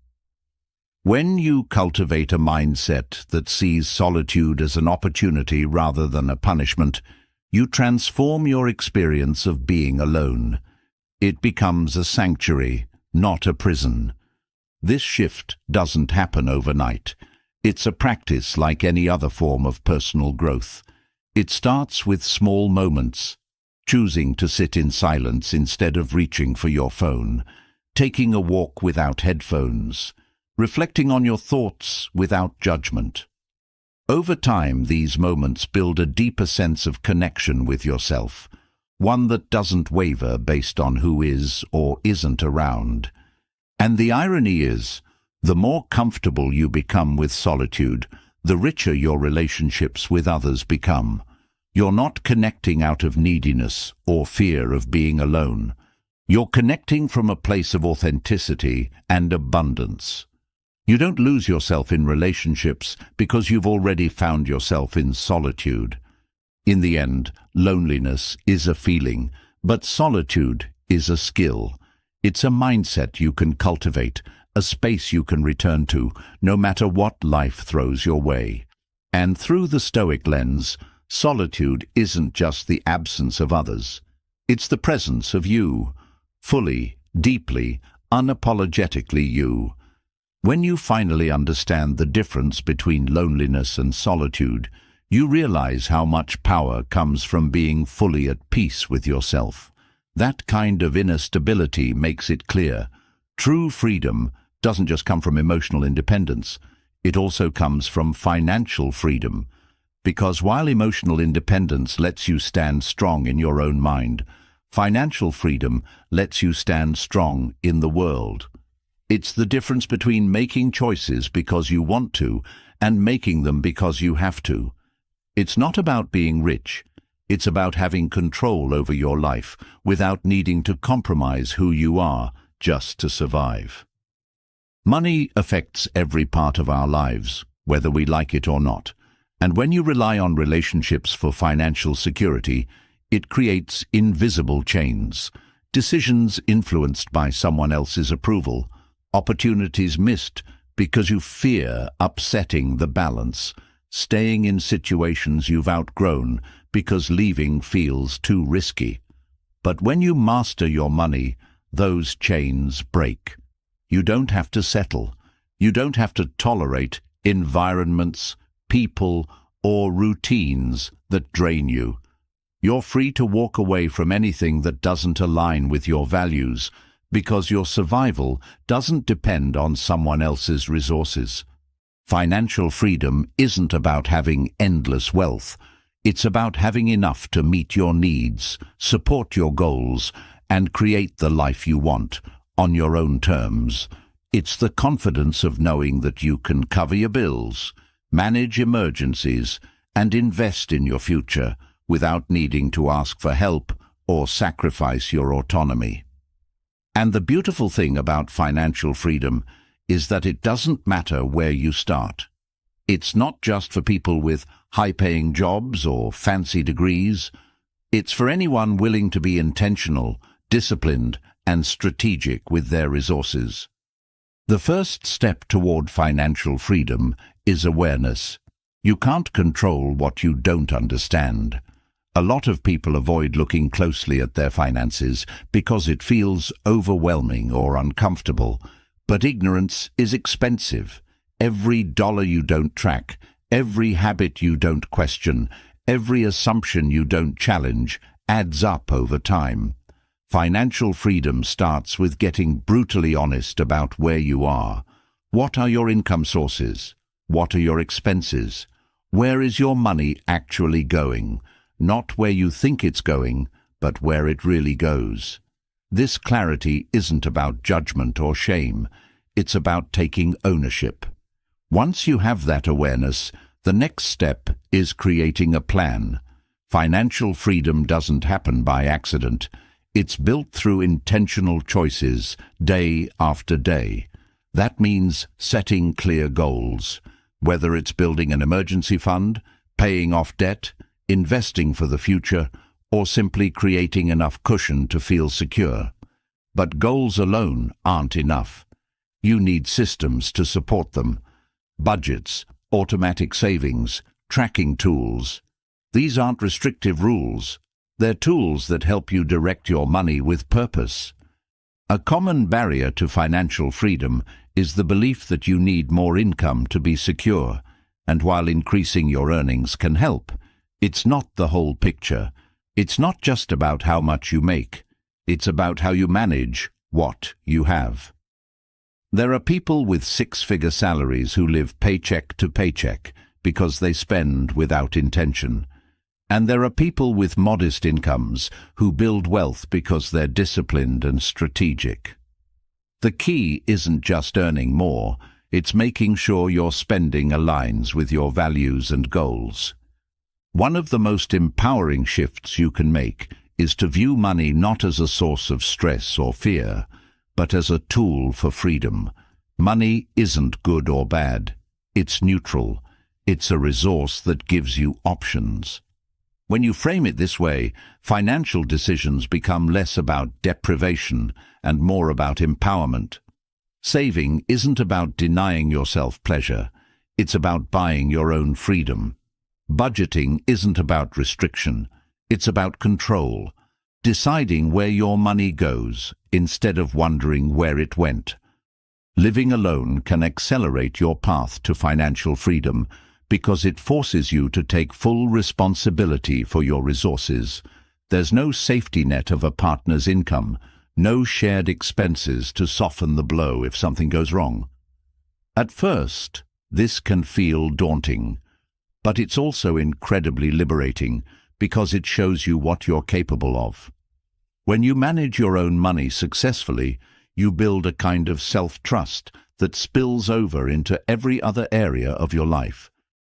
When you cultivate a mindset that sees solitude as an opportunity rather than a punishment, you transform your experience of being alone. It becomes a sanctuary, not a prison. This shift doesn't happen overnight. It's a practice like any other form of personal growth. It starts with small moments, choosing to sit in silence instead of reaching for your phone, taking a walk without headphones, reflecting on your thoughts without judgment. Over time, these moments build a deeper sense of connection with yourself, one that doesn't waver based on who is or isn't around. And the irony is, the more comfortable you become with solitude, the richer your relationships with others become. You're not connecting out of neediness or fear of being alone. You're connecting from a place of authenticity and abundance. You don't lose yourself in relationships because you've already found yourself in solitude. In the end, loneliness is a feeling, but solitude is a skill. It's a mindset you can cultivate, a space you can return to, no matter what life throws your way. And through the Stoic lens, solitude isn't just the absence of others. It's the presence of you, fully, deeply, unapologetically you. When you finally understand the difference between loneliness and solitude, you realize how much power comes from being fully at peace with yourself. That kind of inner stability makes it clear. True freedom doesn't just come from emotional independence, it also comes from financial freedom. Because while emotional independence lets you stand strong in your own mind, financial freedom lets you stand strong in the world. It's the difference between making choices because you want to and making them because you have to. It's not about being rich. It's about having control over your life without needing to compromise who you are just to survive. Money affects every part of our lives, whether we like it or not. And when you rely on relationships for financial security, it creates invisible chains. Decisions influenced by someone else's approval, opportunities missed because you fear upsetting the balance, staying in situations you've outgrown because leaving feels too risky. But when you master your money, those chains break. You don't have to settle. You don't have to tolerate environments, people, or routines that drain you. You're free to walk away from anything that doesn't align with your values, because your survival doesn't depend on someone else's resources. Financial freedom isn't about having endless wealth. It's about having enough to meet your needs, support your goals, and create the life you want on your own terms. It's the confidence of knowing that you can cover your bills, manage emergencies, and invest in your future without needing to ask for help or sacrifice your autonomy. And the beautiful thing about financial freedom is that it doesn't matter where you start. It's not just for people with high-paying jobs or fancy degrees. It's for anyone willing to be intentional, disciplined, and strategic with their resources. The first step toward financial freedom is awareness. You can't control what you don't understand. A lot of people avoid looking closely at their finances because it feels overwhelming or uncomfortable. But ignorance is expensive. Every dollar you don't track, every habit you don't question, every assumption you don't challenge adds up over time. Financial freedom starts with getting brutally honest about where you are. What are your income sources? What are your expenses? Where is your money actually going? Not where you think it's going, but where it really goes. This clarity isn't about judgment or shame. It's about taking ownership. Once you have that awareness, the next step is creating a plan. Financial freedom doesn't happen by accident. It's built through intentional choices, day after day. That means setting clear goals, whether it's building an emergency fund, paying off debt, investing for the future, or simply creating enough cushion to feel secure. But goals alone aren't enough. You need systems to support them. Budgets, automatic savings, tracking tools. These aren't restrictive rules. They're tools that help you direct your money with purpose. A common barrier to financial freedom is the belief that you need more income to be secure, and while increasing your earnings can help, it's not the whole picture. It's not just about how much you make. It's about how you manage what you have. There are people with six-figure salaries who live paycheck to paycheck because they spend without intention. And there are people with modest incomes who build wealth because they're disciplined and strategic. The key isn't just earning more, it's making sure your spending aligns with your values and goals. One of the most empowering shifts you can make is to view money not as a source of stress or fear, but as a tool for freedom. Money isn't good or bad. It's neutral. It's a resource that gives you options. When you frame it this way, financial decisions become less about deprivation and more about empowerment. Saving isn't about denying yourself pleasure. It's about buying your own freedom. Budgeting isn't about restriction. It's about control. Deciding where your money goes instead of wondering where it went. Living alone can accelerate your path to financial freedom because it forces you to take full responsibility for your resources. There's no safety net of a partner's income, no shared expenses to soften the blow if something goes wrong. At first, this can feel daunting, but it's also incredibly liberating because it shows you what you're capable of. When you manage your own money successfully, you build a kind of self-trust that spills over into every other area of your life.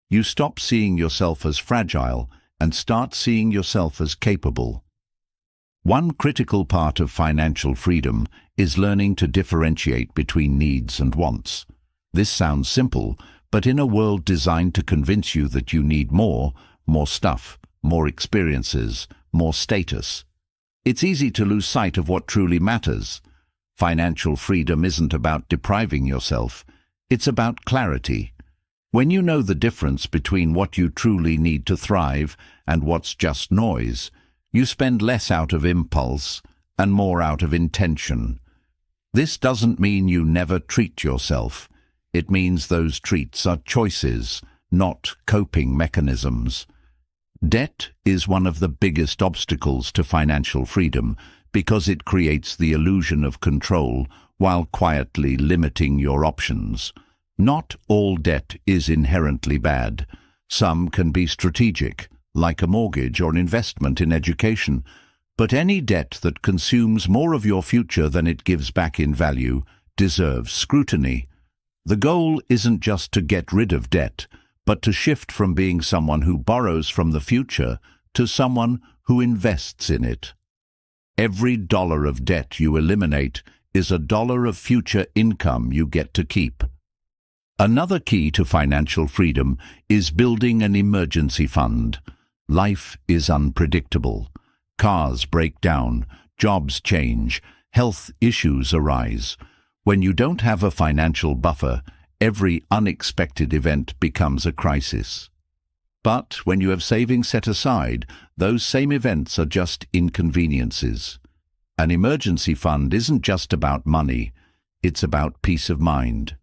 You stop seeing yourself as fragile and start seeing yourself as capable. One critical part of financial freedom is learning to differentiate between needs and wants. This sounds simple, but in a world designed to convince you that you need more stuff, more experiences, more status, it's easy to lose sight of what truly matters. Financial freedom isn't about depriving yourself, it's about clarity. When you know the difference between what you truly need to thrive and what's just noise, you spend less out of impulse and more out of intention. This doesn't mean you never treat yourself. It means those treats are choices, not coping mechanisms. Debt is one of the biggest obstacles to financial freedom because it creates the illusion of control while quietly limiting your options. Not all debt is inherently bad. Some can be strategic, like a mortgage or an investment in education. But any debt that consumes more of your future than it gives back in value deserves scrutiny. The goal isn't just to get rid of debt, but to shift from being someone who borrows from the future to someone who invests in it. Every dollar of debt you eliminate is a dollar of future income you get to keep. Another key to financial freedom is building an emergency fund. Life is unpredictable. Cars break down, jobs change, health issues arise. When you don't have a financial buffer, every unexpected event becomes a crisis. But when you have savings set aside, those same events are just inconveniences. An emergency fund isn't just about money, it's about peace of mind.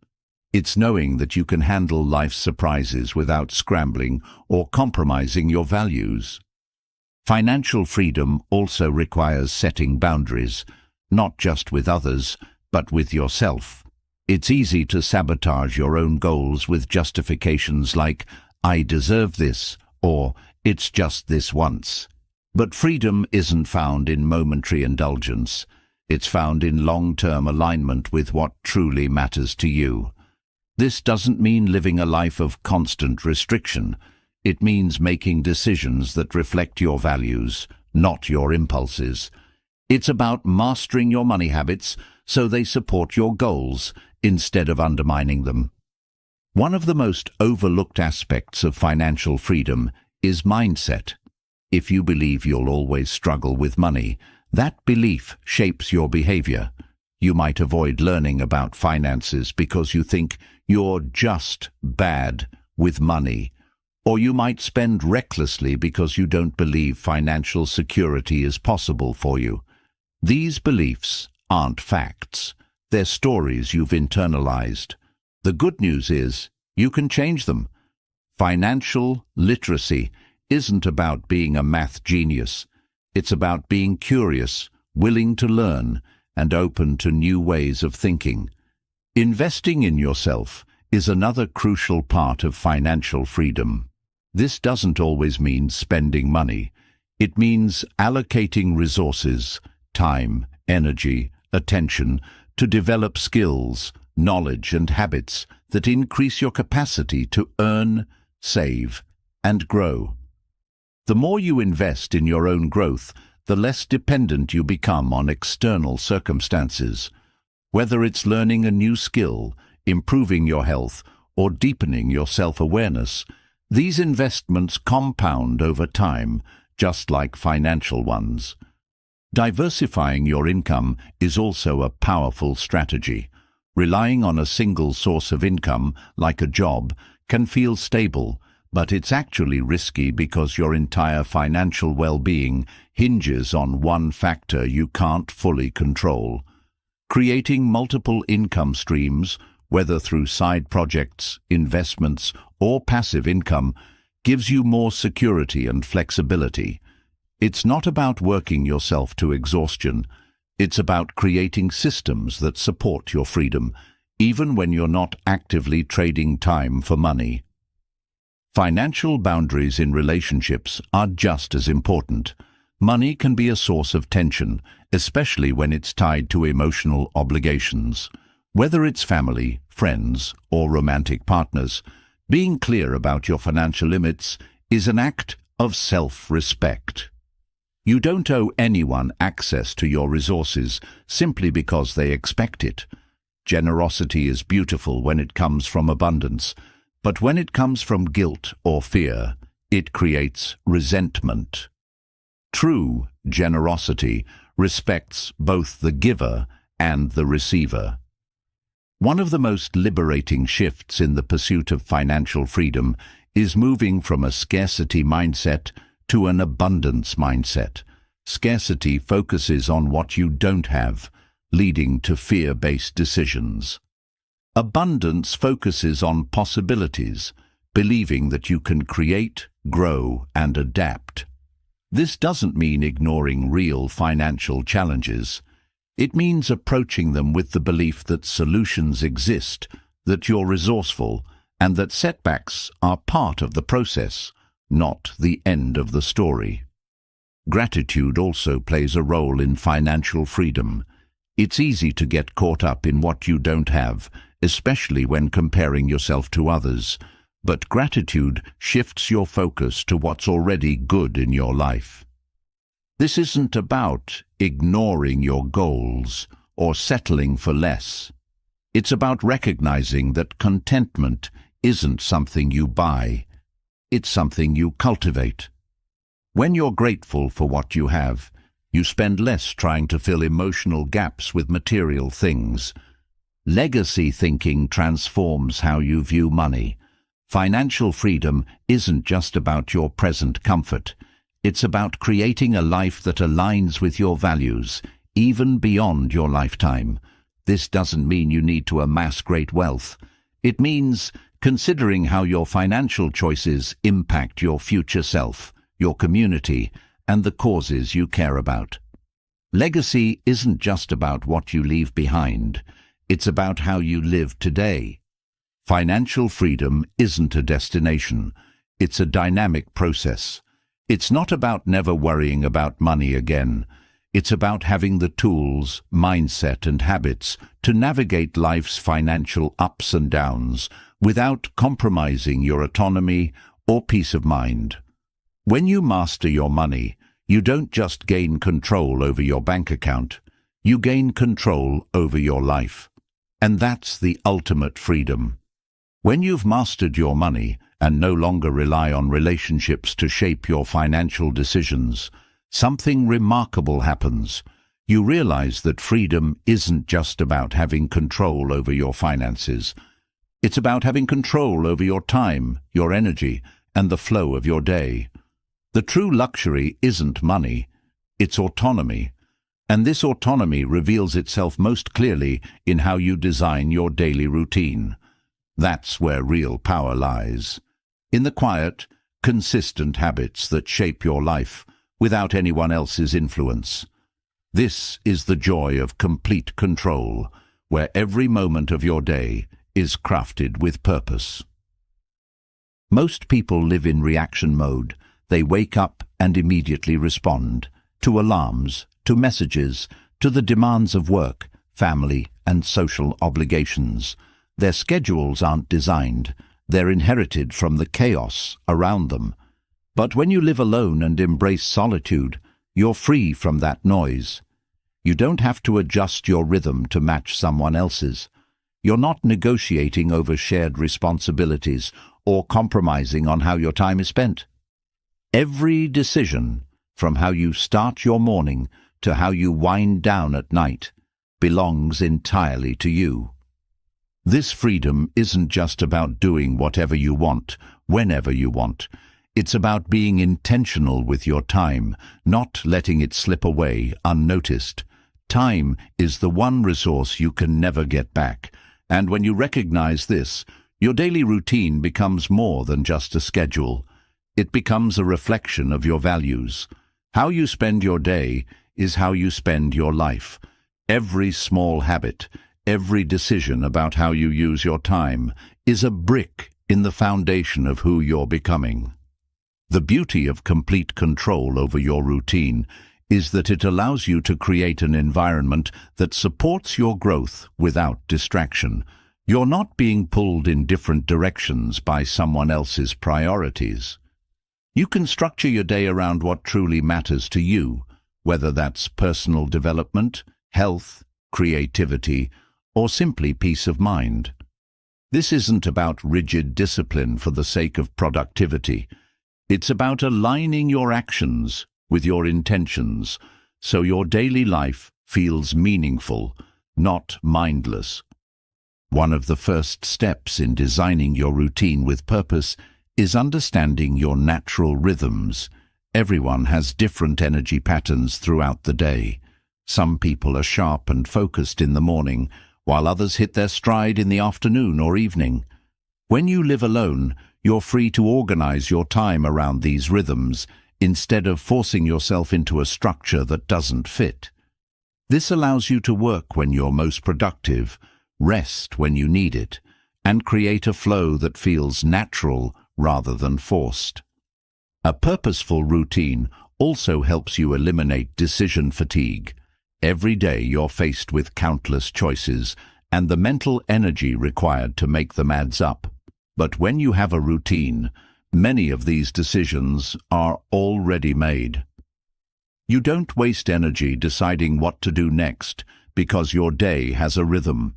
It's knowing that you can handle life's surprises without scrambling or compromising your values. Financial freedom also requires setting boundaries, not just with others, but with yourself. It's easy to sabotage your own goals with justifications like, "I deserve this," or "it's just this once." But freedom isn't found in momentary indulgence. It's found in long-term alignment with what truly matters to you. This doesn't mean living a life of constant restriction. It means making decisions that reflect your values, not your impulses. It's about mastering your money habits so they support your goals instead of undermining them. One of the most overlooked aspects of financial freedom is mindset. If you believe you'll always struggle with money, that belief shapes your behavior. You might avoid learning about finances because you think you're just bad with money, or you might spend recklessly because you don't believe financial security is possible for you. These beliefs aren't facts. They're stories you've internalized. The good news is you can change them. Financial literacy isn't about being a math genius. It's about being curious, willing to learn, and open to new ways of thinking. Investing in yourself is another crucial part of financial freedom. This doesn't always mean spending money. It means allocating resources, time, energy, attention, to develop skills, knowledge, and habits that increase your capacity to earn, save, and grow. The more you invest in your own growth, the less dependent you become on external circumstances. Whether it's learning a new skill, improving your health, or deepening your self-awareness, these investments compound over time, just like financial ones. Diversifying your income is also a powerful strategy. Relying on a single source of income, like a job, can feel stable, but it's actually risky because your entire financial well-being hinges on one factor you can't fully control. Creating multiple income streams, whether through side projects, investments, or passive income, gives you more security and flexibility. It's not about working yourself to exhaustion. It's about creating systems that support your freedom, even when you're not actively trading time for money. Financial boundaries in relationships are just as important. Money can be a source of tension, especially when it's tied to emotional obligations. Whether it's family, friends, or romantic partners, being clear about your financial limits is an act of self-respect. You don't owe anyone access to your resources simply because they expect it. Generosity is beautiful when it comes from abundance, but when it comes from guilt or fear, it creates resentment. True generosity respects both the giver and the receiver. One of the most liberating shifts in the pursuit of financial freedom is moving from a scarcity mindset to an abundance mindset. Scarcity focuses on what you don't have, leading to fear-based decisions. Abundance focuses on possibilities, believing that you can create, grow, and adapt. This doesn't mean ignoring real financial challenges. It means approaching them with the belief that solutions exist, that you're resourceful, and that setbacks are part of the process, not the end of the story. Gratitude also plays a role in financial freedom. It's easy to get caught up in what you don't have, especially when comparing yourself to others, but gratitude shifts your focus to what's already good in your life. This isn't about ignoring your goals or settling for less. It's about recognizing that contentment isn't something you buy, it's something you cultivate. When you're grateful for what you have, you spend less trying to fill emotional gaps with material things. Legacy thinking transforms how you view money. Financial freedom isn't just about your present comfort. It's about creating a life that aligns with your values, even beyond your lifetime. This doesn't mean you need to amass great wealth. It means considering how your financial choices impact your future self, your community, and the causes you care about. Legacy isn't just about what you leave behind. It's about how you live today. Financial freedom isn't a destination. It's a dynamic process. It's not about never worrying about money again. It's about having the tools, mindset, and habits to navigate life's financial ups and downs without compromising your autonomy or peace of mind. When you master your money, you don't just gain control over your bank account, you gain control over your life. And that's the ultimate freedom. When you've mastered your money and no longer rely on relationships to shape your financial decisions, something remarkable happens. You realize that freedom isn't just about having control over your finances. It's about having control over your time, your energy, and the flow of your day. The true luxury isn't money, it's autonomy. And this autonomy reveals itself most clearly in how you design your daily routine. That's where real power lies. In the quiet, consistent habits that shape your life without anyone else's influence. This is the joy of complete control, where every moment of your day is crafted with purpose. Most people live in reaction mode. They wake up and immediately respond to alarms, to messages, to the demands of work, family, and social obligations. Their schedules aren't designed. They're inherited from the chaos around them. But when you live alone and embrace solitude, you're free from that noise. You don't have to adjust your rhythm to match someone else's. You're not negotiating over shared responsibilities or compromising on how your time is spent. Every decision, from how you start your morning to how you wind down at night, belongs entirely to you. This freedom isn't just about doing whatever you want, whenever you want. It's about being intentional with your time, not letting it slip away unnoticed. Time is the one resource you can never get back, And when you recognize this, your daily routine becomes more than just a schedule. It becomes a reflection of your values. How you spend your day is how you spend your life. Every small habit, every decision about how you use your time is a brick in the foundation of who you're becoming. The beauty of complete control over your routine is that it allows you to create an environment that supports your growth without distraction. You're not being pulled in different directions by someone else's priorities. You can structure your day around what truly matters to you, whether that's personal development, health, creativity, or simply peace of mind. This isn't about rigid discipline for the sake of productivity. It's about aligning your actions with your intentions so your daily life feels meaningful, not mindless. One of the first steps in designing your routine with purpose is understanding your natural rhythms. Everyone has different energy patterns throughout the day. Some people are sharp and focused in the morning, while others hit their stride in the afternoon or evening. When you live alone, you're free to organize your time around these rhythms instead of forcing yourself into a structure that doesn't fit. This allows you to work when you're most productive, rest when you need it, and create a flow that feels natural rather than forced. A purposeful routine also helps you eliminate decision fatigue. Every day you're faced with countless choices, and the mental energy required to make them adds up. But when you have a routine, many of these decisions are already made. You don't waste energy deciding what to do next because your day has a rhythm.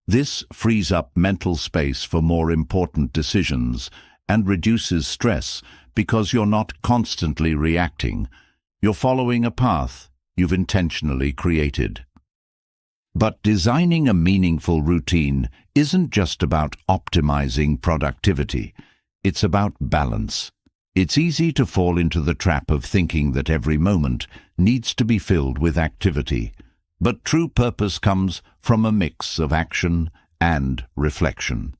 This frees up mental space for more important decisions and reduces stress because you're not constantly reacting. You're following a path you've intentionally created. But designing a meaningful routine isn't just about optimizing productivity. It's about balance. It's easy to fall into the trap of thinking that every moment needs to be filled with activity. But true purpose comes from a mix of action and reflection.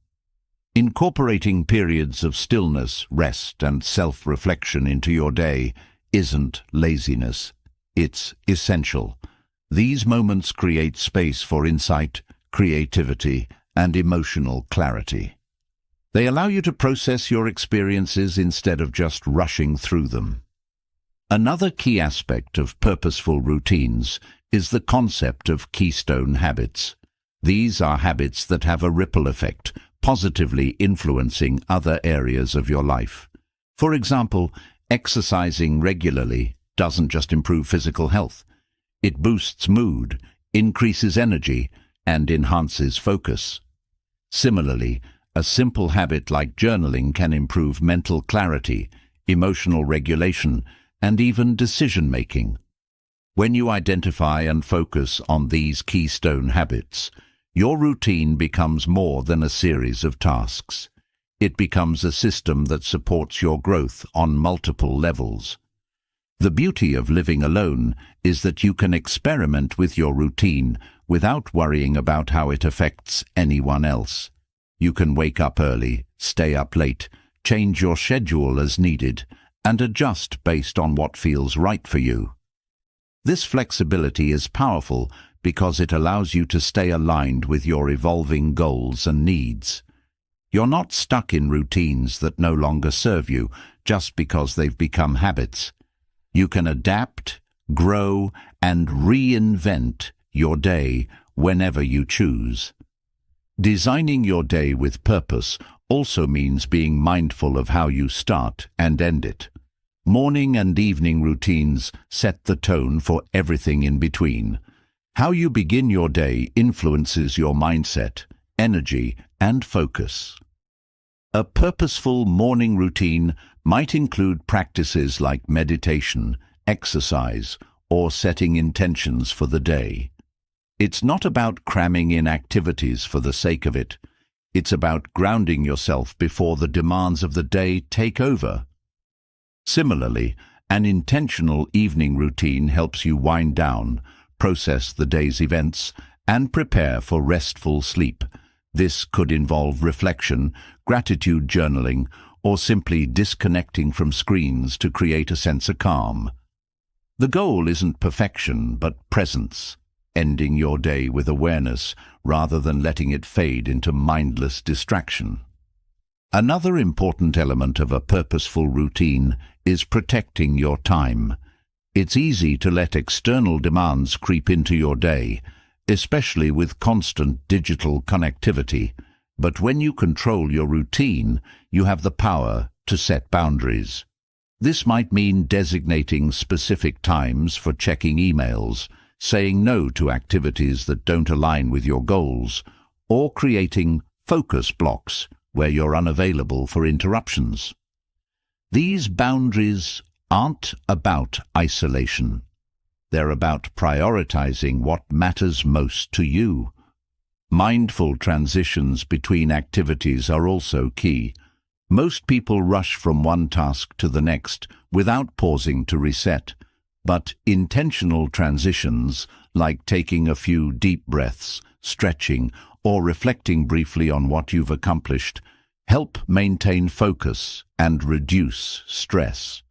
Incorporating periods of stillness, rest, and self-reflection into your day isn't laziness. It's essential. These moments create space for insight, creativity, and emotional clarity. They allow you to process your experiences instead of just rushing through them. Another key aspect of purposeful routines is the concept of keystone habits. These are habits that have a ripple effect, positively influencing other areas of your life. For example, exercising regularly doesn't just improve physical health. It boosts mood, increases energy, and enhances focus. Similarly, a simple habit like journaling can improve mental clarity, emotional regulation, and even decision-making. When you identify and focus on these keystone habits, your routine becomes more than a series of tasks. It becomes a system that supports your growth on multiple levels. The beauty of living alone is that you can experiment with your routine without worrying about how it affects anyone else. You can wake up early, stay up late, change your schedule as needed, and adjust based on what feels right for you. This flexibility is powerful because it allows you to stay aligned with your evolving goals and needs. You're not stuck in routines that no longer serve you just because they've become habits. You can adapt, grow, and reinvent your day whenever you choose. Designing your day with purpose also means being mindful of how you start and end it. Morning and evening routines set the tone for everything in between. How you begin your day influences your mindset, energy, and focus. A purposeful morning routine might include practices like meditation, exercise, or setting intentions for the day. It's not about cramming in activities for the sake of it. It's about grounding yourself before the demands of the day take over. Similarly, an intentional evening routine helps you wind down, process the day's events, and prepare for restful sleep. This could involve reflection, gratitude journaling, or simply disconnecting from screens to create a sense of calm. The goal isn't perfection, but presence, ending your day with awareness rather than letting it fade into mindless distraction. Another important element of a purposeful routine is protecting your time. It's easy to let external demands creep into your day, especially with constant digital connectivity. But when you control your routine, you have the power to set boundaries. This might mean designating specific times for checking emails, saying no to activities that don't align with your goals, or creating focus blocks where you're unavailable for interruptions. These boundaries aren't about isolation. They're about prioritizing what matters most to you. Mindful transitions between activities are also key. Most people rush from one task to the next without pausing to reset, but intentional transitions, like taking a few deep breaths, stretching, or reflecting briefly on what you've accomplished, help maintain focus and reduce stress.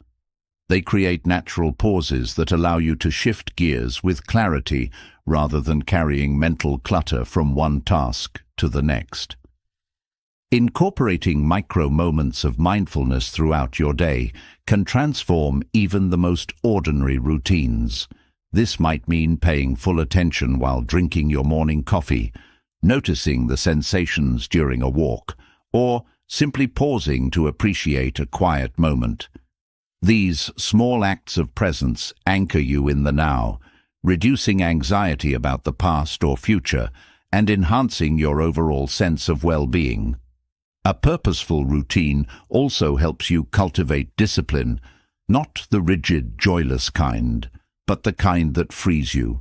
They create natural pauses that allow you to shift gears with clarity rather than carrying mental clutter from one task to the next. Incorporating micro moments of mindfulness throughout your day can transform even the most ordinary routines. This might mean paying full attention while drinking your morning coffee, noticing the sensations during a walk, or simply pausing to appreciate a quiet moment. These small acts of presence anchor you in the now, reducing anxiety about the past or future and enhancing your overall sense of well-being. A purposeful routine also helps you cultivate discipline, not the rigid, joyless kind, but the kind that frees you.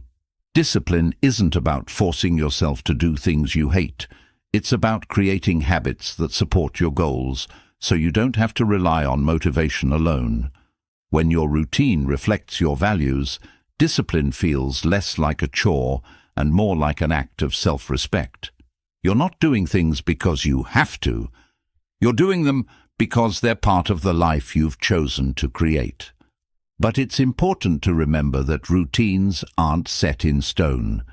Discipline isn't about forcing yourself to do things you hate. It's about creating habits that support your goals, so you don't have to rely on motivation alone. When your routine reflects your values, discipline feels less like a chore and more like an act of self-respect. You're not doing things because you have to. You're doing them because they're part of the life you've chosen to create. But it's important to remember that routines aren't set in stone.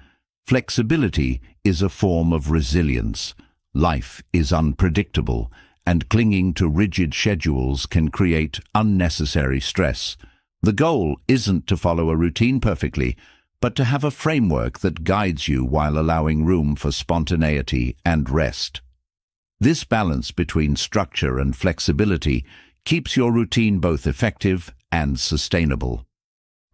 Flexibility is a form of resilience. Life is unpredictable, and clinging to rigid schedules can create unnecessary stress. The goal isn't to follow a routine perfectly, but to have a framework that guides you while allowing room for spontaneity and rest. This balance between structure and flexibility keeps your routine both effective and sustainable.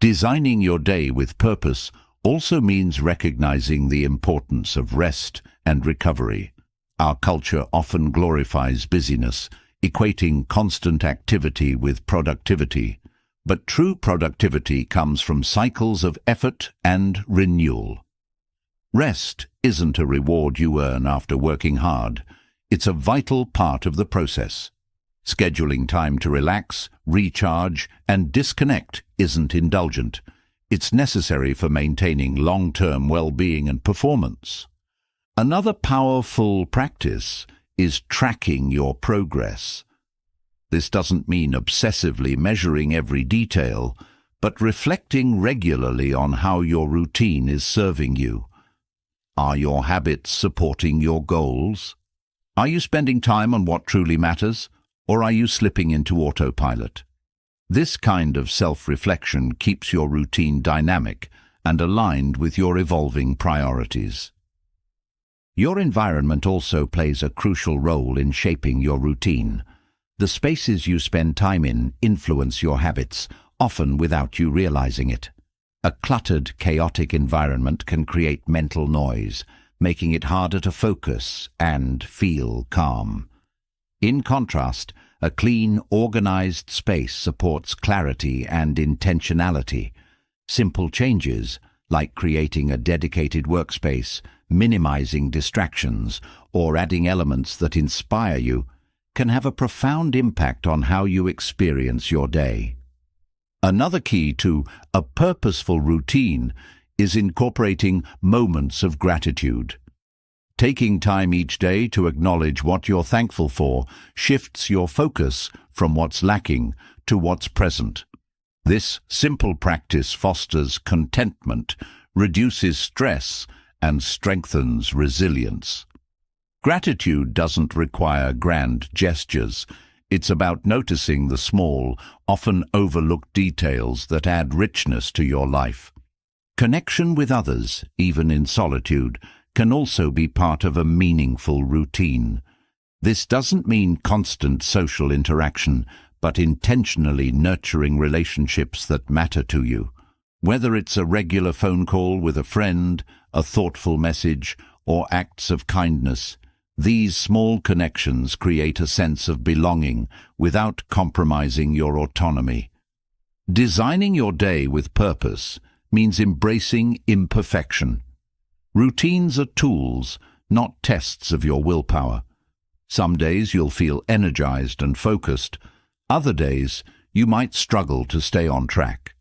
Designing your day with purpose also means recognizing the importance of rest and recovery. Our culture often glorifies busyness, equating constant activity with productivity. But true productivity comes from cycles of effort and renewal. Rest isn't a reward you earn after working hard. It's a vital part of the process. Scheduling time to relax, recharge, and disconnect isn't indulgent. It's necessary for maintaining long-term well-being and performance. Another powerful practice is tracking your progress. This doesn't mean obsessively measuring every detail, but reflecting regularly on how your routine is serving you. Are your habits supporting your goals? Are you spending time on what truly matters, or are you slipping into autopilot? This kind of self-reflection keeps your routine dynamic and aligned with your evolving priorities. Your environment also plays a crucial role in shaping your routine. The spaces you spend time in influence your habits, often without you realizing it. A cluttered, chaotic environment can create mental noise, making it harder to focus and feel calm. In contrast, a clean, organized space supports clarity and intentionality. Simple changes, like creating a dedicated workspace, minimizing distractions, or adding elements that inspire you, can have a profound impact on how you experience your day. Another key to a purposeful routine is incorporating moments of gratitude. Taking time each day to acknowledge what you're thankful for shifts your focus from what's lacking to what's present. This simple practice fosters contentment, reduces stress, and strengthens resilience. Gratitude doesn't require grand gestures. It's about noticing the small, often overlooked details that add richness to your life. Connection with others, even in solitude, can also be part of a meaningful routine. This doesn't mean constant social interaction, but intentionally nurturing relationships that matter to you. Whether it's a regular phone call with a friend, a thoughtful message, or acts of kindness, these small connections create a sense of belonging without compromising your autonomy. Designing your day with purpose means embracing imperfection. Routines are tools, not tests of your willpower. Some days you'll feel energized and focused. Other days you might struggle to stay on track.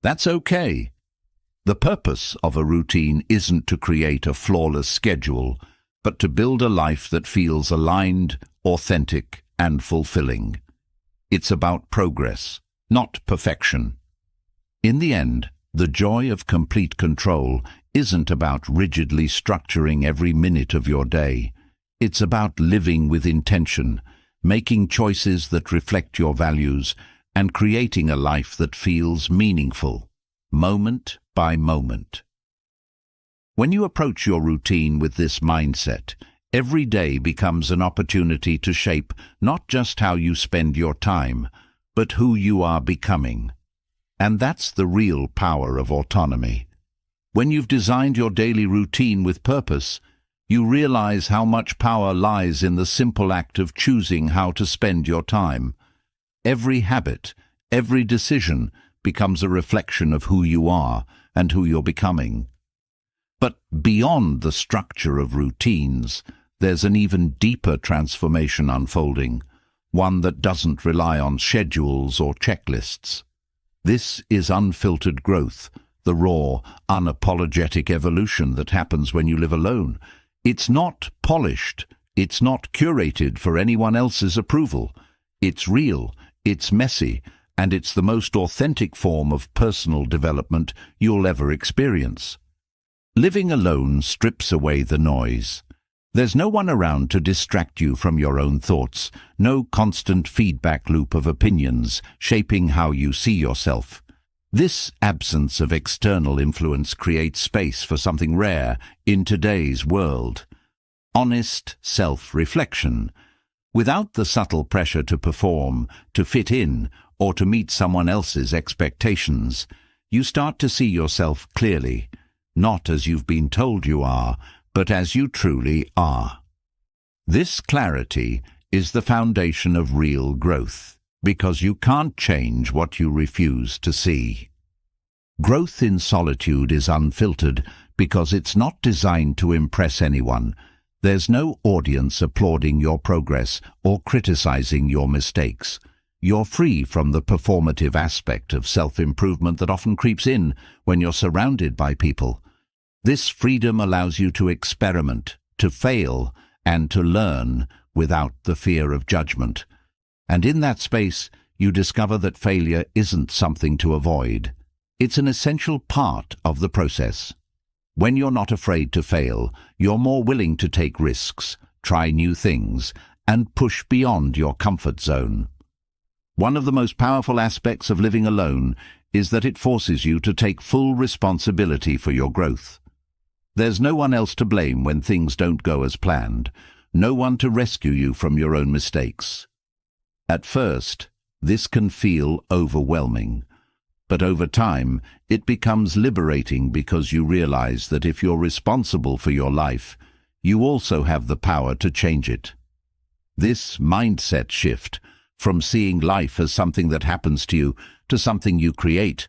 That's okay. The purpose of a routine isn't to create a flawless schedule, but to build a life that feels aligned, authentic, and fulfilling. It's about progress, not perfection. In the end, the joy of complete control isn't about rigidly structuring every minute of your day. It's about living with intention, making choices that reflect your values, and creating a life that feels meaningful, moment by moment. When you approach your routine with this mindset, every day becomes an opportunity to shape not just how you spend your time, but who you are becoming. And that's the real power of autonomy. When you've designed your daily routine with purpose, you realize how much power lies in the simple act of choosing how to spend your time. Every habit, every decision becomes a reflection of who you are and who you're becoming. But beyond the structure of routines, there's an even deeper transformation unfolding, one that doesn't rely on schedules or checklists. This is unfiltered growth, the raw, unapologetic evolution that happens when you live alone. It's not polished, it's not curated for anyone else's approval. It's real, it's messy, and it's the most authentic form of personal development you'll ever experience. Living alone strips away the noise. There's no one around to distract you from your own thoughts, no constant feedback loop of opinions shaping how you see yourself. This absence of external influence creates space for something rare in today's world: honest self-reflection. Without the subtle pressure to perform, to fit in, or to meet someone else's expectations, you start to see yourself clearly, not as you've been told you are, but as you truly are. This clarity is the foundation of real growth, because you can't change what you refuse to see. Growth in solitude is unfiltered because it's not designed to impress anyone. There's no audience applauding your progress or criticizing your mistakes. You're free from the performative aspect of self-improvement that often creeps in when you're surrounded by people. This freedom allows you to experiment, to fail, and to learn without the fear of judgment. And in that space, you discover that failure isn't something to avoid. It's an essential part of the process. When you're not afraid to fail, you're more willing to take risks, try new things, and push beyond your comfort zone. One of the most powerful aspects of living alone is that it forces you to take full responsibility for your growth. There's no one else to blame when things don't go as planned, no one to rescue you from your own mistakes. At first, this can feel overwhelming, but over time, it becomes liberating because you realize that if you're responsible for your life, you also have the power to change it. This mindset shift, from seeing life as something that happens to you to something you create,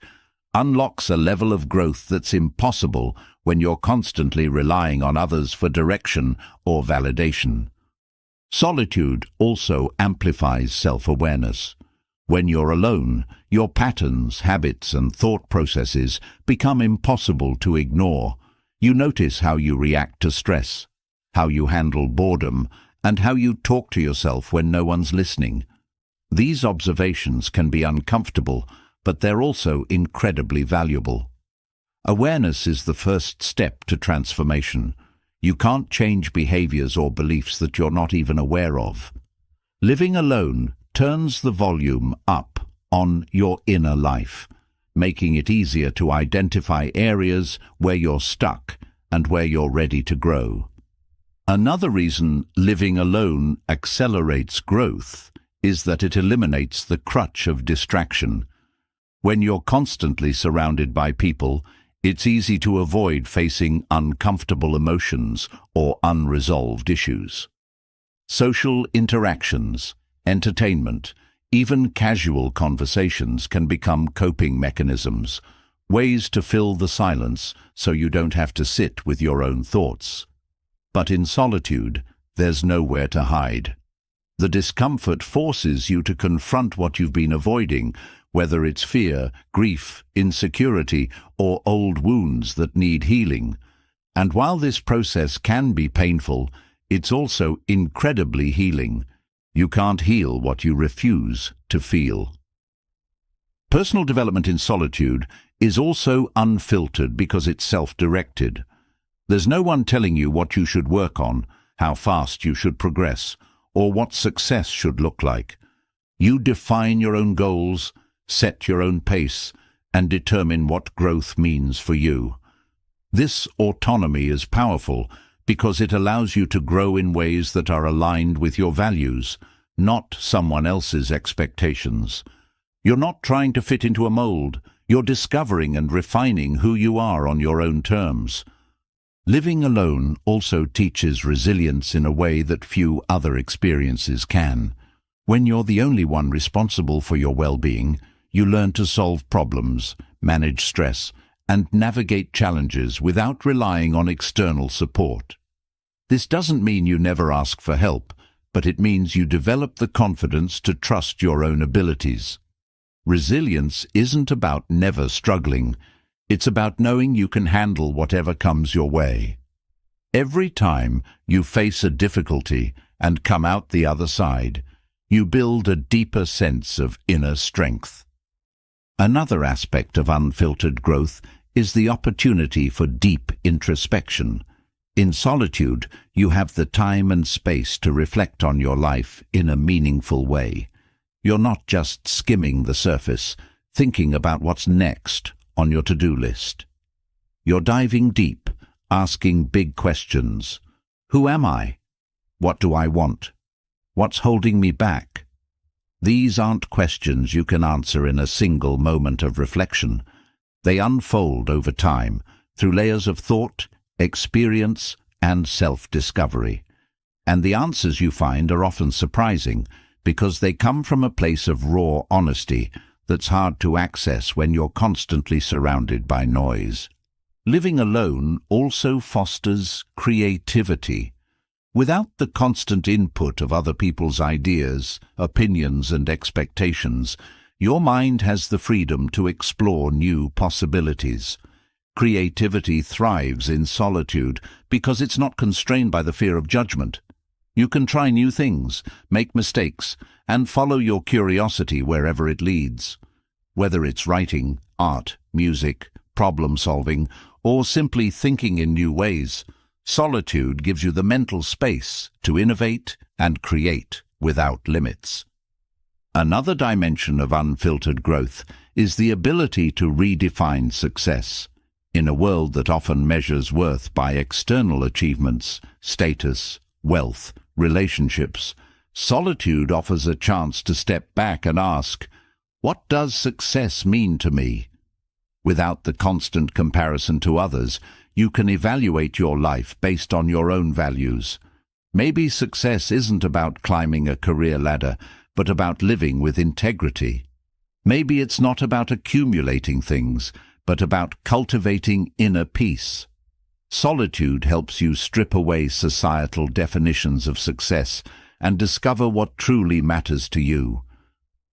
unlocks a level of growth that's impossible when you're constantly relying on others for direction or validation. Solitude also amplifies self-awareness. When you're alone, your patterns, habits, and thought processes become impossible to ignore. You notice how you react to stress, how you handle boredom, and how you talk to yourself when no one's listening. These observations can be uncomfortable, but they're also incredibly valuable. Awareness is the first step to transformation. You can't change behaviors or beliefs that you're not even aware of. Living alone turns the volume up on your inner life, making it easier to identify areas where you're stuck and where you're ready to grow. Another reason living alone accelerates growth is that it eliminates the crutch of distraction. When you're constantly surrounded by people, it's easy to avoid facing uncomfortable emotions or unresolved issues. Social interactions, entertainment, even casual conversations can become coping mechanisms, ways to fill the silence so you don't have to sit with your own thoughts. But in solitude, there's nowhere to hide. The discomfort forces you to confront what you've been avoiding, whether it's fear, grief, insecurity, or old wounds that need healing. And while this process can be painful, it's also incredibly healing. You can't heal what you refuse to feel. Personal development in solitude is also unfiltered because it's self-directed. There's no one telling you what you should work on, how fast you should progress, or what success should look like. You define your own goals, set your own pace, and determine what growth means for you. This autonomy is powerful because it allows you to grow in ways that are aligned with your values, not someone else's expectations. You're not trying to fit into a mold. You're discovering and refining who you are on your own terms. Living alone also teaches resilience in a way that few other experiences can. When you're the only one responsible for your well-being, you learn to solve problems, manage stress, and navigate challenges without relying on external support. This doesn't mean you never ask for help, but it means you develop the confidence to trust your own abilities. Resilience isn't about never struggling. It's about knowing you can handle whatever comes your way. Every time you face a difficulty and come out the other side, you build a deeper sense of inner strength. Another aspect of unfiltered growth is the opportunity for deep introspection. In solitude, you have the time and space to reflect on your life in a meaningful way. You're not just skimming the surface, thinking about what's next on your to-do list. You're diving deep, asking big questions. Who am I? What do I want? What's holding me back? These aren't questions you can answer in a single moment of reflection. They unfold over time through layers of thought, experience, and self-discovery. And the answers you find are often surprising because they come from a place of raw honesty that's hard to access when you're constantly surrounded by noise. Living alone also fosters creativity. Without the constant input of other people's ideas, opinions, and expectations, your mind has the freedom to explore new possibilities. Creativity thrives in solitude because it's not constrained by the fear of judgment. You can try new things, make mistakes, and follow your curiosity wherever it leads. Whether it's writing, art, music, problem-solving, or simply thinking in new ways, solitude gives you the mental space to innovate and create without limits. Another dimension of unfiltered growth is the ability to redefine success. In a world that often measures worth by external achievements, status, wealth, relationships, solitude offers a chance to step back and ask, what does success mean to me? Without the constant comparison to others, you can evaluate your life based on your own values. Maybe success isn't about climbing a career ladder, but about living with integrity. Maybe it's not about accumulating things, but about cultivating inner peace. Solitude helps you strip away societal definitions of success and discover what truly matters to you.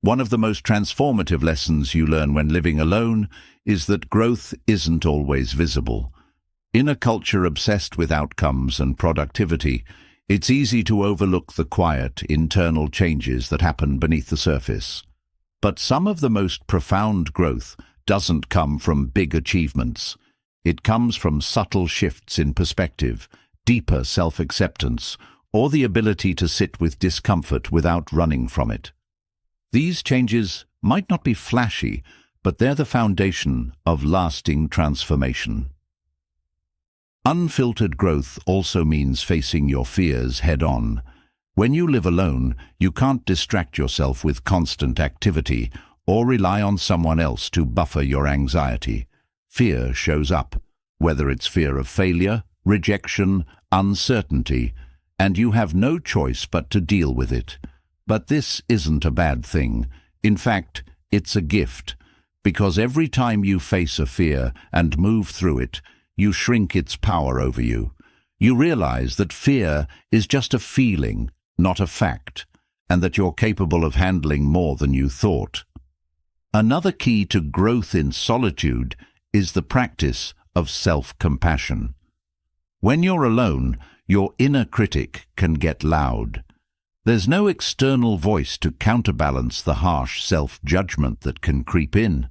One of the most transformative lessons you learn when living alone is that growth isn't always visible. In a culture obsessed with outcomes and productivity, it's easy to overlook the quiet, internal changes that happen beneath the surface. But some of the most profound growth doesn't come from big achievements. It comes from subtle shifts in perspective, deeper self-acceptance, or the ability to sit with discomfort without running from it. These changes might not be flashy, but they're the foundation of lasting transformation. Unfiltered growth also means facing your fears head-on. When you live alone, you can't distract yourself with constant activity or rely on someone else to buffer your anxiety. Fear shows up, whether it's fear of failure, rejection, uncertainty, and you have no choice but to deal with it. But this isn't a bad thing. In fact, it's a gift, because every time you face a fear and move through it, you shrink its power over you. You realize that fear is just a feeling, not a fact, and that you're capable of handling more than you thought. Another key to growth in solitude is the practice of self-compassion. When you're alone, your inner critic can get loud. There's no external voice to counterbalance the harsh self-judgment that can creep in.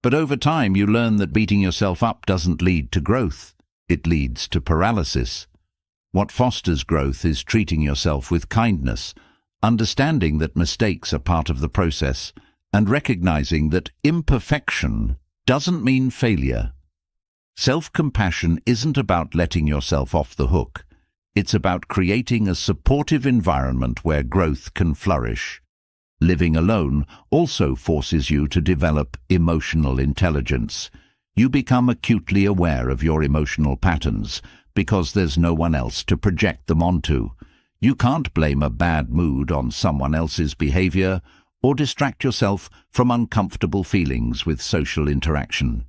But over time, you learn that beating yourself up doesn't lead to growth. It leads to paralysis. What fosters growth is treating yourself with kindness, understanding that mistakes are part of the process, and recognizing that imperfection doesn't mean failure. Self-compassion isn't about letting yourself off the hook. It's about creating a supportive environment where growth can flourish. Living alone also forces you to develop emotional intelligence. You become acutely aware of your emotional patterns because there's no one else to project them onto. You can't blame a bad mood on someone else's behavior or distract yourself from uncomfortable feelings with social interaction.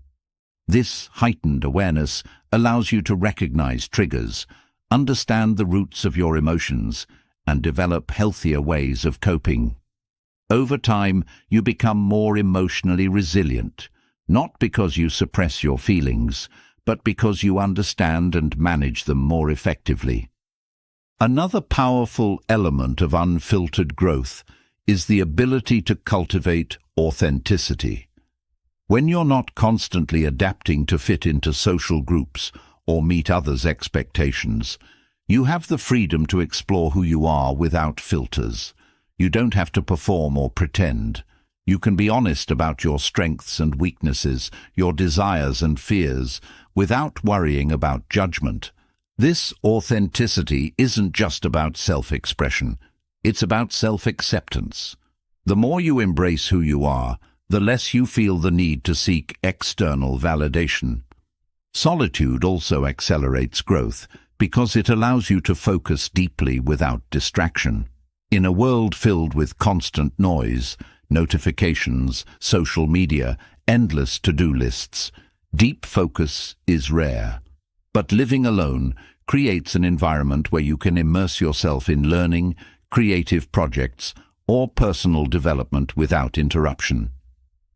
This heightened awareness allows you to recognize triggers, understand the roots of your emotions, and develop healthier ways of coping. Over time, you become more emotionally resilient, not because you suppress your feelings, but because you understand and manage them more effectively. Another powerful element of unfiltered growth is the ability to cultivate authenticity. When you're not constantly adapting to fit into social groups or meet others' expectations, you have the freedom to explore who you are without filters. You don't have to perform or pretend. You can be honest about your strengths and weaknesses, your desires and fears, without worrying about judgment. This authenticity isn't just about self-expression. It's about self-acceptance. The more you embrace who you are, the less you feel the need to seek external validation. Solitude also accelerates growth because it allows you to focus deeply without distraction. In a world filled with constant noise, notifications, social media, endless to-do lists, deep focus is rare. But living alone creates an environment where you can immerse yourself in learning, creative projects, or personal development without interruption.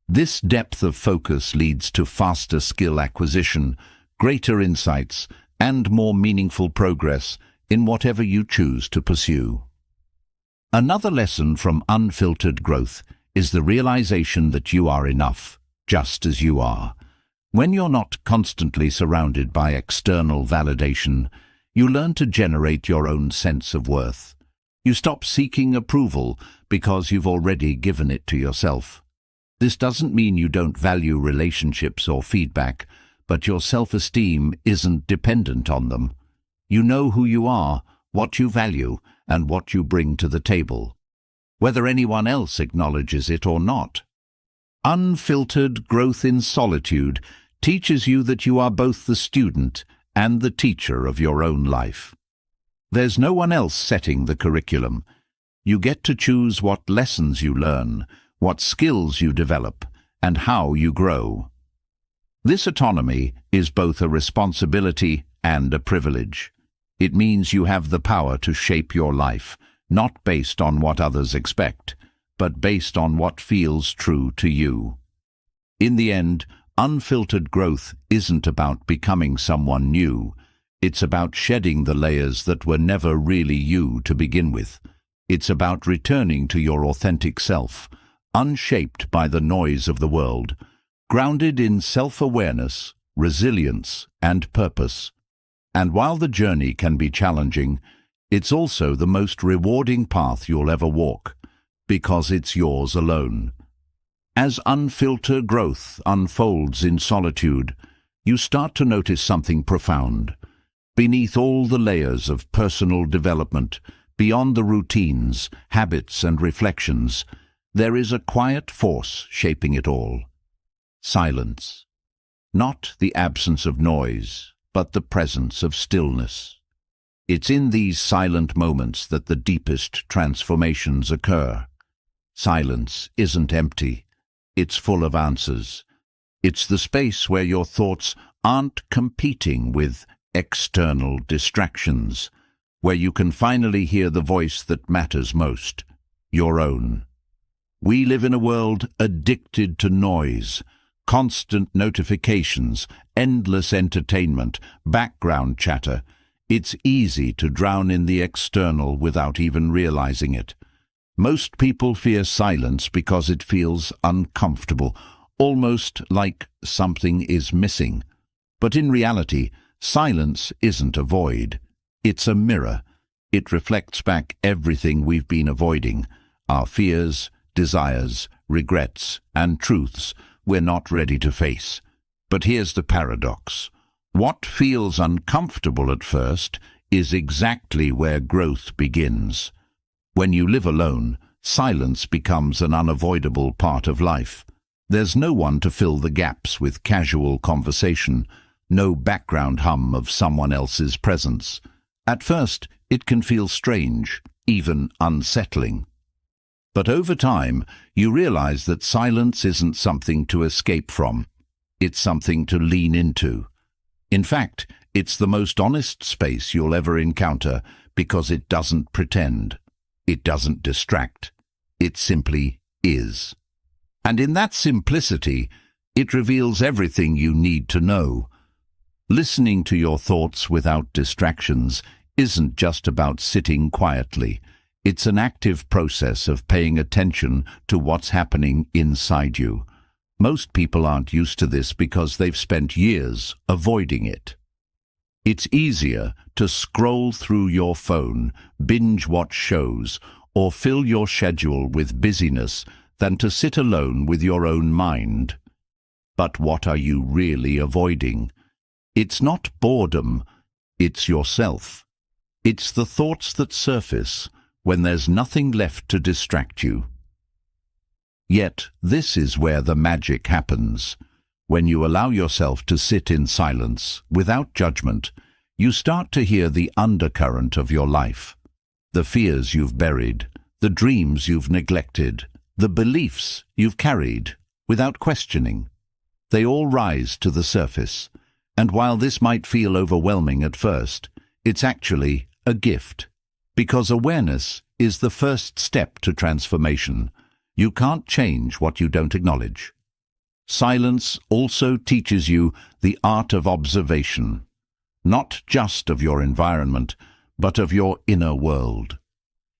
This depth of focus leads to faster skill acquisition, greater insights, and more meaningful progress in whatever you choose to pursue. Another lesson from unfiltered growth is the realization that you are enough, just as you are. When you're not constantly surrounded by external validation, you learn to generate your own sense of worth. You stop seeking approval because you've already given it to yourself. This doesn't mean you don't value relationships or feedback, but your self-esteem isn't dependent on them. You know who you are, what you value, and what you bring to the table, whether anyone else acknowledges it or not. Unfiltered growth in solitude teaches you that you are both the student and the teacher of your own life. There's no one else setting the curriculum. You get to choose what lessons you learn, what skills you develop, and how you grow. This autonomy is both a responsibility and a privilege. It means you have the power to shape your life, not based on what others expect, but based on what feels true to you. In the end, Unfiltered growth isn't about becoming someone new. It's about shedding the layers that were never really you to begin with. It's about returning to your authentic self, unshaped by the noise of the world, grounded in self-awareness, resilience, and purpose. And while the journey can be challenging, it's also the most rewarding path you'll ever walk, because it's yours alone. As unfiltered growth unfolds in solitude, you start to notice something profound. Beneath all the layers of personal development, beyond the routines, habits, and reflections, there is a quiet force shaping it all. Silence. Not the absence of noise, but the presence of stillness. It's in these silent moments that the deepest transformations occur. Silence isn't empty. It's full of answers. It's the space where your thoughts aren't competing with external distractions, where you can finally hear the voice that matters most, your own. We live in a world addicted to noise, constant notifications, endless entertainment, background chatter. It's easy to drown in the external without even realizing it. Most people fear silence because it feels uncomfortable, almost like something is missing. But in reality, silence isn't a void. It's a mirror. It reflects back everything we've been avoiding, our fears, desires, regrets, and truths we're not ready to face. But here's the paradox. What feels uncomfortable at first is exactly where growth begins. When you live alone, silence becomes an unavoidable part of life. There's no one to fill the gaps with casual conversation, no background hum of someone else's presence. At first, it can feel strange, even unsettling. But over time, you realize that silence isn't something to escape from. It's something to lean into. In fact, it's the most honest space you'll ever encounter because it doesn't pretend. It doesn't distract. It simply is. And in that simplicity, it reveals everything you need to know. Listening to your thoughts without distractions isn't just about sitting quietly. It's an active process of paying attention to what's happening inside you. Most people aren't used to this because they've spent years avoiding it. It's easier to scroll through your phone, binge-watch shows, or fill your schedule with busyness than to sit alone with your own mind. But what are you really avoiding? It's not boredom, it's yourself. It's the thoughts that surface when there's nothing left to distract you. Yet this is where the magic happens. When you allow yourself to sit in silence, without judgment, you start to hear the undercurrent of your life. The fears you've buried, the dreams you've neglected, the beliefs you've carried without questioning. They all rise to the surface, and while this might feel overwhelming at first, it's actually a gift, because awareness is the first step to transformation. You can't change what you don't acknowledge. Silence also teaches you the art of observation, not just of your environment, but of your inner world.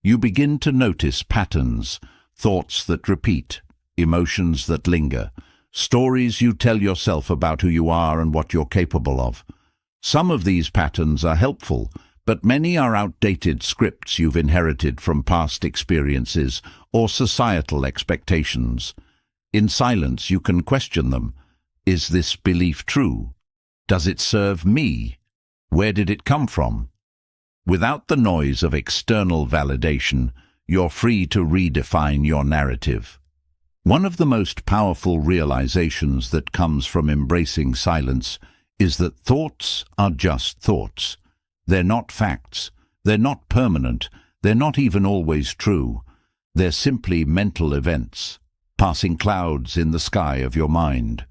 You begin to notice patterns, thoughts that repeat, emotions that linger, stories you tell yourself about who you are and what you're capable of. Some of these patterns are helpful, but many are outdated scripts you've inherited from past experiences or societal expectations. In silence, you can question them. Is this belief true? Does it serve me? Where did it come from? Without the noise of external validation, you're free to redefine your narrative. One of the most powerful realizations that comes from embracing silence is that thoughts are just thoughts. They're not facts. They're not permanent. They're not even always true. They're simply mental events, passing clouds in the sky of your mind.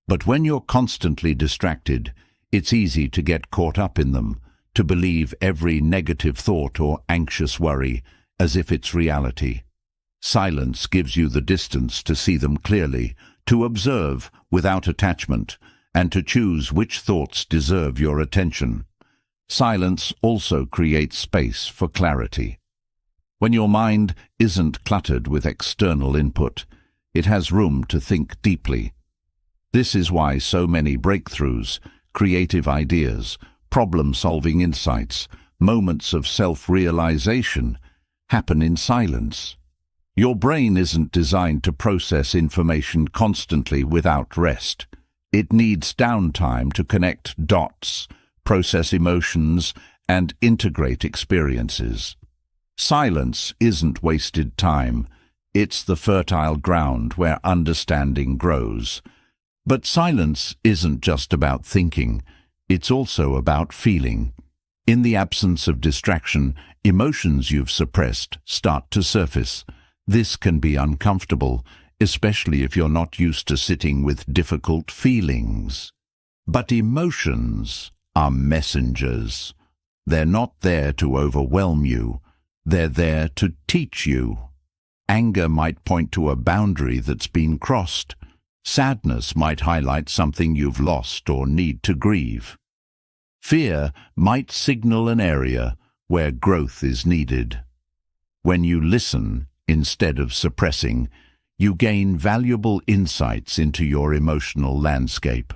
But when you're constantly distracted, it's easy to get caught up in them, to believe every negative thought or anxious worry as if it's reality. Silence gives you the distance to see them clearly, to observe without attachment, and to choose which thoughts deserve your attention. Silence also creates space for clarity. When your mind isn't cluttered with external input, it has room to think deeply. This is why so many breakthroughs, creative ideas, problem-solving insights, moments of self-realization happen in silence. Your brain isn't designed to process information constantly without rest. It needs downtime to connect dots, process emotions, and integrate experiences. Silence isn't wasted time. It's the fertile ground where understanding grows. But silence isn't just about thinking. It's also about feeling. In the absence of distraction, emotions you've suppressed start to surface. This can be uncomfortable, especially if you're not used to sitting with difficult feelings. But emotions are messengers. They're not there to overwhelm you. They're there to teach you. Anger might point to a boundary that's been crossed. Sadness might highlight something you've lost or need to grieve. Fear might signal an area where growth is needed. When you listen instead of suppressing, you gain valuable insights into your emotional landscape.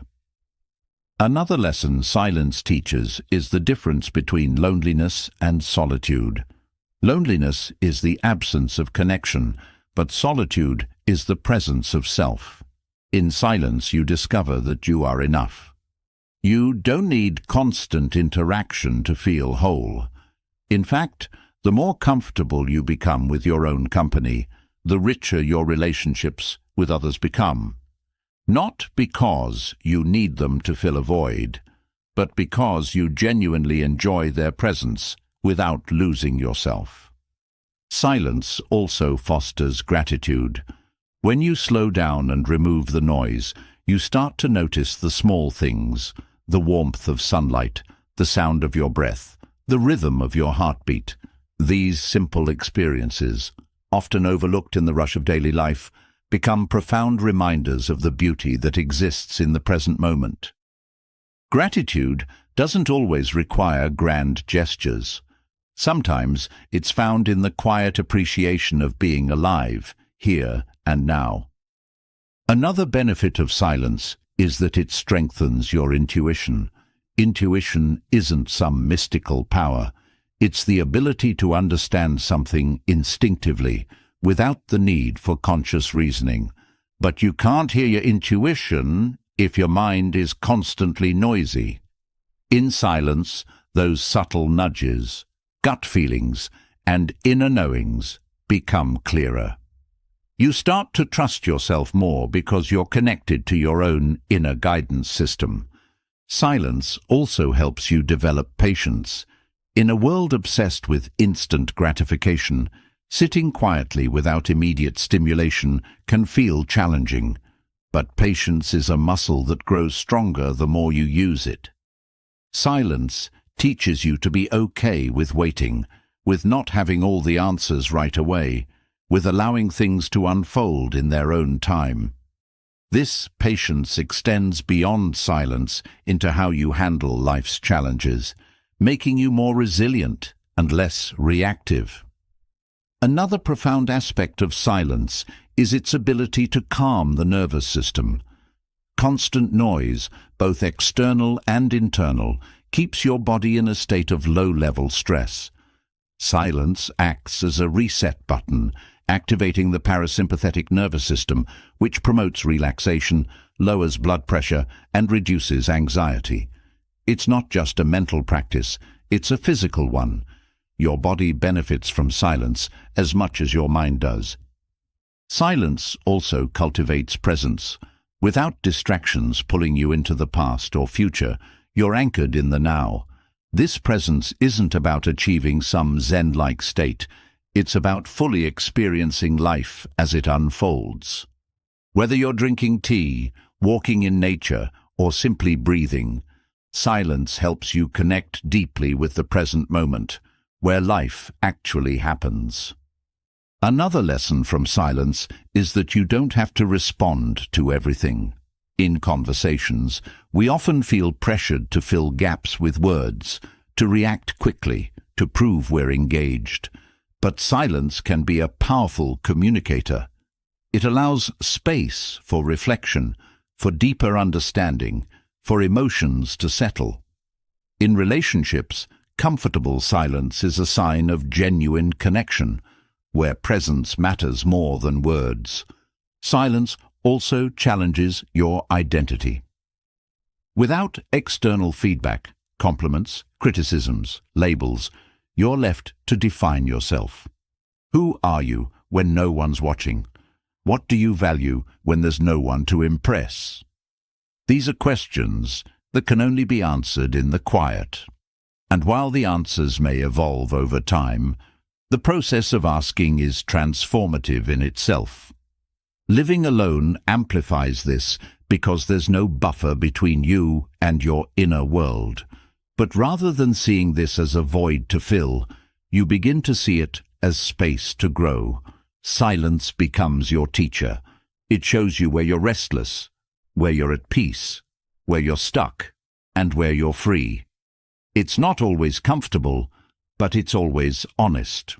Another lesson silence teaches is the difference between loneliness and solitude. Loneliness is the absence of connection, but solitude is the presence of self. In silence, you discover that you are enough. You don't need constant interaction to feel whole. In fact, the more comfortable you become with your own company, the richer your relationships with others become. Not because you need them to fill a void, but because you genuinely enjoy their presence without losing yourself. Silence also fosters gratitude. When you slow down and remove the noise, you start to notice the small things, the warmth of sunlight, the sound of your breath, the rhythm of your heartbeat. These simple experiences, often overlooked in the rush of daily life, become profound reminders of the beauty that exists in the present moment. Gratitude doesn't always require grand gestures. Sometimes it's found in the quiet appreciation of being alive, here and now. Another benefit of silence is that it strengthens your intuition. Intuition isn't some mystical power. It's the ability to understand something instinctively, without the need for conscious reasoning. But you can't hear your intuition if your mind is constantly noisy. In silence, those subtle nudges, gut feelings, and inner knowings become clearer. You start to trust yourself more because you're connected to your own inner guidance system. Silence also helps you develop patience. In a world obsessed with instant gratification, sitting quietly without immediate stimulation can feel challenging, but patience is a muscle that grows stronger the more you use it. Silence teaches you to be okay with waiting, with not having all the answers right away, with allowing things to unfold in their own time. This patience extends beyond silence into how you handle life's challenges, making you more resilient and less reactive. Another profound aspect of silence is its ability to calm the nervous system. Constant noise, both external and internal, keeps your body in a state of low-level stress. Silence acts as a reset button, activating the parasympathetic nervous system, which promotes relaxation, lowers blood pressure, and reduces anxiety. It's not just a mental practice, it's a physical one. Your body benefits from silence as much as your mind does. Silence also cultivates presence. Without distractions pulling you into the past or future, you're anchored in the now. This presence isn't about achieving some Zen-like state. It's about fully experiencing life as it unfolds. Whether you're drinking tea, walking in nature, or simply breathing, silence helps you connect deeply with the present moment, where life actually happens. Another lesson from silence is that you don't have to respond to everything. In conversations, we often feel pressured to fill gaps with words, to react quickly, to prove we're engaged. But silence can be a powerful communicator. It allows space for reflection, for deeper understanding, for emotions to settle. In relationships, comfortable silence is a sign of genuine connection, where presence matters more than words. Silence also challenges your identity. Without external feedback, compliments, criticisms, labels, you're left to define yourself. Who are you when no one's watching? What do you value when there's no one to impress? These are questions that can only be answered in the quiet. And while the answers may evolve over time, the process of asking is transformative in itself. Living alone amplifies this because there's no buffer between you and your inner world. But rather than seeing this as a void to fill, you begin to see it as space to grow. Silence becomes your teacher. It shows you where you're restless, where you're at peace, where you're stuck, and where you're free. It's not always comfortable, but it's always honest.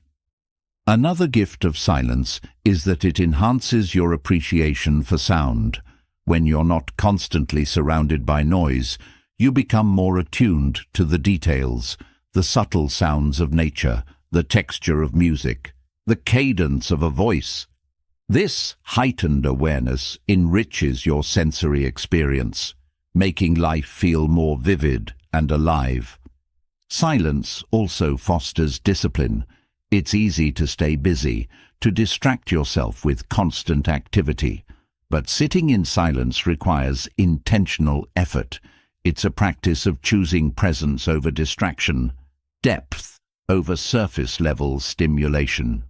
Another gift of silence is that it enhances your appreciation for sound. When you're not constantly surrounded by noise, you become more attuned to the details, the subtle sounds of nature, the texture of music, the cadence of a voice. This heightened awareness enriches your sensory experience, making life feel more vivid and alive. Silence also fosters discipline. It's easy to stay busy, to distract yourself with constant activity. But sitting in silence requires intentional effort. It's a practice of choosing presence over distraction, depth over surface-level stimulation.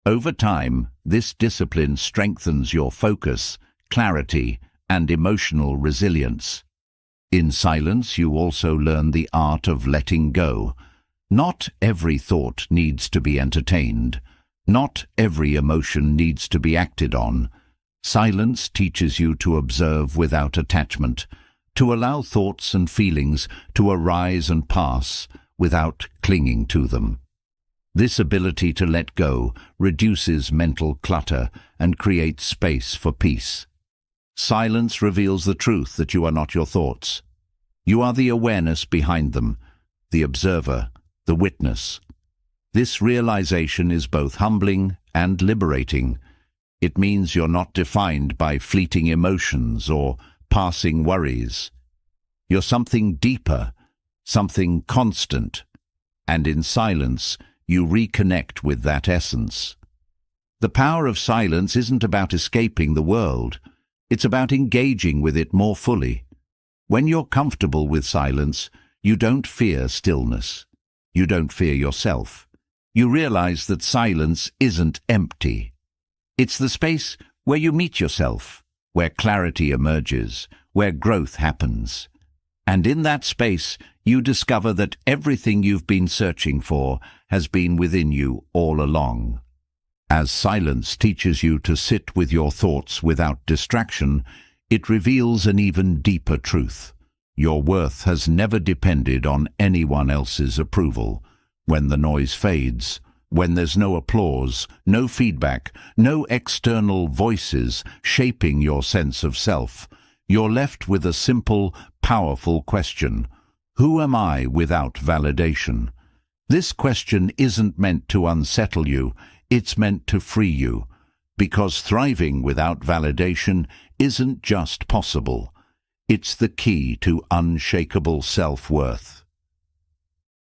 Over time, this discipline strengthens your focus, clarity, and emotional resilience. In silence, you also learn the art of letting go. Not every thought needs to be entertained. Not every emotion needs to be acted on. Silence teaches you to observe without attachment, to allow thoughts and feelings to arise and pass without clinging to them. This ability to let go reduces mental clutter and creates space for peace. Silence reveals the truth that you are not your thoughts. You are the awareness behind them, the observer, the witness. This realization is both humbling and liberating. It means you're not defined by fleeting emotions or passing worries. You're something deeper, something constant, and in silence you reconnect with that essence. The power of silence isn't about escaping the world. It's about engaging with it more fully. When you're comfortable with silence, you don't fear stillness. You don't fear yourself. You realize that silence isn't empty. It's the space where you meet yourself, where clarity emerges, where growth happens. And in that space, you discover that everything you've been searching for has been within you all along. As silence teaches you to sit with your thoughts without distraction, it reveals an even deeper truth. Your worth has never depended on anyone else's approval. When the noise fades, when there's no applause, no feedback, no external voices shaping your sense of self, you're left with a simple, powerful question. Who am I without validation? This question isn't meant to unsettle you, it's meant to free you, because thriving without validation isn't just possible. It's the key to unshakable self-worth.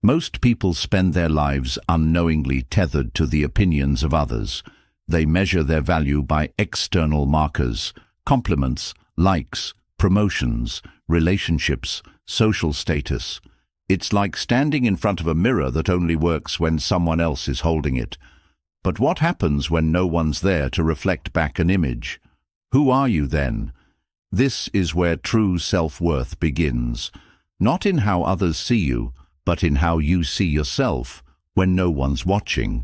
Most people spend their lives unknowingly tethered to the opinions of others. They measure their value by external markers, compliments, likes, promotions, relationships, social status. It's like standing in front of a mirror that only works when someone else is holding it. But what happens when no one's there to reflect back an image? Who are you then? This is where true self-worth begins, not in how others see you, but in how you see yourself when no one's watching.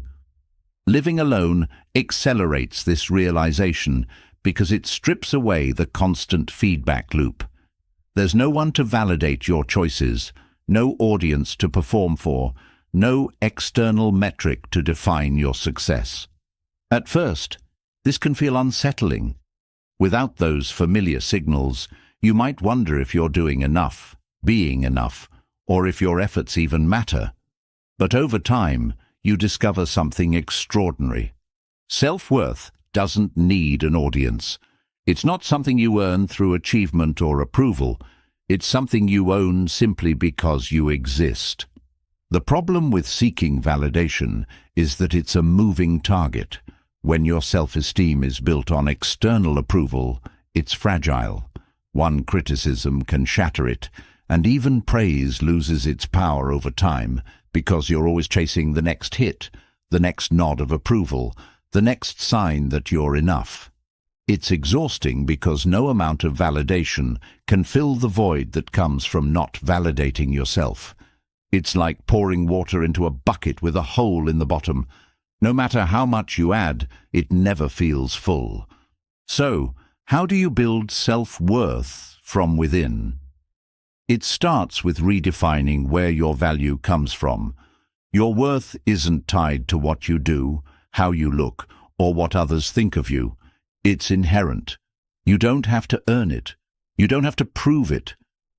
Living alone accelerates this realization because it strips away the constant feedback loop. There's no one to validate your choices, no audience to perform for, no external metric to define your success. At first, this can feel unsettling. Without those familiar signals, you might wonder if you're doing enough, being enough, or if your efforts even matter. But over time, you discover something extraordinary. Self-worth doesn't need an audience. It's not something you earn through achievement or approval. It's something you own simply because you exist. The problem with seeking validation is that it's a moving target. When your self-esteem is built on external approval, it's fragile. One criticism can shatter it, and even praise loses its power over time because you're always chasing the next hit, the next nod of approval, the next sign that you're enough. It's exhausting because no amount of validation can fill the void that comes from not validating yourself. It's like pouring water into a bucket with a hole in the bottom. No matter how much you add, it never feels full. So, how do you build self-worth from within? It starts with redefining where your value comes from. Your worth isn't tied to what you do, how you look, or what others think of you. It's inherent. You don't have to earn it. You don't have to prove it.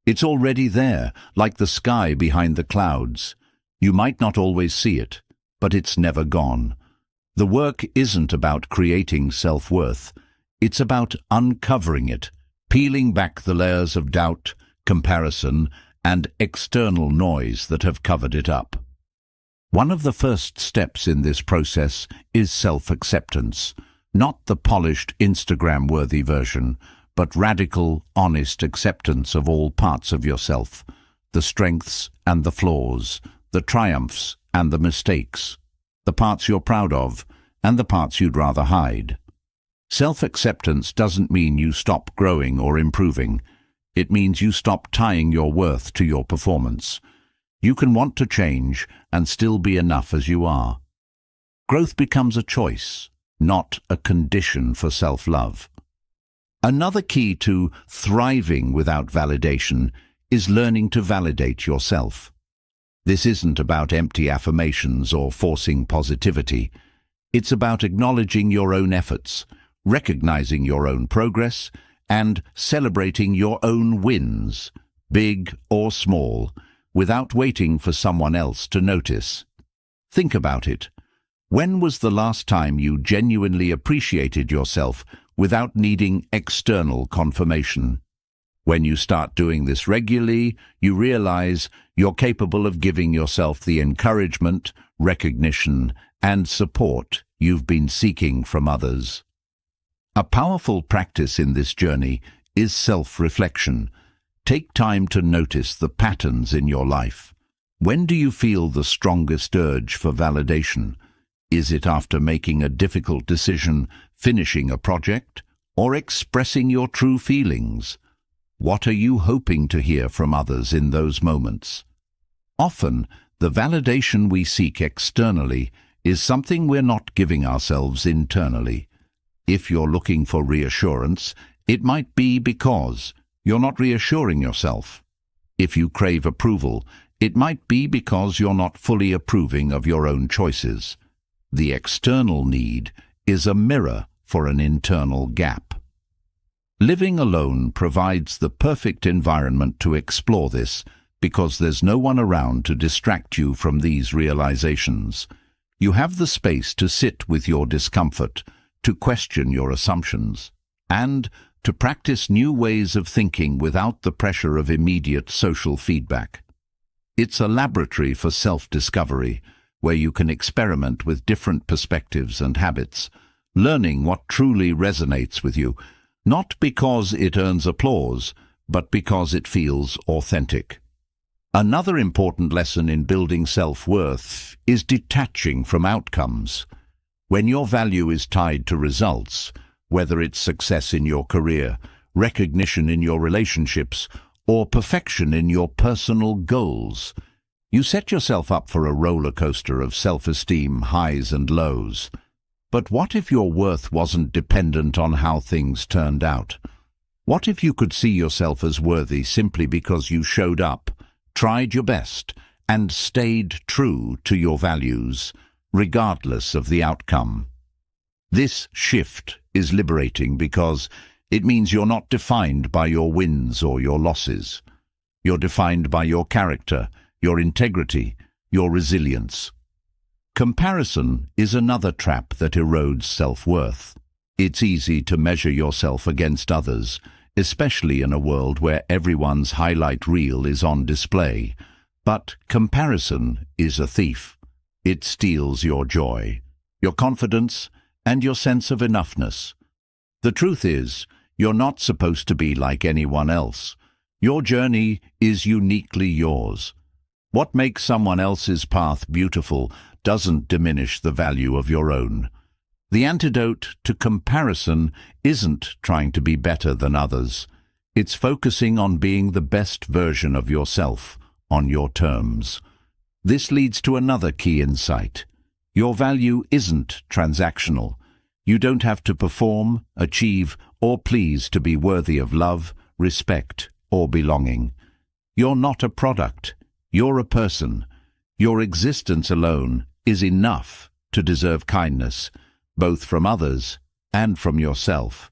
It's already there, like the sky behind the clouds. You might not always see it, but it's never gone. The work isn't about creating self-worth. It's about uncovering it, peeling back the layers of doubt, comparison, and external noise that have covered it up. One of the first steps in this process is self-acceptance, not the polished Instagram-worthy version, but radical, honest acceptance of all parts of yourself, the strengths and the flaws, the triumphs and the mistakes, the parts you're proud of and the parts you'd rather hide. Self-acceptance doesn't mean you stop growing or improving. It means you stop tying your worth to your performance. You can want to change and still be enough as you are. Growth becomes a choice, not a condition for self-love. Another key to thriving without validation is learning to validate yourself. This isn't about empty affirmations or forcing positivity. It's about acknowledging your own efforts, recognizing your own progress, and celebrating your own wins, big or small, without waiting for someone else to notice. Think about it. When was the last time you genuinely appreciated yourself without needing external confirmation? When you start doing this regularly, you realize you're capable of giving yourself the encouragement, recognition, and support you've been seeking from others. A powerful practice in this journey is self-reflection. Take time to notice the patterns in your life. When do you feel the strongest urge for validation? Is it after making a difficult decision, finishing a project, or expressing your true feelings? What are you hoping to hear from others in those moments? Often, the validation we seek externally is something we're not giving ourselves internally. If you're looking for reassurance, it might be because you're not reassuring yourself. If you crave approval, it might be because you're not fully approving of your own choices. The external need is a mirror for an internal gap. Living alone provides the perfect environment to explore this because there's no one around to distract you from these realizations. You have the space to sit with your discomfort, to question your assumptions, and to practice new ways of thinking without the pressure of immediate social feedback. It's a laboratory for self-discovery, where you can experiment with different perspectives and habits, learning what truly resonates with you, not because it earns applause, but because it feels authentic. Another important lesson in building self-worth is detaching from outcomes. When your value is tied to results, whether it's success in your career, recognition in your relationships, or perfection in your personal goals, You set yourself up for a roller coaster of self-esteem highs and lows. But what if your worth wasn't dependent on how things turned out? What if you could see yourself as worthy simply because you showed up, tried your best, and stayed true to your values, regardless of the outcome? This shift is liberating because it means you're not defined by your wins or your losses. You're defined by your character, your integrity, your resilience. Comparison is another trap that erodes self-worth. It's easy to measure yourself against others, especially in a world where everyone's highlight reel is on display. But comparison is a thief. It steals your joy, your confidence, and your sense of enoughness. The truth is, you're not supposed to be like anyone else. Your journey is uniquely yours. What makes someone else's path beautiful doesn't diminish the value of your own. The antidote to comparison isn't trying to be better than others. It's focusing on being the best version of yourself, on your terms. This leads to another key insight. Your value isn't transactional. You don't have to perform, achieve, or please to be worthy of love, respect, or belonging. You're not a product. You're a person. Your existence alone is enough to deserve kindness, both from others and from yourself.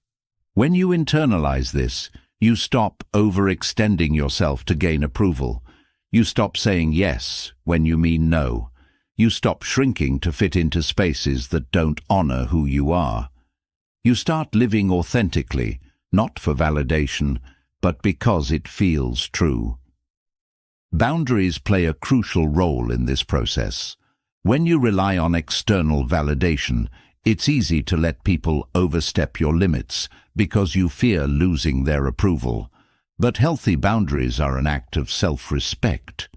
When you internalize this, you stop overextending yourself to gain approval. You stop saying yes when you mean no. You stop shrinking to fit into spaces that don't honor who you are. You start living authentically, not for validation, but because it feels true. Boundaries play a crucial role in this process. When you rely on external validation, it's easy to let people overstep your limits because you fear losing their approval. But healthy boundaries are an act of self-respect.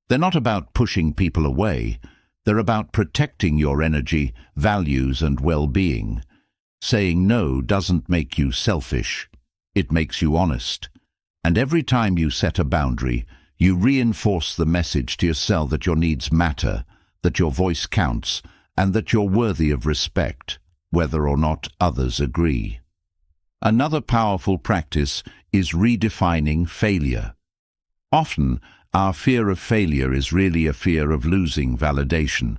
They're not about pushing people away. They're about protecting your energy, values, and well-being. Saying no doesn't make you selfish. It makes you honest. And every time you set a boundary, you reinforce the message to yourself that your needs matter, that your voice counts, and that you're worthy of respect, whether or not others agree. Another powerful practice is redefining failure. Often, our fear of failure is really a fear of losing validation.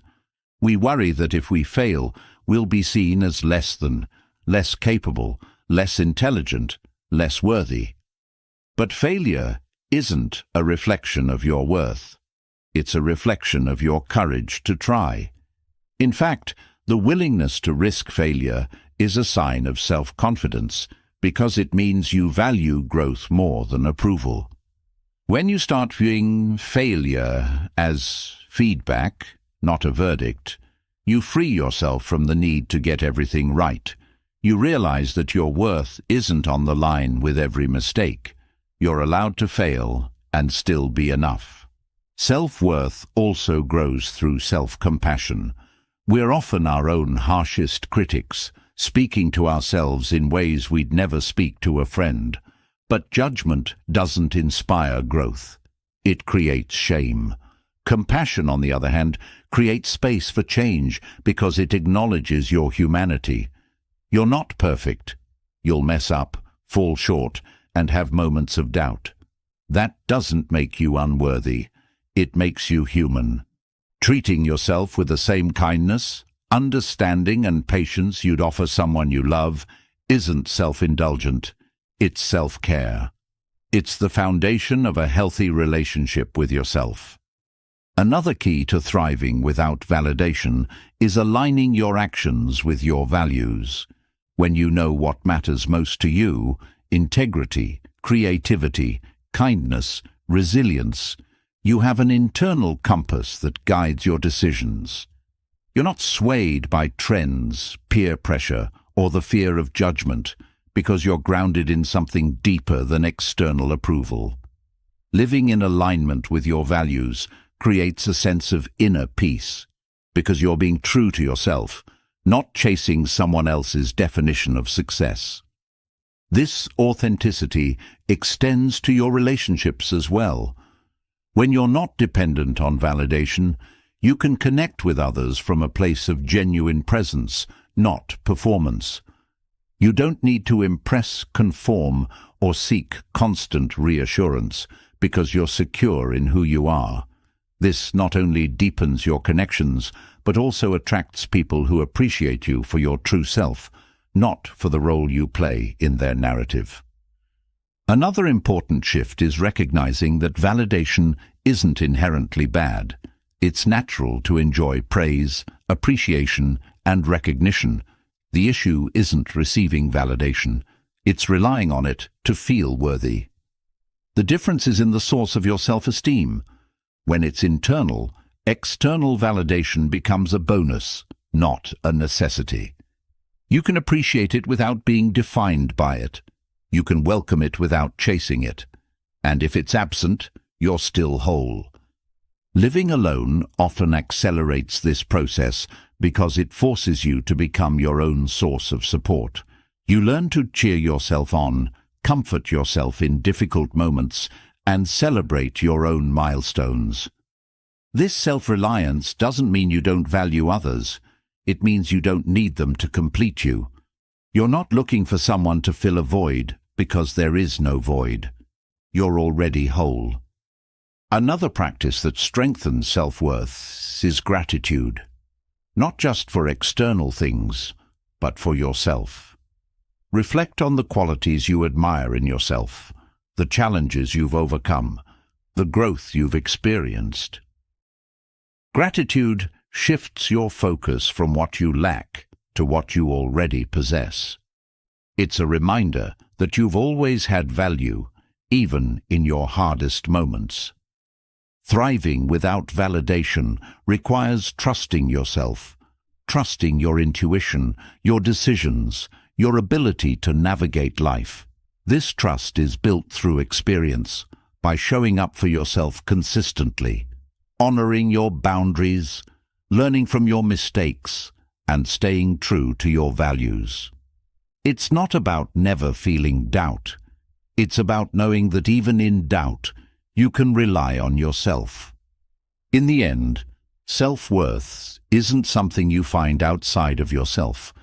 We worry that if we fail, we'll be seen as less than, less capable, less intelligent, less worthy. But failure isn't a reflection of your worth. It's a reflection of your courage to try. In fact, the willingness to risk failure is a sign of self-confidence because it means you value growth more than approval. When you start viewing failure as feedback, not a verdict, you free yourself from the need to get everything right. You realize that your worth isn't on the line with every mistake. You're allowed to fail and still be enough. Self-worth also grows through self-compassion. We're often our own harshest critics, speaking to ourselves in ways we'd never speak to a friend. But judgment doesn't inspire growth. It creates shame. Compassion, on the other hand, creates space for change because it acknowledges your humanity. You're not perfect. You'll mess up, fall short, and have moments of doubt. That doesn't make you unworthy. It makes you human. Treating yourself with the same kindness, understanding, and patience you'd offer someone you love isn't self-indulgent. It's self-care. It's the foundation of a healthy relationship with yourself. Another key to thriving without validation is aligning your actions with your values. When you know what matters most to you, integrity, creativity, kindness, resilience, you have an internal compass that guides your decisions. You're not swayed by trends, peer pressure, or the fear of judgment, because you're grounded in something deeper than external approval. Living in alignment with your values creates a sense of inner peace, because you're being true to yourself, not chasing someone else's definition of success. This authenticity extends to your relationships as well. When you're not dependent on validation, you can connect with others from a place of genuine presence, not performance. You don't need to impress, conform, or seek constant reassurance because you're secure in who you are. This not only deepens your connections, but also attracts people who appreciate you for your true self, not for the role you play in their narrative. Another important shift is recognizing that validation isn't inherently bad. It's natural to enjoy praise, appreciation, and recognition. The issue isn't receiving validation. It's relying on it to feel worthy. The difference is in the source of your self-esteem. When it's internal, external validation becomes a bonus, not a necessity. You can appreciate it without being defined by it. You can welcome it without chasing it. And if it's absent, you're still whole. Living alone often accelerates this process because it forces you to become your own source of support. You learn to cheer yourself on, comfort yourself in difficult moments, and celebrate your own milestones. This self-reliance doesn't mean you don't value others. It means you don't need them to complete you. You're not looking for someone to fill a void because there is no void. You're already whole. Another practice that strengthens self-worth is gratitude. Not just for external things, but for yourself. Reflect on the qualities you admire in yourself, the challenges you've overcome, the growth you've experienced. Gratitude shifts your focus from what you lack to what you already possess. It's a reminder that you've always had value, even in your hardest moments. Thriving without validation requires trusting yourself, trusting your intuition, your decisions, your ability to navigate life. This trust is built through experience, by showing up for yourself consistently, honoring your boundaries, learning from your mistakes, and staying true to your values. It's not about never feeling doubt. It's about knowing that even in doubt, you can rely on yourself. In the end, self-worth isn't something you find outside of yourself.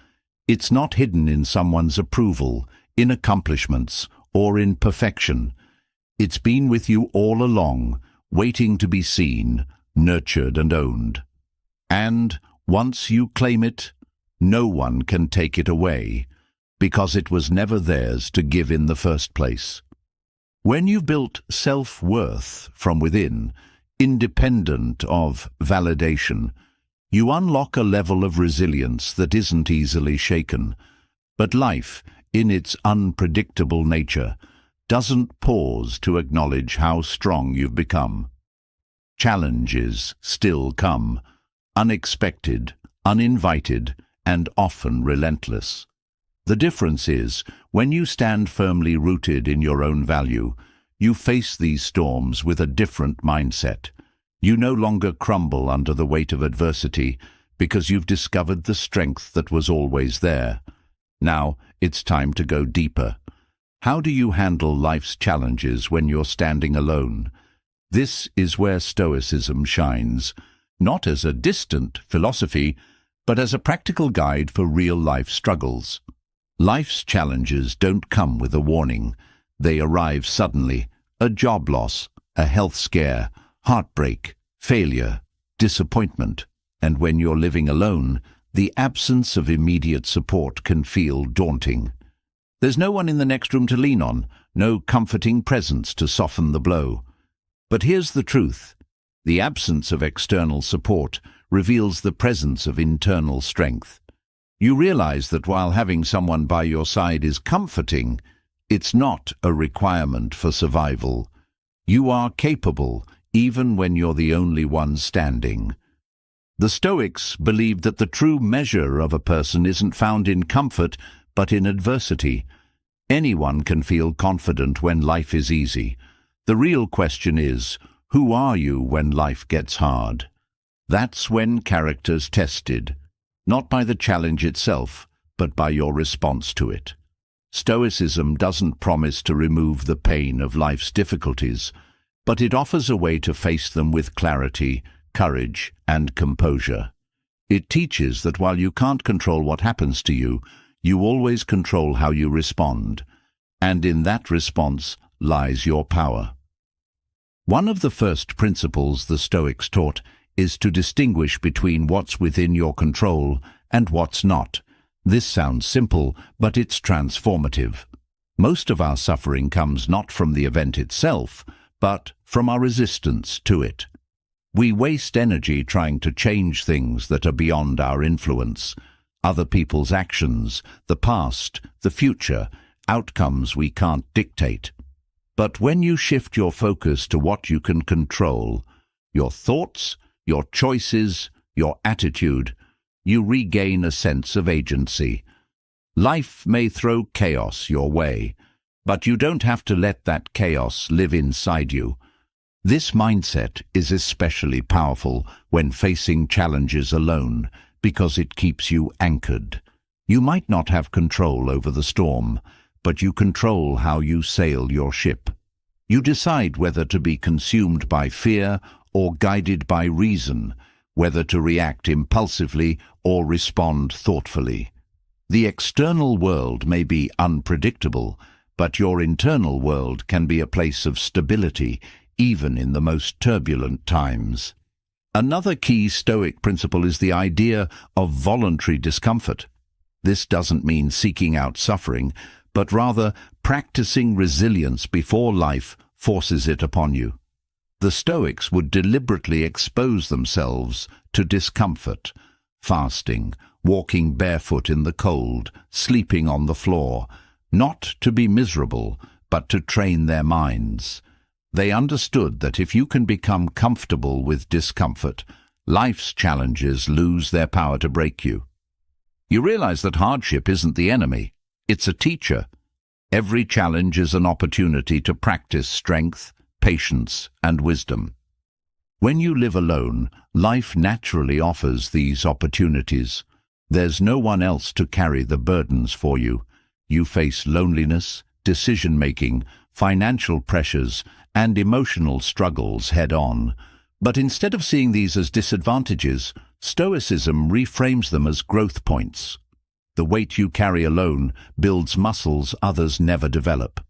It's not hidden in someone's approval, in accomplishments, or in perfection. It's been with you all along, waiting to be seen, nurtured and owned. And once you claim it, no one can take it away, because it was never theirs to give in the first place. When you've built self-worth from within, independent of validation, you unlock a level of resilience that isn't easily shaken. But life, in its unpredictable nature, doesn't pause to acknowledge how strong you've become. Challenges still come, unexpected, uninvited, and often relentless. The difference is, when you stand firmly rooted in your own value, you face these storms with a different mindset. You no longer crumble under the weight of adversity because you've discovered the strength that was always there. Now, it's time to go deeper. How do you handle life's challenges when you're standing alone? This is where Stoicism shines, not as a distant philosophy, but as a practical guide for real-life struggles. Life's challenges don't come with a warning. They arrive suddenly. A job loss, a health scare, heartbreak, failure, disappointment. And when you're living alone, the absence of immediate support can feel daunting. There's no one in the next room to lean on, no comforting presence to soften the blow. But here's the truth. The absence of external support reveals the presence of internal strength. You realize that while having someone by your side is comforting, it's not a requirement for survival. You are capable, even when you're the only one standing. The Stoics believed that the true measure of a person isn't found in comfort, but in adversity. Anyone can feel confident when life is easy. The real question is, who are you when life gets hard? That's when character's tested, not by the challenge itself, but by your response to it. Stoicism doesn't promise to remove the pain of life's difficulties. but it offers a way to face them with clarity, courage, and composure. It teaches that while you can't control what happens to you, you always control how you respond, and in that response lies your power. One of the first principles the Stoics taught is to distinguish between what's within your control and what's not. This sounds simple, but it's transformative. Most of our suffering comes not from the event itself, but from our resistance to it. We waste energy trying to change things that are beyond our influence, other people's actions, the past, the future, outcomes we can't dictate. But when you shift your focus to what you can control, your thoughts, your choices, your attitude, you regain a sense of agency. Life may throw chaos your way, but you don't have to let that chaos live inside you. This mindset is especially powerful when facing challenges alone, because it keeps you anchored. You might not have control over the storm, but you control how you sail your ship. You decide whether to be consumed by fear or guided by reason, whether to react impulsively or respond thoughtfully. The external world may be unpredictable, but your internal world can be a place of stability, even in the most turbulent times. Another key Stoic principle is the idea of voluntary discomfort. This doesn't mean seeking out suffering, but rather practicing resilience before life forces it upon you. The Stoics would deliberately expose themselves to discomfort, fasting, walking barefoot in the cold, sleeping on the floor, not to be miserable, but to train their minds. They understood that if you can become comfortable with discomfort, life's challenges lose their power to break you. You realize that hardship isn't the enemy, it's a teacher. Every challenge is an opportunity to practice strength, patience, and wisdom. When you live alone, life naturally offers these opportunities. There's no one else to carry the burdens for you. You face loneliness, decision-making, financial pressures, and emotional struggles head-on. But instead of seeing these as disadvantages, Stoicism reframes them as growth points. The weight you carry alone builds muscles others never develop.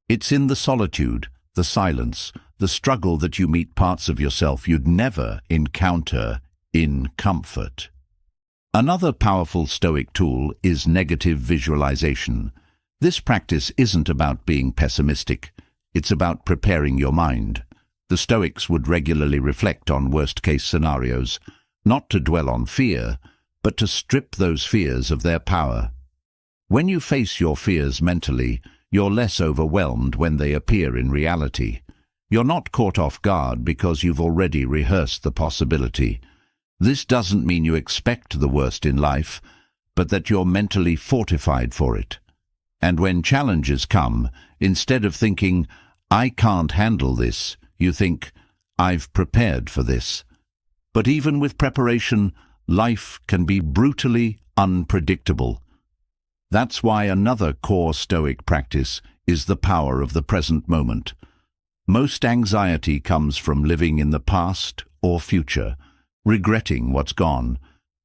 It's in the solitude, the silence, the struggle that you meet parts of yourself you'd never encounter in comfort. Another powerful Stoic tool is negative visualization. This practice isn't about being pessimistic. It's about preparing your mind. The Stoics would regularly reflect on worst-case scenarios, not to dwell on fear, but to strip those fears of their power. When you face your fears mentally, you're less overwhelmed when they appear in reality. You're not caught off guard because you've already rehearsed the possibility. This doesn't mean you expect the worst in life, but that you're mentally fortified for it. And when challenges come, instead of thinking, "I can't handle this," you think, "I've prepared for this." But even with preparation, life can be brutally unpredictable. That's why another core Stoic practice is the power of the present moment. Most anxiety comes from living in the past or future, regretting what's gone,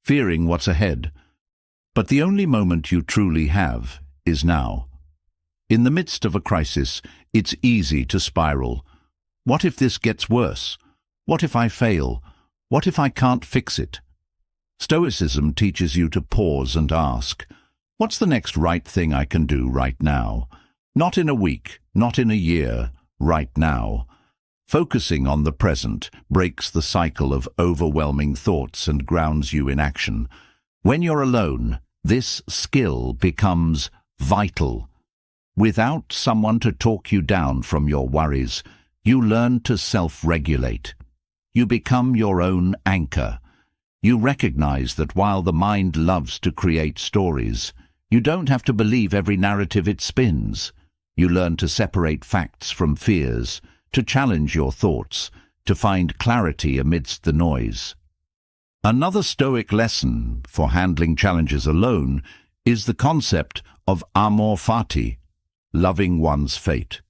fearing what's ahead. But the only moment you truly have is now. In the midst of a crisis, it's easy to spiral. What if this gets worse? What if I fail? What if I can't fix it? Stoicism teaches you to pause and ask, what's the next right thing I can do right now? Not in a week, not in a year, right now. Focusing on the present breaks the cycle of overwhelming thoughts and grounds you in action. When you're alone, this skill becomes vital. Without someone to talk you down from your worries, you learn to self-regulate. You become your own anchor. You recognize that while the mind loves to create stories, you don't have to believe every narrative it spins. You learn to separate facts from fears, to challenge your thoughts, to find clarity amidst the noise. Another Stoic lesson for handling challenges alone is the concept of amor fati, loving one's fate.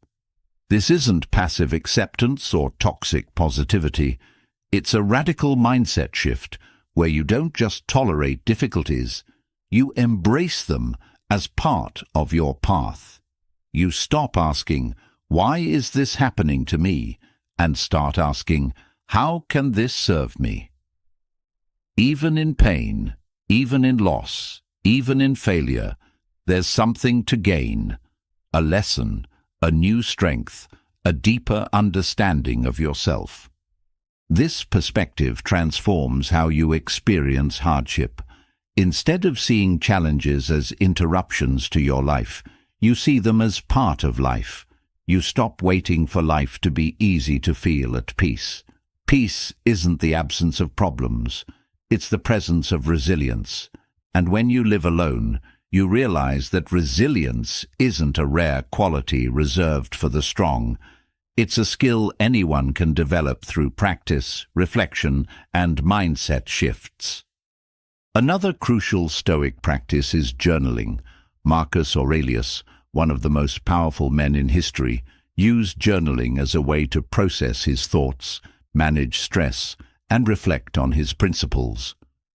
This isn't passive acceptance or toxic positivity. It's a radical mindset shift where you don't just tolerate difficulties, you embrace them as part of your path. You stop asking, "Why is this happening to me?" and start asking, "How can this serve me?" Even in pain, even in loss, even in failure, there's something to gain, a lesson, a new strength, a deeper understanding of yourself. This perspective transforms how you experience hardship. Instead of seeing challenges as interruptions to your life, you see them as part of life. You stop waiting for life to be easy to feel at peace. Peace isn't the absence of problems, it's the presence of resilience. And when you live alone, you realize that resilience isn't a rare quality reserved for the strong. It's a skill anyone can develop through practice, reflection, and mindset shifts. Another crucial Stoic practice is journaling. Marcus Aurelius, one of the most powerful men in history, used journaling as a way to process his thoughts, manage stress, and reflect on his principles.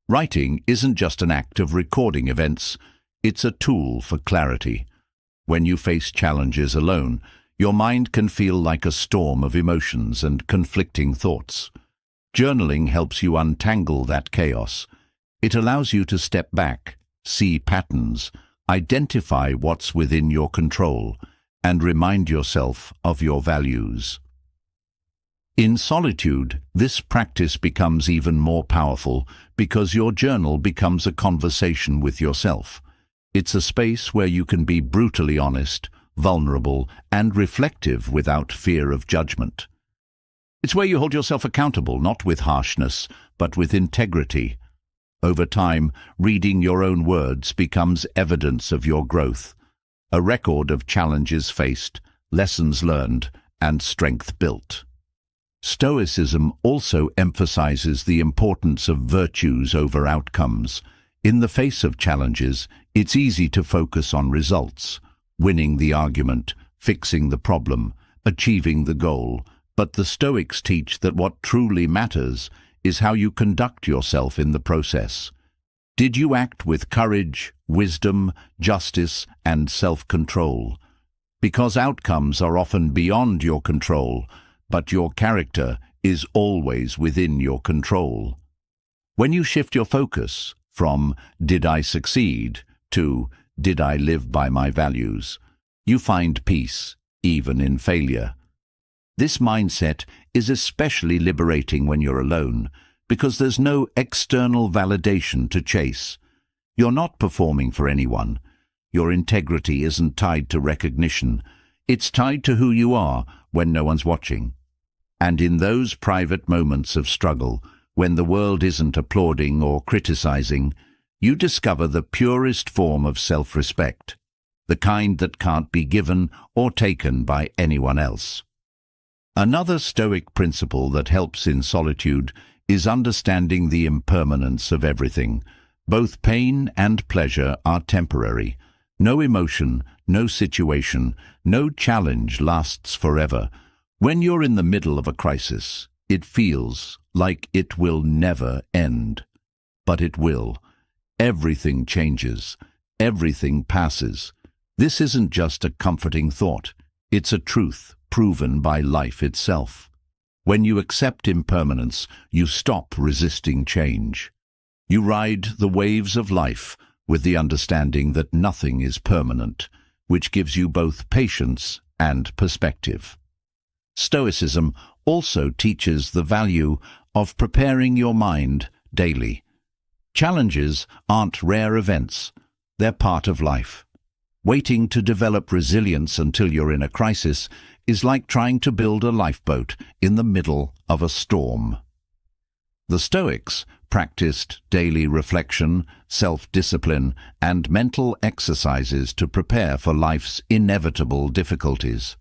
Writing isn't just an act of recording events, it's a tool for clarity. When you face challenges alone, your mind can feel like a storm of emotions and conflicting thoughts. Journaling helps you untangle that chaos. It allows you to step back, see patterns, identify what's within your control, and remind yourself of your values. In solitude, this practice becomes even more powerful because your journal becomes a conversation with yourself. It's a space where you can be brutally honest, vulnerable, and reflective without fear of judgment. It's where you hold yourself accountable, not with harshness, but with integrity. Over time, reading your own words becomes evidence of your growth, a record of challenges faced, lessons learned, and strength built. Stoicism also emphasizes the importance of virtues over outcomes. In the face of challenges, it's easy to focus on results, winning the argument, fixing the problem, achieving the goal. But the Stoics teach that what truly matters is how you conduct yourself in the process. Did you act with courage, wisdom, justice, and self-control? Because outcomes are often beyond your control, but your character is always within your control. When you shift your focus from "Did I succeed?" to "Did I live by my values?" you find peace, even in failure. This mindset is especially liberating when you're alone, because there's no external validation to chase. You're not performing for anyone. Your integrity isn't tied to recognition. It's tied to who you are when no one's watching. And in those private moments of struggle, when the world isn't applauding or criticizing, you discover the purest form of self-respect, the kind that can't be given or taken by anyone else. Another Stoic principle that helps in solitude is understanding the impermanence of everything. Both pain and pleasure are temporary. No emotion, no situation, no challenge lasts forever. When you're in the middle of a crisis, it feels like it will never end. But it will. Everything changes. Everything passes. This isn't just a comforting thought. It's a truth proven by life itself. When you accept impermanence, you stop resisting change. You ride the waves of life with the understanding that nothing is permanent, which gives you both patience and perspective. Stoicism also teaches the value of preparing your mind daily. Challenges aren't rare events, they're part of life. Waiting to develop resilience until you're in a crisis is like trying to build a lifeboat in the middle of a storm. The Stoics practiced daily reflection, self-discipline, and mental exercises to prepare for life's inevitable difficulties.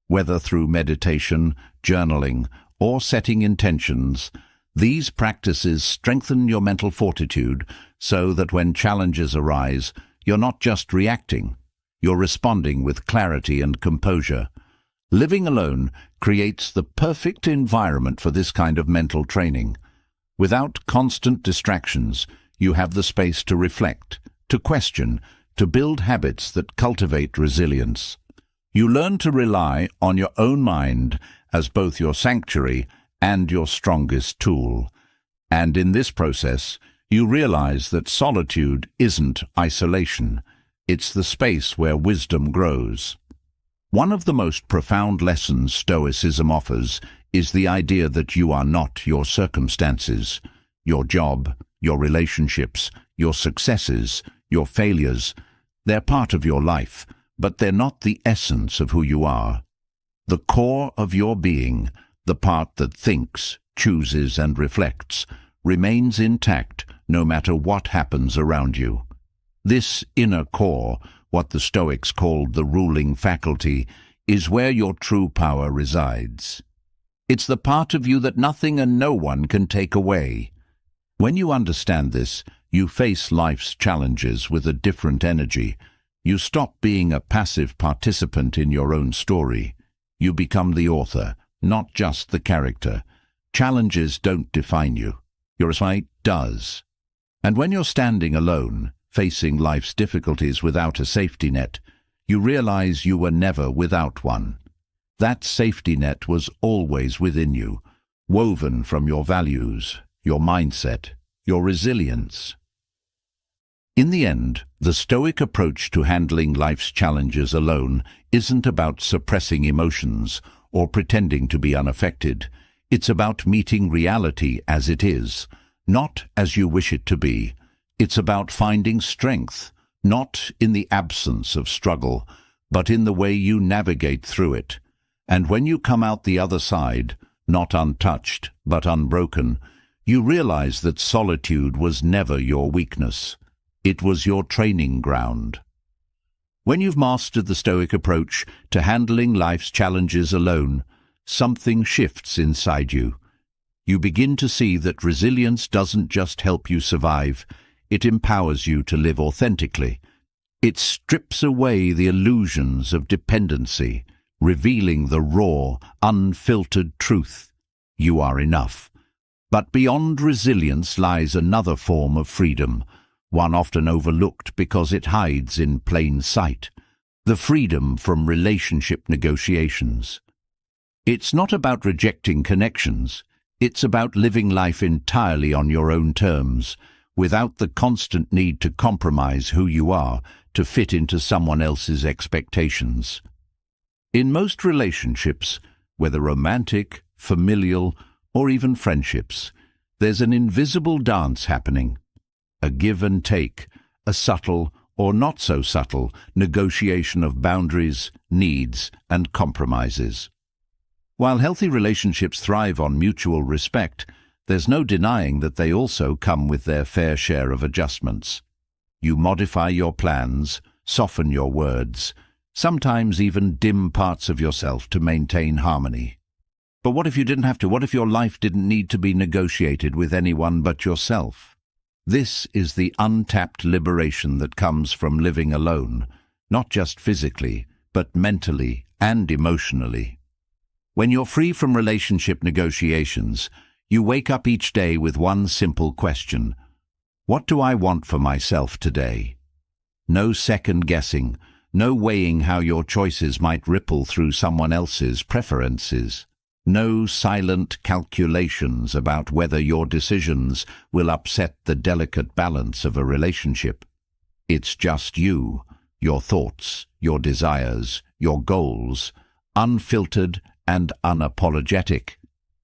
Whether through meditation, journaling, or setting intentions, these practices strengthen your mental fortitude so that when challenges arise, you're not just reacting, you're responding with clarity and composure. Living alone creates the perfect environment for this kind of mental training. Without constant distractions, you have the space to reflect, to question, to build habits that cultivate resilience. You learn to rely on your own mind as both your sanctuary and your strongest tool. And in this process, you realize that solitude isn't isolation. It's the space where wisdom grows. One of the most profound lessons Stoicism offers is the idea that you are not your circumstances, your job, your relationships, your successes, your failures. They're part of your life, but they're not the essence of who you are. The core of your being, the part that thinks, chooses, and reflects, remains intact no matter what happens around you. This inner core, what the Stoics called the ruling faculty, is where your true power resides. It's the part of you that nothing and no one can take away. When you understand this, you face life's challenges with a different energy. You stop being a passive participant in your own story. You become the author, not just the character. Challenges don't define you. Your fight does. And when you're standing alone, facing life's difficulties without a safety net, you realize you were never without one. That safety net was always within you, woven from your values, your mindset, your resilience. In the end, the Stoic approach to handling life's challenges alone isn't about suppressing emotions or pretending to be unaffected. It's about meeting reality as it is, not as you wish it to be. It's about finding strength, not in the absence of struggle, but in the way you navigate through it. And when you come out the other side, not untouched, but unbroken, you realize that solitude was never your weakness. It was your training ground. When you've mastered the Stoic approach to handling life's challenges alone, something shifts inside you. You begin to see that resilience doesn't just help you survive, it empowers you to live authentically. It strips away the illusions of dependency, revealing the raw, unfiltered truth. You are enough. But beyond resilience lies another form of freedom, one often overlooked because it hides in plain sight: the freedom from relationship negotiations. It's not about rejecting connections. It's about living life entirely on your own terms, without the constant need to compromise who you are to fit into someone else's expectations. In most relationships, whether romantic, familial, or even friendships, there's an invisible dance happening. A give and take, a subtle or not so subtle negotiation of boundaries, needs, and compromises. While healthy relationships thrive on mutual respect, there's no denying that they also come with their fair share of adjustments. You modify your plans, soften your words, sometimes even dim parts of yourself to maintain harmony. But what if you didn't have to? What if your life didn't need to be negotiated with anyone but yourself? This is the untapped liberation that comes from living alone, not just physically, but mentally and emotionally. When you're free from relationship negotiations, you wake up each day with one simple question: what do I want for myself today? No second guessing, no weighing how your choices might ripple through someone else's preferences. No silent calculations about whether your decisions will upset the delicate balance of a relationship. It's just you, your thoughts, your desires, your goals, unfiltered and unapologetic.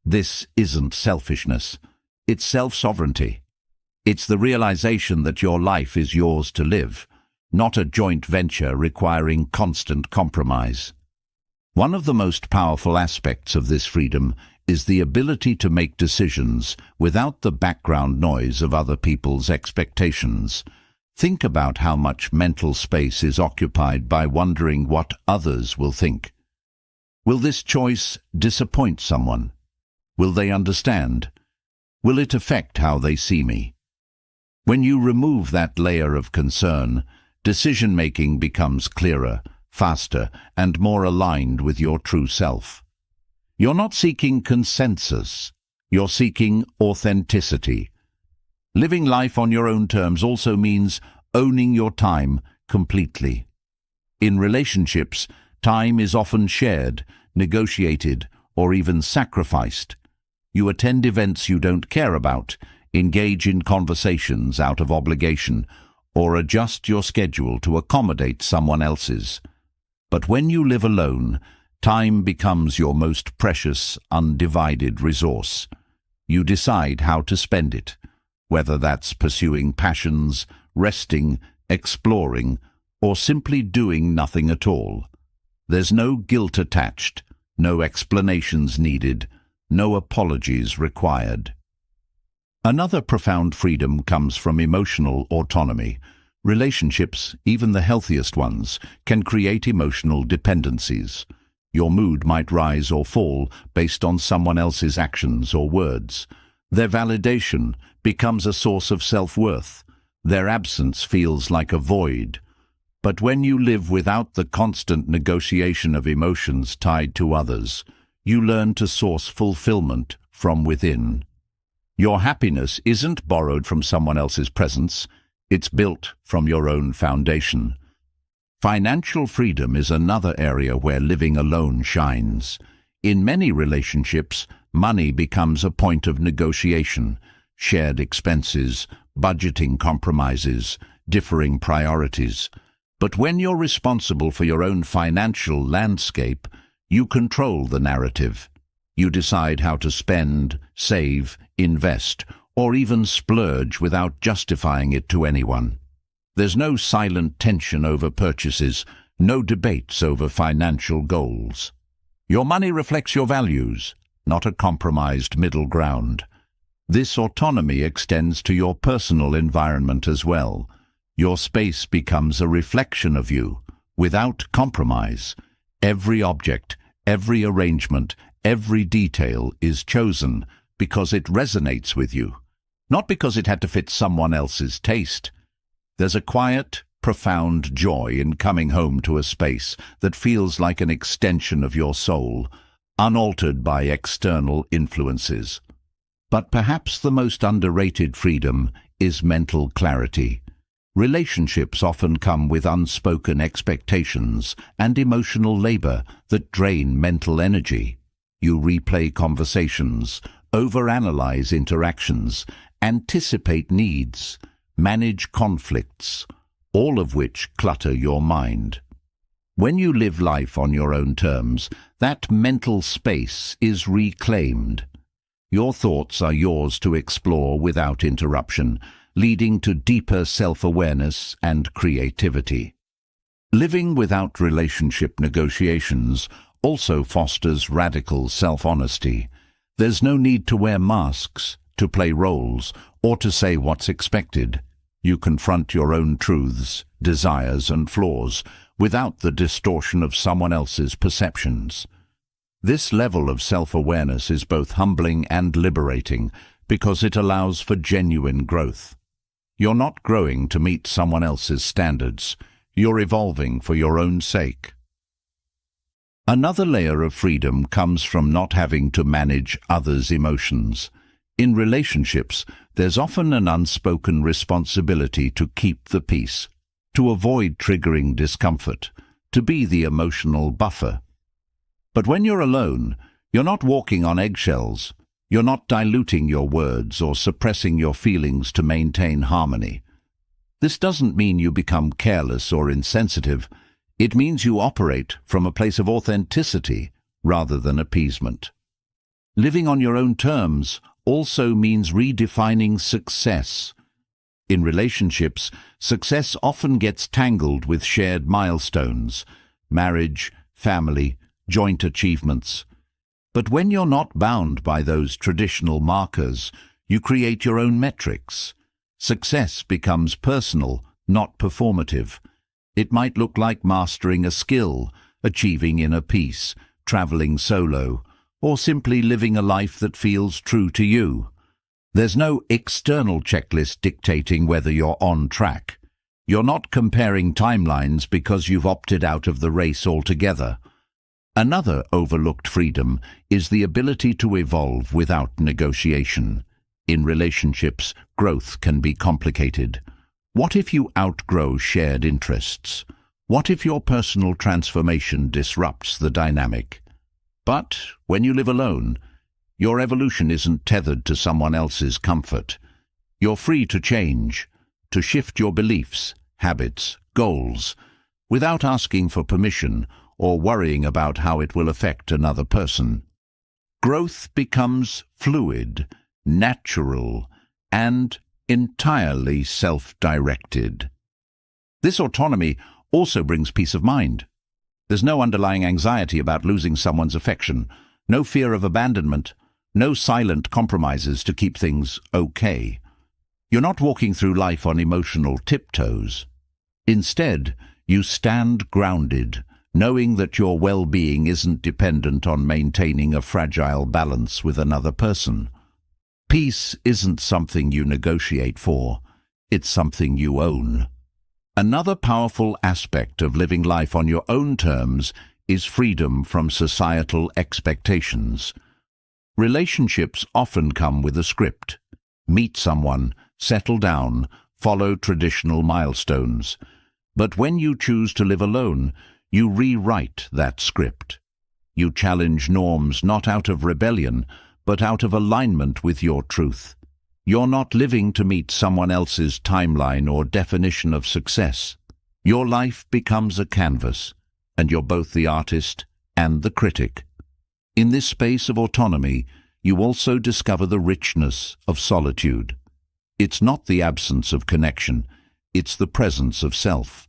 This isn't selfishness. It's self-sovereignty. It's the realization that your life is yours to live, not a joint venture requiring constant compromise. One of the most powerful aspects of this freedom is the ability to make decisions without the background noise of other people's expectations. Think about how much mental space is occupied by wondering what others will think. Will this choice disappoint someone? Will they understand? Will it affect how they see me? When you remove that layer of concern, decision-making becomes clearer, faster, and more aligned with your true self. You're not seeking consensus. You're seeking authenticity. Living life on your own terms also means owning your time completely. In relationships, time is often shared, negotiated, or even sacrificed. You attend events you don't care about, engage in conversations out of obligation, or adjust your schedule to accommodate someone else's. But when you live alone, time becomes your most precious, undivided resource. You decide how to spend it, whether that's pursuing passions, resting, exploring, or simply doing nothing at all. There's no guilt attached, no explanations needed, no apologies required. Another profound freedom comes from emotional autonomy. Relationships, even the healthiest ones, can create emotional dependencies. Your mood might rise or fall based on someone else's actions or words. Their validation becomes a source of self-worth. Their absence feels like a void. But when you live without the constant negotiation of emotions tied to others, you learn to source fulfillment from within. Your happiness isn't borrowed from someone else's presence, it's built from your own foundation. Financial freedom is another area where living alone shines. In many relationships, money becomes a point of negotiation. Shared expenses, budgeting compromises, differing priorities. But when you're responsible for your own financial landscape, you control the narrative. You decide how to spend, save, invest, or even splurge without justifying it to anyone. There's no silent tension over purchases, no debates over financial goals. Your money reflects your values, not a compromised middle ground. This autonomy extends to your personal environment as well. Your space becomes a reflection of you, without compromise. Every object, every arrangement, every detail is chosen because it resonates with you, not because it had to fit someone else's taste. There's a quiet, profound joy in coming home to a space that feels like an extension of your soul, unaltered by external influences. But perhaps the most underrated freedom is mental clarity. Relationships often come with unspoken expectations and emotional labor that drain mental energy. You replay conversations, overanalyze interactions, anticipate needs, manage conflicts, all of which clutter your mind. When you live life on your own terms, that mental space is reclaimed. Your thoughts are yours to explore without interruption, leading to deeper self-awareness and creativity. Living without relationship negotiations also fosters radical self-honesty. There's no need to wear masks, to play roles, or to say what's expected. You confront your own truths, desires, and flaws without the distortion of someone else's perceptions. This level of self-awareness is both humbling and liberating because it allows for genuine growth. You're not growing to meet someone else's standards. You're evolving for your own sake. Another layer of freedom comes from not having to manage others' emotions. In relationships, there's often an unspoken responsibility to keep the peace, to avoid triggering discomfort, to be the emotional buffer. But when you're alone, you're not walking on eggshells. You're not diluting your words or suppressing your feelings to maintain harmony. This doesn't mean you become careless or insensitive. It means you operate from a place of authenticity rather than appeasement. Living on your own terms also means redefining success. In relationships, success often gets tangled with shared milestones, marriage, family, joint achievements. But when you're not bound by those traditional markers, you create your own metrics. Success becomes personal, not performative. It might look like mastering a skill, achieving inner peace, traveling solo, or simply living a life that feels true to you. There's no external checklist dictating whether you're on track. You're not comparing timelines because you've opted out of the race altogether. Another overlooked freedom is the ability to evolve without negotiation. In relationships, growth can be complicated. What if you outgrow shared interests? What if your personal transformation disrupts the dynamic? But when you live alone, your evolution isn't tethered to someone else's comfort. You're free to change, to shift your beliefs, habits, goals, without asking for permission or worrying about how it will affect another person. Growth becomes fluid, natural, and entirely self-directed. This autonomy also brings peace of mind. There's no underlying anxiety about losing someone's affection, no fear of abandonment, no silent compromises to keep things okay. You're not walking through life on emotional tiptoes. Instead, you stand grounded, knowing that your well-being isn't dependent on maintaining a fragile balance with another person. Peace isn't something you negotiate for, it's something you own. Another powerful aspect of living life on your own terms is freedom from societal expectations. Relationships often come with a script. Meet someone, settle down, follow traditional milestones. But when you choose to live alone, you rewrite that script. You challenge norms not out of rebellion, but out of alignment with your truth. You're not living to meet someone else's timeline or definition of success. Your life becomes a canvas, and you're both the artist and the critic. In this space of autonomy, you also discover the richness of solitude. It's not the absence of connection, it's the presence of self.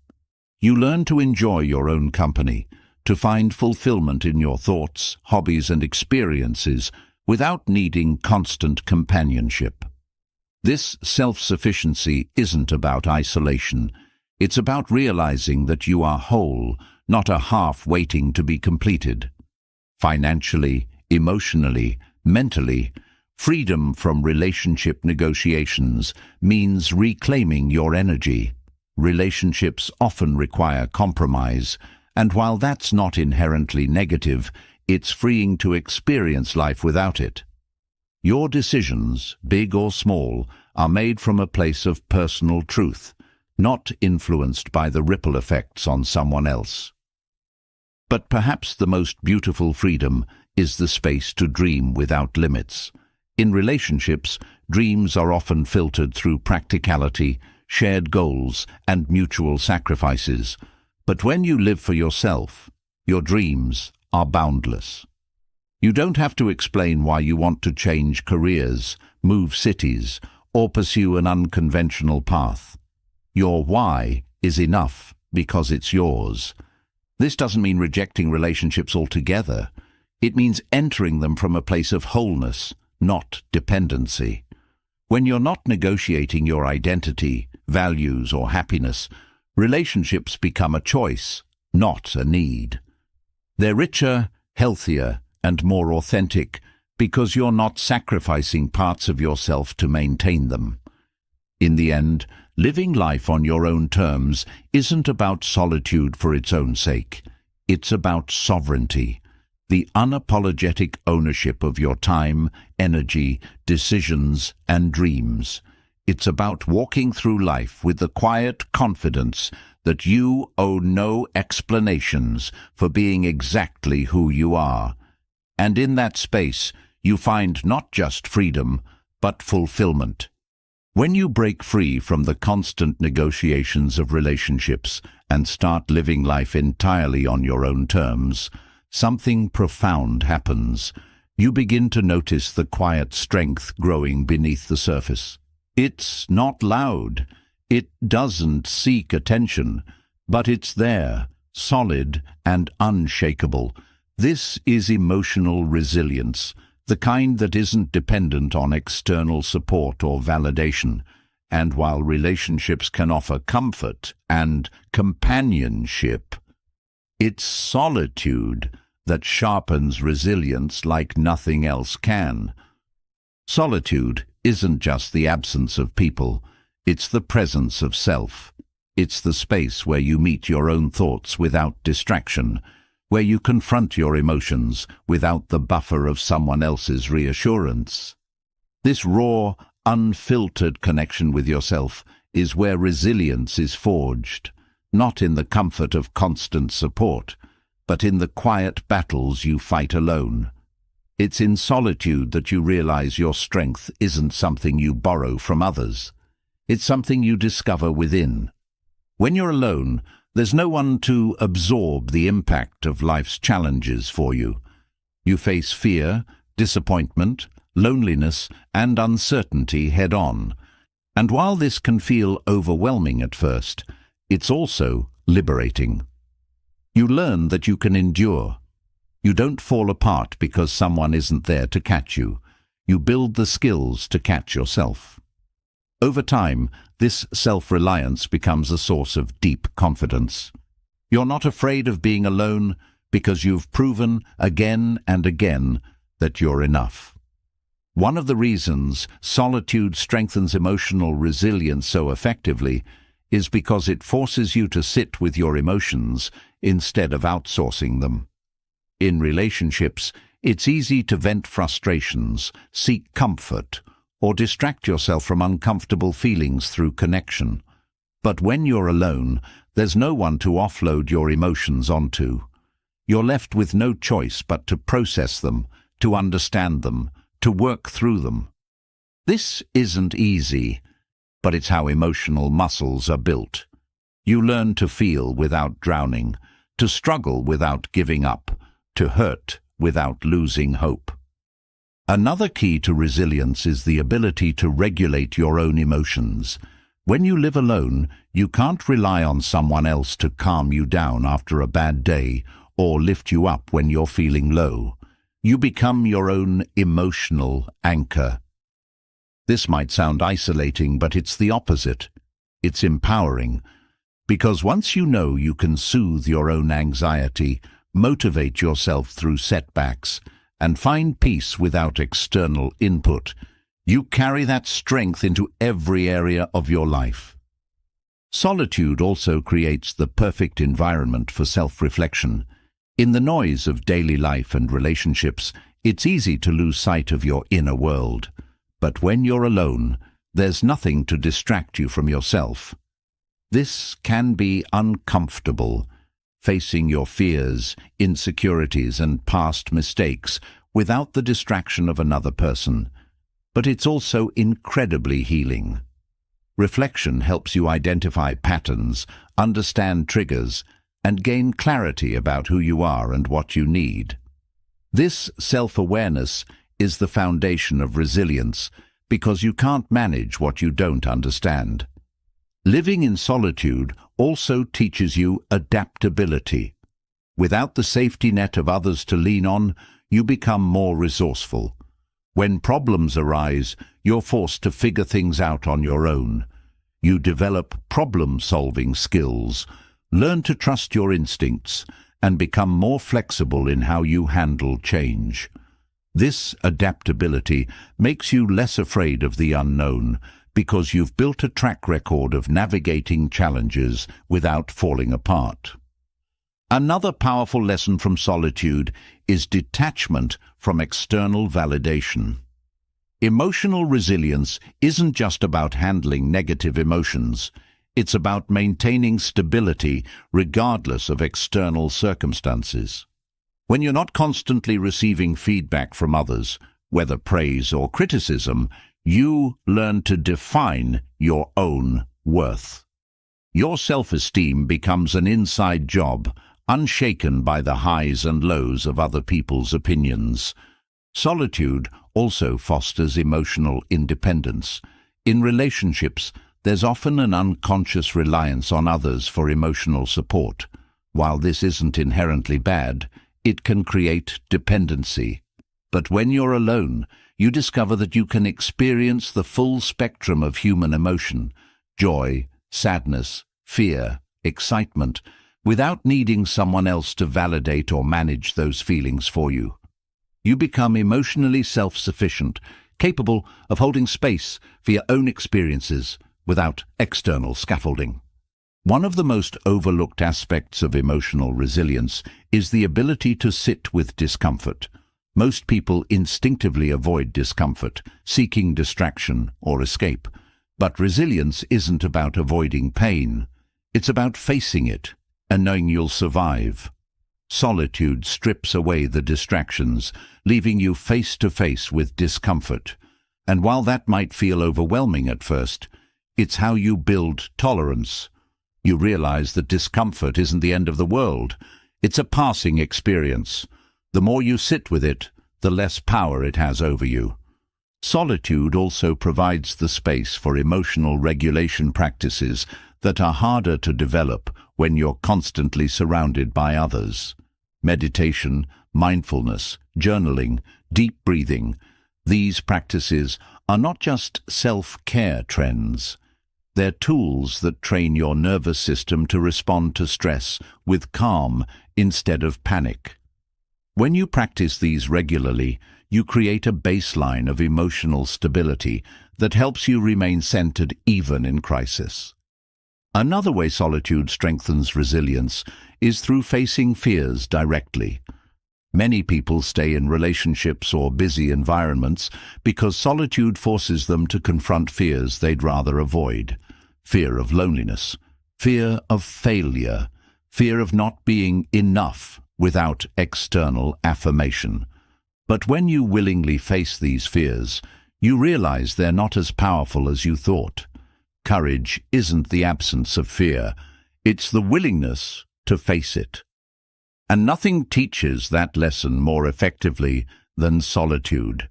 You learn to enjoy your own company, to find fulfillment in your thoughts, hobbies, and experiences without needing constant companionship. This self-sufficiency isn't about isolation. It's about realizing that you are whole, not a half waiting to be completed. Financially, emotionally, mentally, freedom from relationship negotiations means reclaiming your energy. Relationships often require compromise, and while that's not inherently negative, it's freeing to experience life without it. Your decisions, big or small, are made from a place of personal truth, not influenced by the ripple effects on someone else. But perhaps the most beautiful freedom is the space to dream without limits. In relationships, dreams are often filtered through practicality, shared goals, and mutual sacrifices. But when you live for yourself, your dreams are boundless. You don't have to explain why you want to change careers, move cities, or pursue an unconventional path. Your why is enough because it's yours. This doesn't mean rejecting relationships altogether. It means entering them from a place of wholeness, not dependency. When you're not negotiating your identity, values, or happiness, relationships become a choice, not a need. They're richer, healthier, and more authentic because you're not sacrificing parts of yourself to maintain them. In the end, living life on your own terms isn't about solitude for its own sake. It's about sovereignty, the unapologetic ownership of your time, energy, decisions, and dreams. It's about walking through life with the quiet confidence that you owe no explanations for being exactly who you are. And in that space, you find not just freedom, but fulfillment. When you break free from the constant negotiations of relationships and start living life entirely on your own terms, something profound happens. You begin to notice the quiet strength growing beneath the surface. It's not loud. It doesn't seek attention, but it's there, solid and unshakable. This is emotional resilience, the kind that isn't dependent on external support or validation. And while relationships can offer comfort and companionship, it's solitude that sharpens resilience like nothing else can. Solitude isn't just the absence of people, it's the presence of self. It's the space where you meet your own thoughts without distraction, where you confront your emotions without the buffer of someone else's reassurance. This raw, unfiltered connection with yourself is where resilience is forged, not in the comfort of constant support, but in the quiet battles you fight alone. It's in solitude that you realize your strength isn't something you borrow from others. It's something you discover within. When you're alone, there's no one to absorb the impact of life's challenges for you. You face fear, disappointment, loneliness, and uncertainty head-on. And while this can feel overwhelming at first, it's also liberating. You learn that you can endure. You don't fall apart because someone isn't there to catch you. You build the skills to catch yourself. Over time, this self-reliance becomes a source of deep confidence. You're not afraid of being alone because you've proven again and again that you're enough. One of the reasons solitude strengthens emotional resilience so effectively is because it forces you to sit with your emotions instead of outsourcing them. In relationships, it's easy to vent frustrations, seek comfort, or distract yourself from uncomfortable feelings through connection. But when you're alone, there's no one to offload your emotions onto. You're left with no choice but to process them, to understand them, to work through them. This isn't easy, but it's how emotional muscles are built. You learn to feel without drowning, to struggle without giving up, to hurt without losing hope. Another key to resilience is the ability to regulate your own emotions. When you live alone, you can't rely on someone else to calm you down after a bad day or lift you up when you're feeling low. You become your own emotional anchor. This might sound isolating, but it's the opposite. It's empowering. Because once you know you can soothe your own anxiety, motivate yourself through setbacks, and find peace without external input, you carry that strength into every area of your life. Solitude also creates the perfect environment for self-reflection. In the noise of daily life and relationships, it's easy to lose sight of your inner world. But when you're alone, there's nothing to distract you from yourself. This can be uncomfortable, facing your fears, insecurities, and past mistakes without the distraction of another person. But it's also incredibly healing. Reflection helps you identify patterns, understand triggers, and gain clarity about who you are and what you need. This self-awareness is the foundation of resilience because you can't manage what you don't understand. Living in solitude also teaches you adaptability. Without the safety net of others to lean on, you become more resourceful. When problems arise, you're forced to figure things out on your own. You develop problem-solving skills, learn to trust your instincts, and become more flexible in how you handle change. This adaptability makes you less afraid of the unknown because you've built a track record of navigating challenges without falling apart. Another powerful lesson from solitude is detachment from external validation. Emotional resilience isn't just about handling negative emotions. It's about maintaining stability regardless of external circumstances. When you're not constantly receiving feedback from others, whether praise or criticism, you learn to define your own worth. Your self-esteem becomes an inside job, unshaken by the highs and lows of other people's opinions. Solitude also fosters emotional independence. In relationships, there's often an unconscious reliance on others for emotional support. While this isn't inherently bad, it can create dependency. But when you're alone, you discover that you can experience the full spectrum of human emotion, joy, sadness, fear, excitement, without needing someone else to validate or manage those feelings for you. You become emotionally self-sufficient, capable of holding space for your own experiences without external scaffolding. One of the most overlooked aspects of emotional resilience is the ability to sit with discomfort. Most people instinctively avoid discomfort, seeking distraction or escape. But resilience isn't about avoiding pain. It's about facing it and knowing you'll survive. Solitude strips away the distractions, leaving you face to face with discomfort. And while that might feel overwhelming at first, it's how you build tolerance. You realize that discomfort isn't the end of the world. It's a passing experience. The more you sit with it, the less power it has over you. Solitude also provides the space for emotional regulation practices that are harder to develop when you're constantly surrounded by others. Meditation, mindfulness, journaling, deep breathing. These practices are not just self-care trends. They're tools that train your nervous system to respond to stress with calm instead of panic. When you practice these regularly, you create a baseline of emotional stability that helps you remain centered even in crisis. Another way solitude strengthens resilience is through facing fears directly. Many people stay in relationships or busy environments because solitude forces them to confront fears they'd rather avoid. Fear of loneliness, fear of failure, fear of not being enough without external affirmation. But when you willingly face these fears, you realize they're not as powerful as you thought. Courage isn't the absence of fear, it's the willingness to face it. And nothing teaches that lesson more effectively than solitude.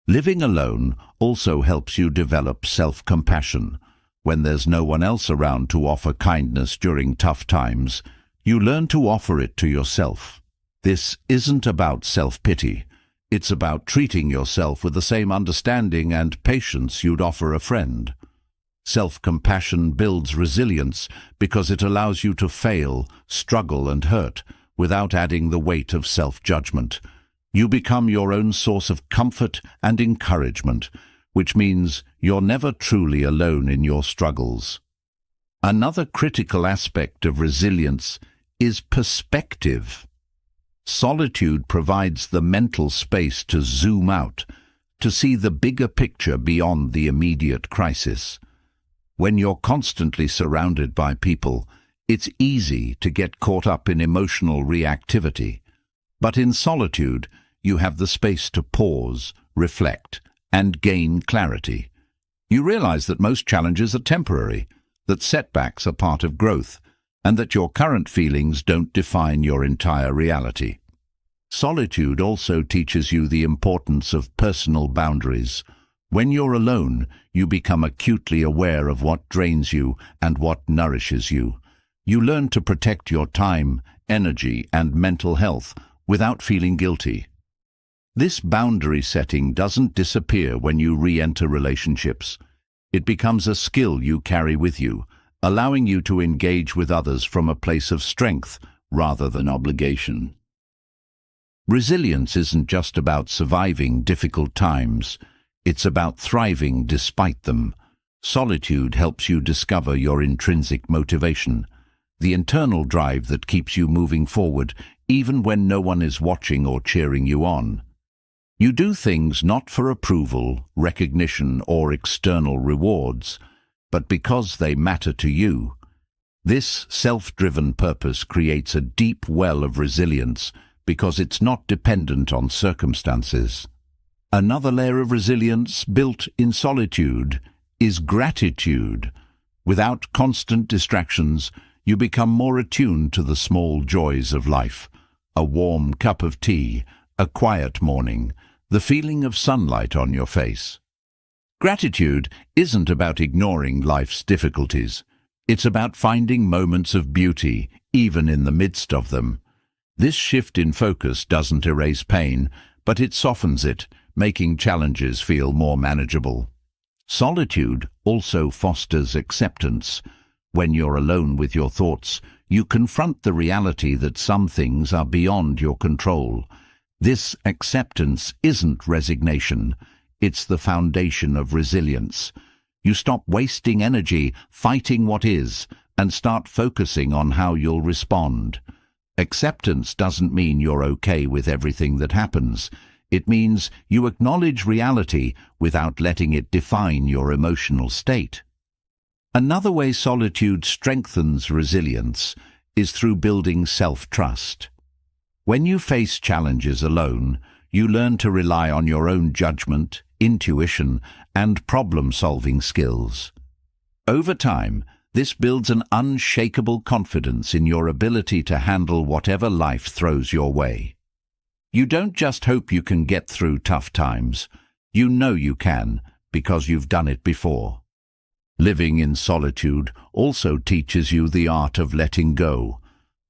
Living alone also helps you develop self-compassion. When there's no one else around to offer kindness during tough times, you learn to offer it to yourself. This isn't about self-pity. It's about treating yourself with the same understanding and patience you'd offer a friend. Self-compassion builds resilience because it allows you to fail, struggle, and hurt without adding the weight of self-judgment. You become your own source of comfort and encouragement, which means you're never truly alone in your struggles. Another critical aspect of resilience is perspective. Solitude provides the mental space to zoom out, to see the bigger picture beyond the immediate crisis. When you're constantly surrounded by people, it's easy to get caught up in emotional reactivity. But in solitude, you have the space to pause, reflect, and gain clarity. You realize that most challenges are temporary, that setbacks are part of growth, and that your current feelings don't define your entire reality. Solitude also teaches you the importance of personal boundaries. When you're alone, you become acutely aware of what drains you and what nourishes you. You learn to protect your time, energy, and mental health without feeling guilty. This boundary setting doesn't disappear when you re-enter relationships. It becomes a skill you carry with you, allowing you to engage with others from a place of strength rather than obligation. Resilience isn't just about surviving difficult times. It's about thriving despite them. Solitude helps you discover your intrinsic motivation, the internal drive that keeps you moving forward even when no one is watching or cheering you on. You do things not for approval, recognition, or external rewards, but because they matter to you. This self-driven purpose creates a deep well of resilience because it's not dependent on circumstances. Another layer of resilience built in solitude is gratitude. Without constant distractions, you become more attuned to the small joys of life. A warm cup of tea, a quiet morning, the feeling of sunlight on your face. Gratitude isn't about ignoring life's difficulties. It's about finding moments of beauty, even in the midst of them. This shift in focus doesn't erase pain, but it softens it, making challenges feel more manageable. Solitude also fosters acceptance. When you're alone with your thoughts, you confront the reality that some things are beyond your control. This acceptance isn't resignation. It's the foundation of resilience. You stop wasting energy fighting what is and start focusing on how you'll respond. Acceptance doesn't mean you're okay with everything that happens. It means you acknowledge reality without letting it define your emotional state. Another way solitude strengthens resilience is through building self-trust. When you face challenges alone, you learn to rely on your own judgment, intuition, and problem-solving skills. Over time, this builds an unshakable confidence in your ability to handle whatever life throws your way. You don't just hope you can get through tough times. You know you can, because you've done it before. Living in solitude also teaches you the art of letting go.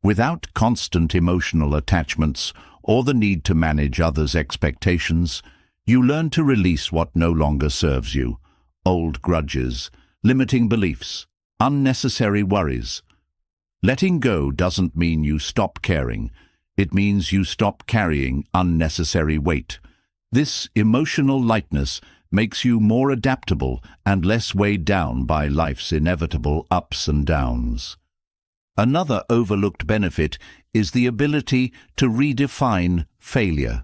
Without constant emotional attachments or the need to manage others' expectations, you learn to release what no longer serves you: old grudges, limiting beliefs, unnecessary worries. Letting go doesn't mean you stop caring. It means you stop carrying unnecessary weight. This emotional lightness makes you more adaptable and less weighed down by life's inevitable ups and downs. Another overlooked benefit is the ability to redefine failure.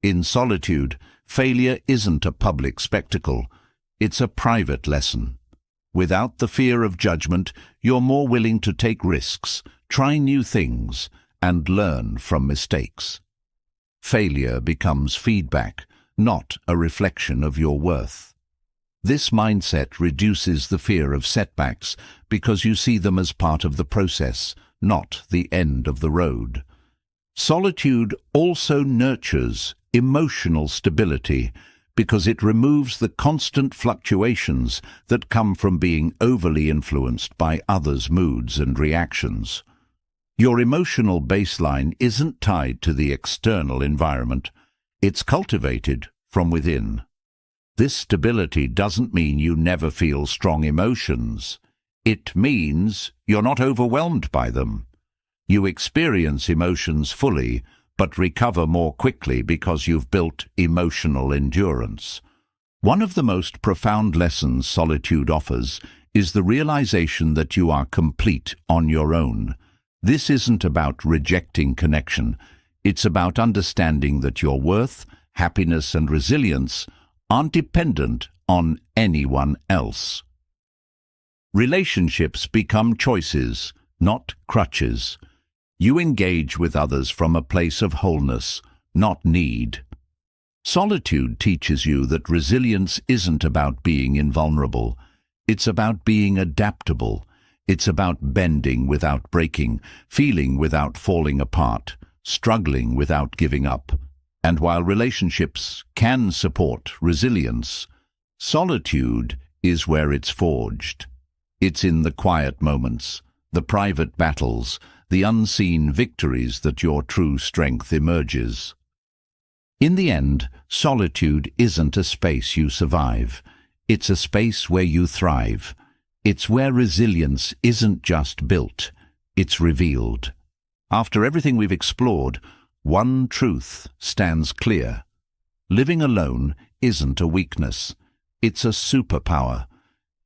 In solitude, failure isn't a public spectacle. It's a private lesson. Without the fear of judgment, you're more willing to take risks, try new things, and learn from mistakes. Failure becomes feedback, not a reflection of your worth. This mindset reduces the fear of setbacks because you see them as part of the process, not the end of the road. Solitude also nurtures emotional stability because it removes the constant fluctuations that come from being overly influenced by others' moods and reactions. Your emotional baseline isn't tied to the external environment. It's cultivated from within. This stability doesn't mean you never feel strong emotions. It means you're not overwhelmed by them. You experience emotions fully, but recover more quickly because you've built emotional endurance. One of the most profound lessons solitude offers is the realization that you are complete on your own. This isn't about rejecting connection. It's about understanding that your worth, happiness, and resilience aren't dependent on anyone else. Relationships become choices, not crutches. You engage with others from a place of wholeness, not need. Solitude teaches you that resilience isn't about being invulnerable. It's about being adaptable. It's about bending without breaking, feeling without falling apart, struggling without giving up. And while relationships can support resilience, solitude is where it's forged. It's in the quiet moments, the private battles, the unseen victories that your true strength emerges. In the end, solitude isn't a space you survive. It's a space where you thrive. It's where resilience isn't just built, it's revealed. After everything we've explored, one truth stands clear. Living alone isn't a weakness. It's a superpower.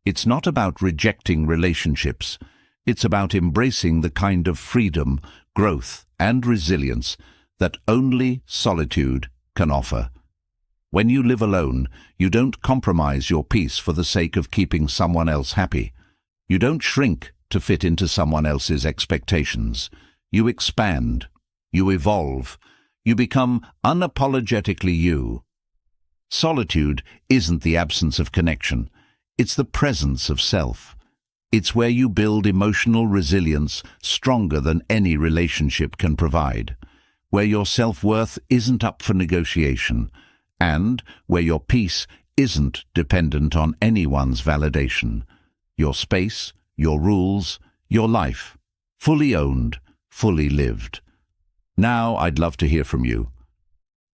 It's not about rejecting relationships. It's about embracing the kind of freedom, growth, and resilience that only solitude can offer. When you live alone, you don't compromise your peace for the sake of keeping someone else happy. You don't shrink to fit into someone else's expectations. You expand. You evolve. You become unapologetically you. Solitude isn't the absence of connection. It's the presence of self. It's where you build emotional resilience stronger than any relationship can provide, where your self-worth isn't up for negotiation, and where your peace isn't dependent on anyone's validation. Your space, your rules, your life, fully owned, fully lived. Now I'd love to hear from you.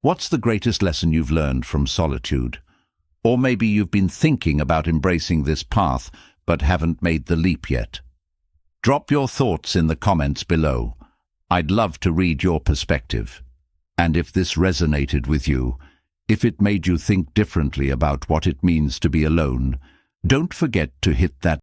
What's the greatest lesson you've learned from solitude? Or maybe you've been thinking about embracing this path but haven't made the leap yet. Drop your thoughts in the comments below. I'd love to read your perspective. And if this resonated with you, if it made you think differently about what it means to be alone, don't forget to hit that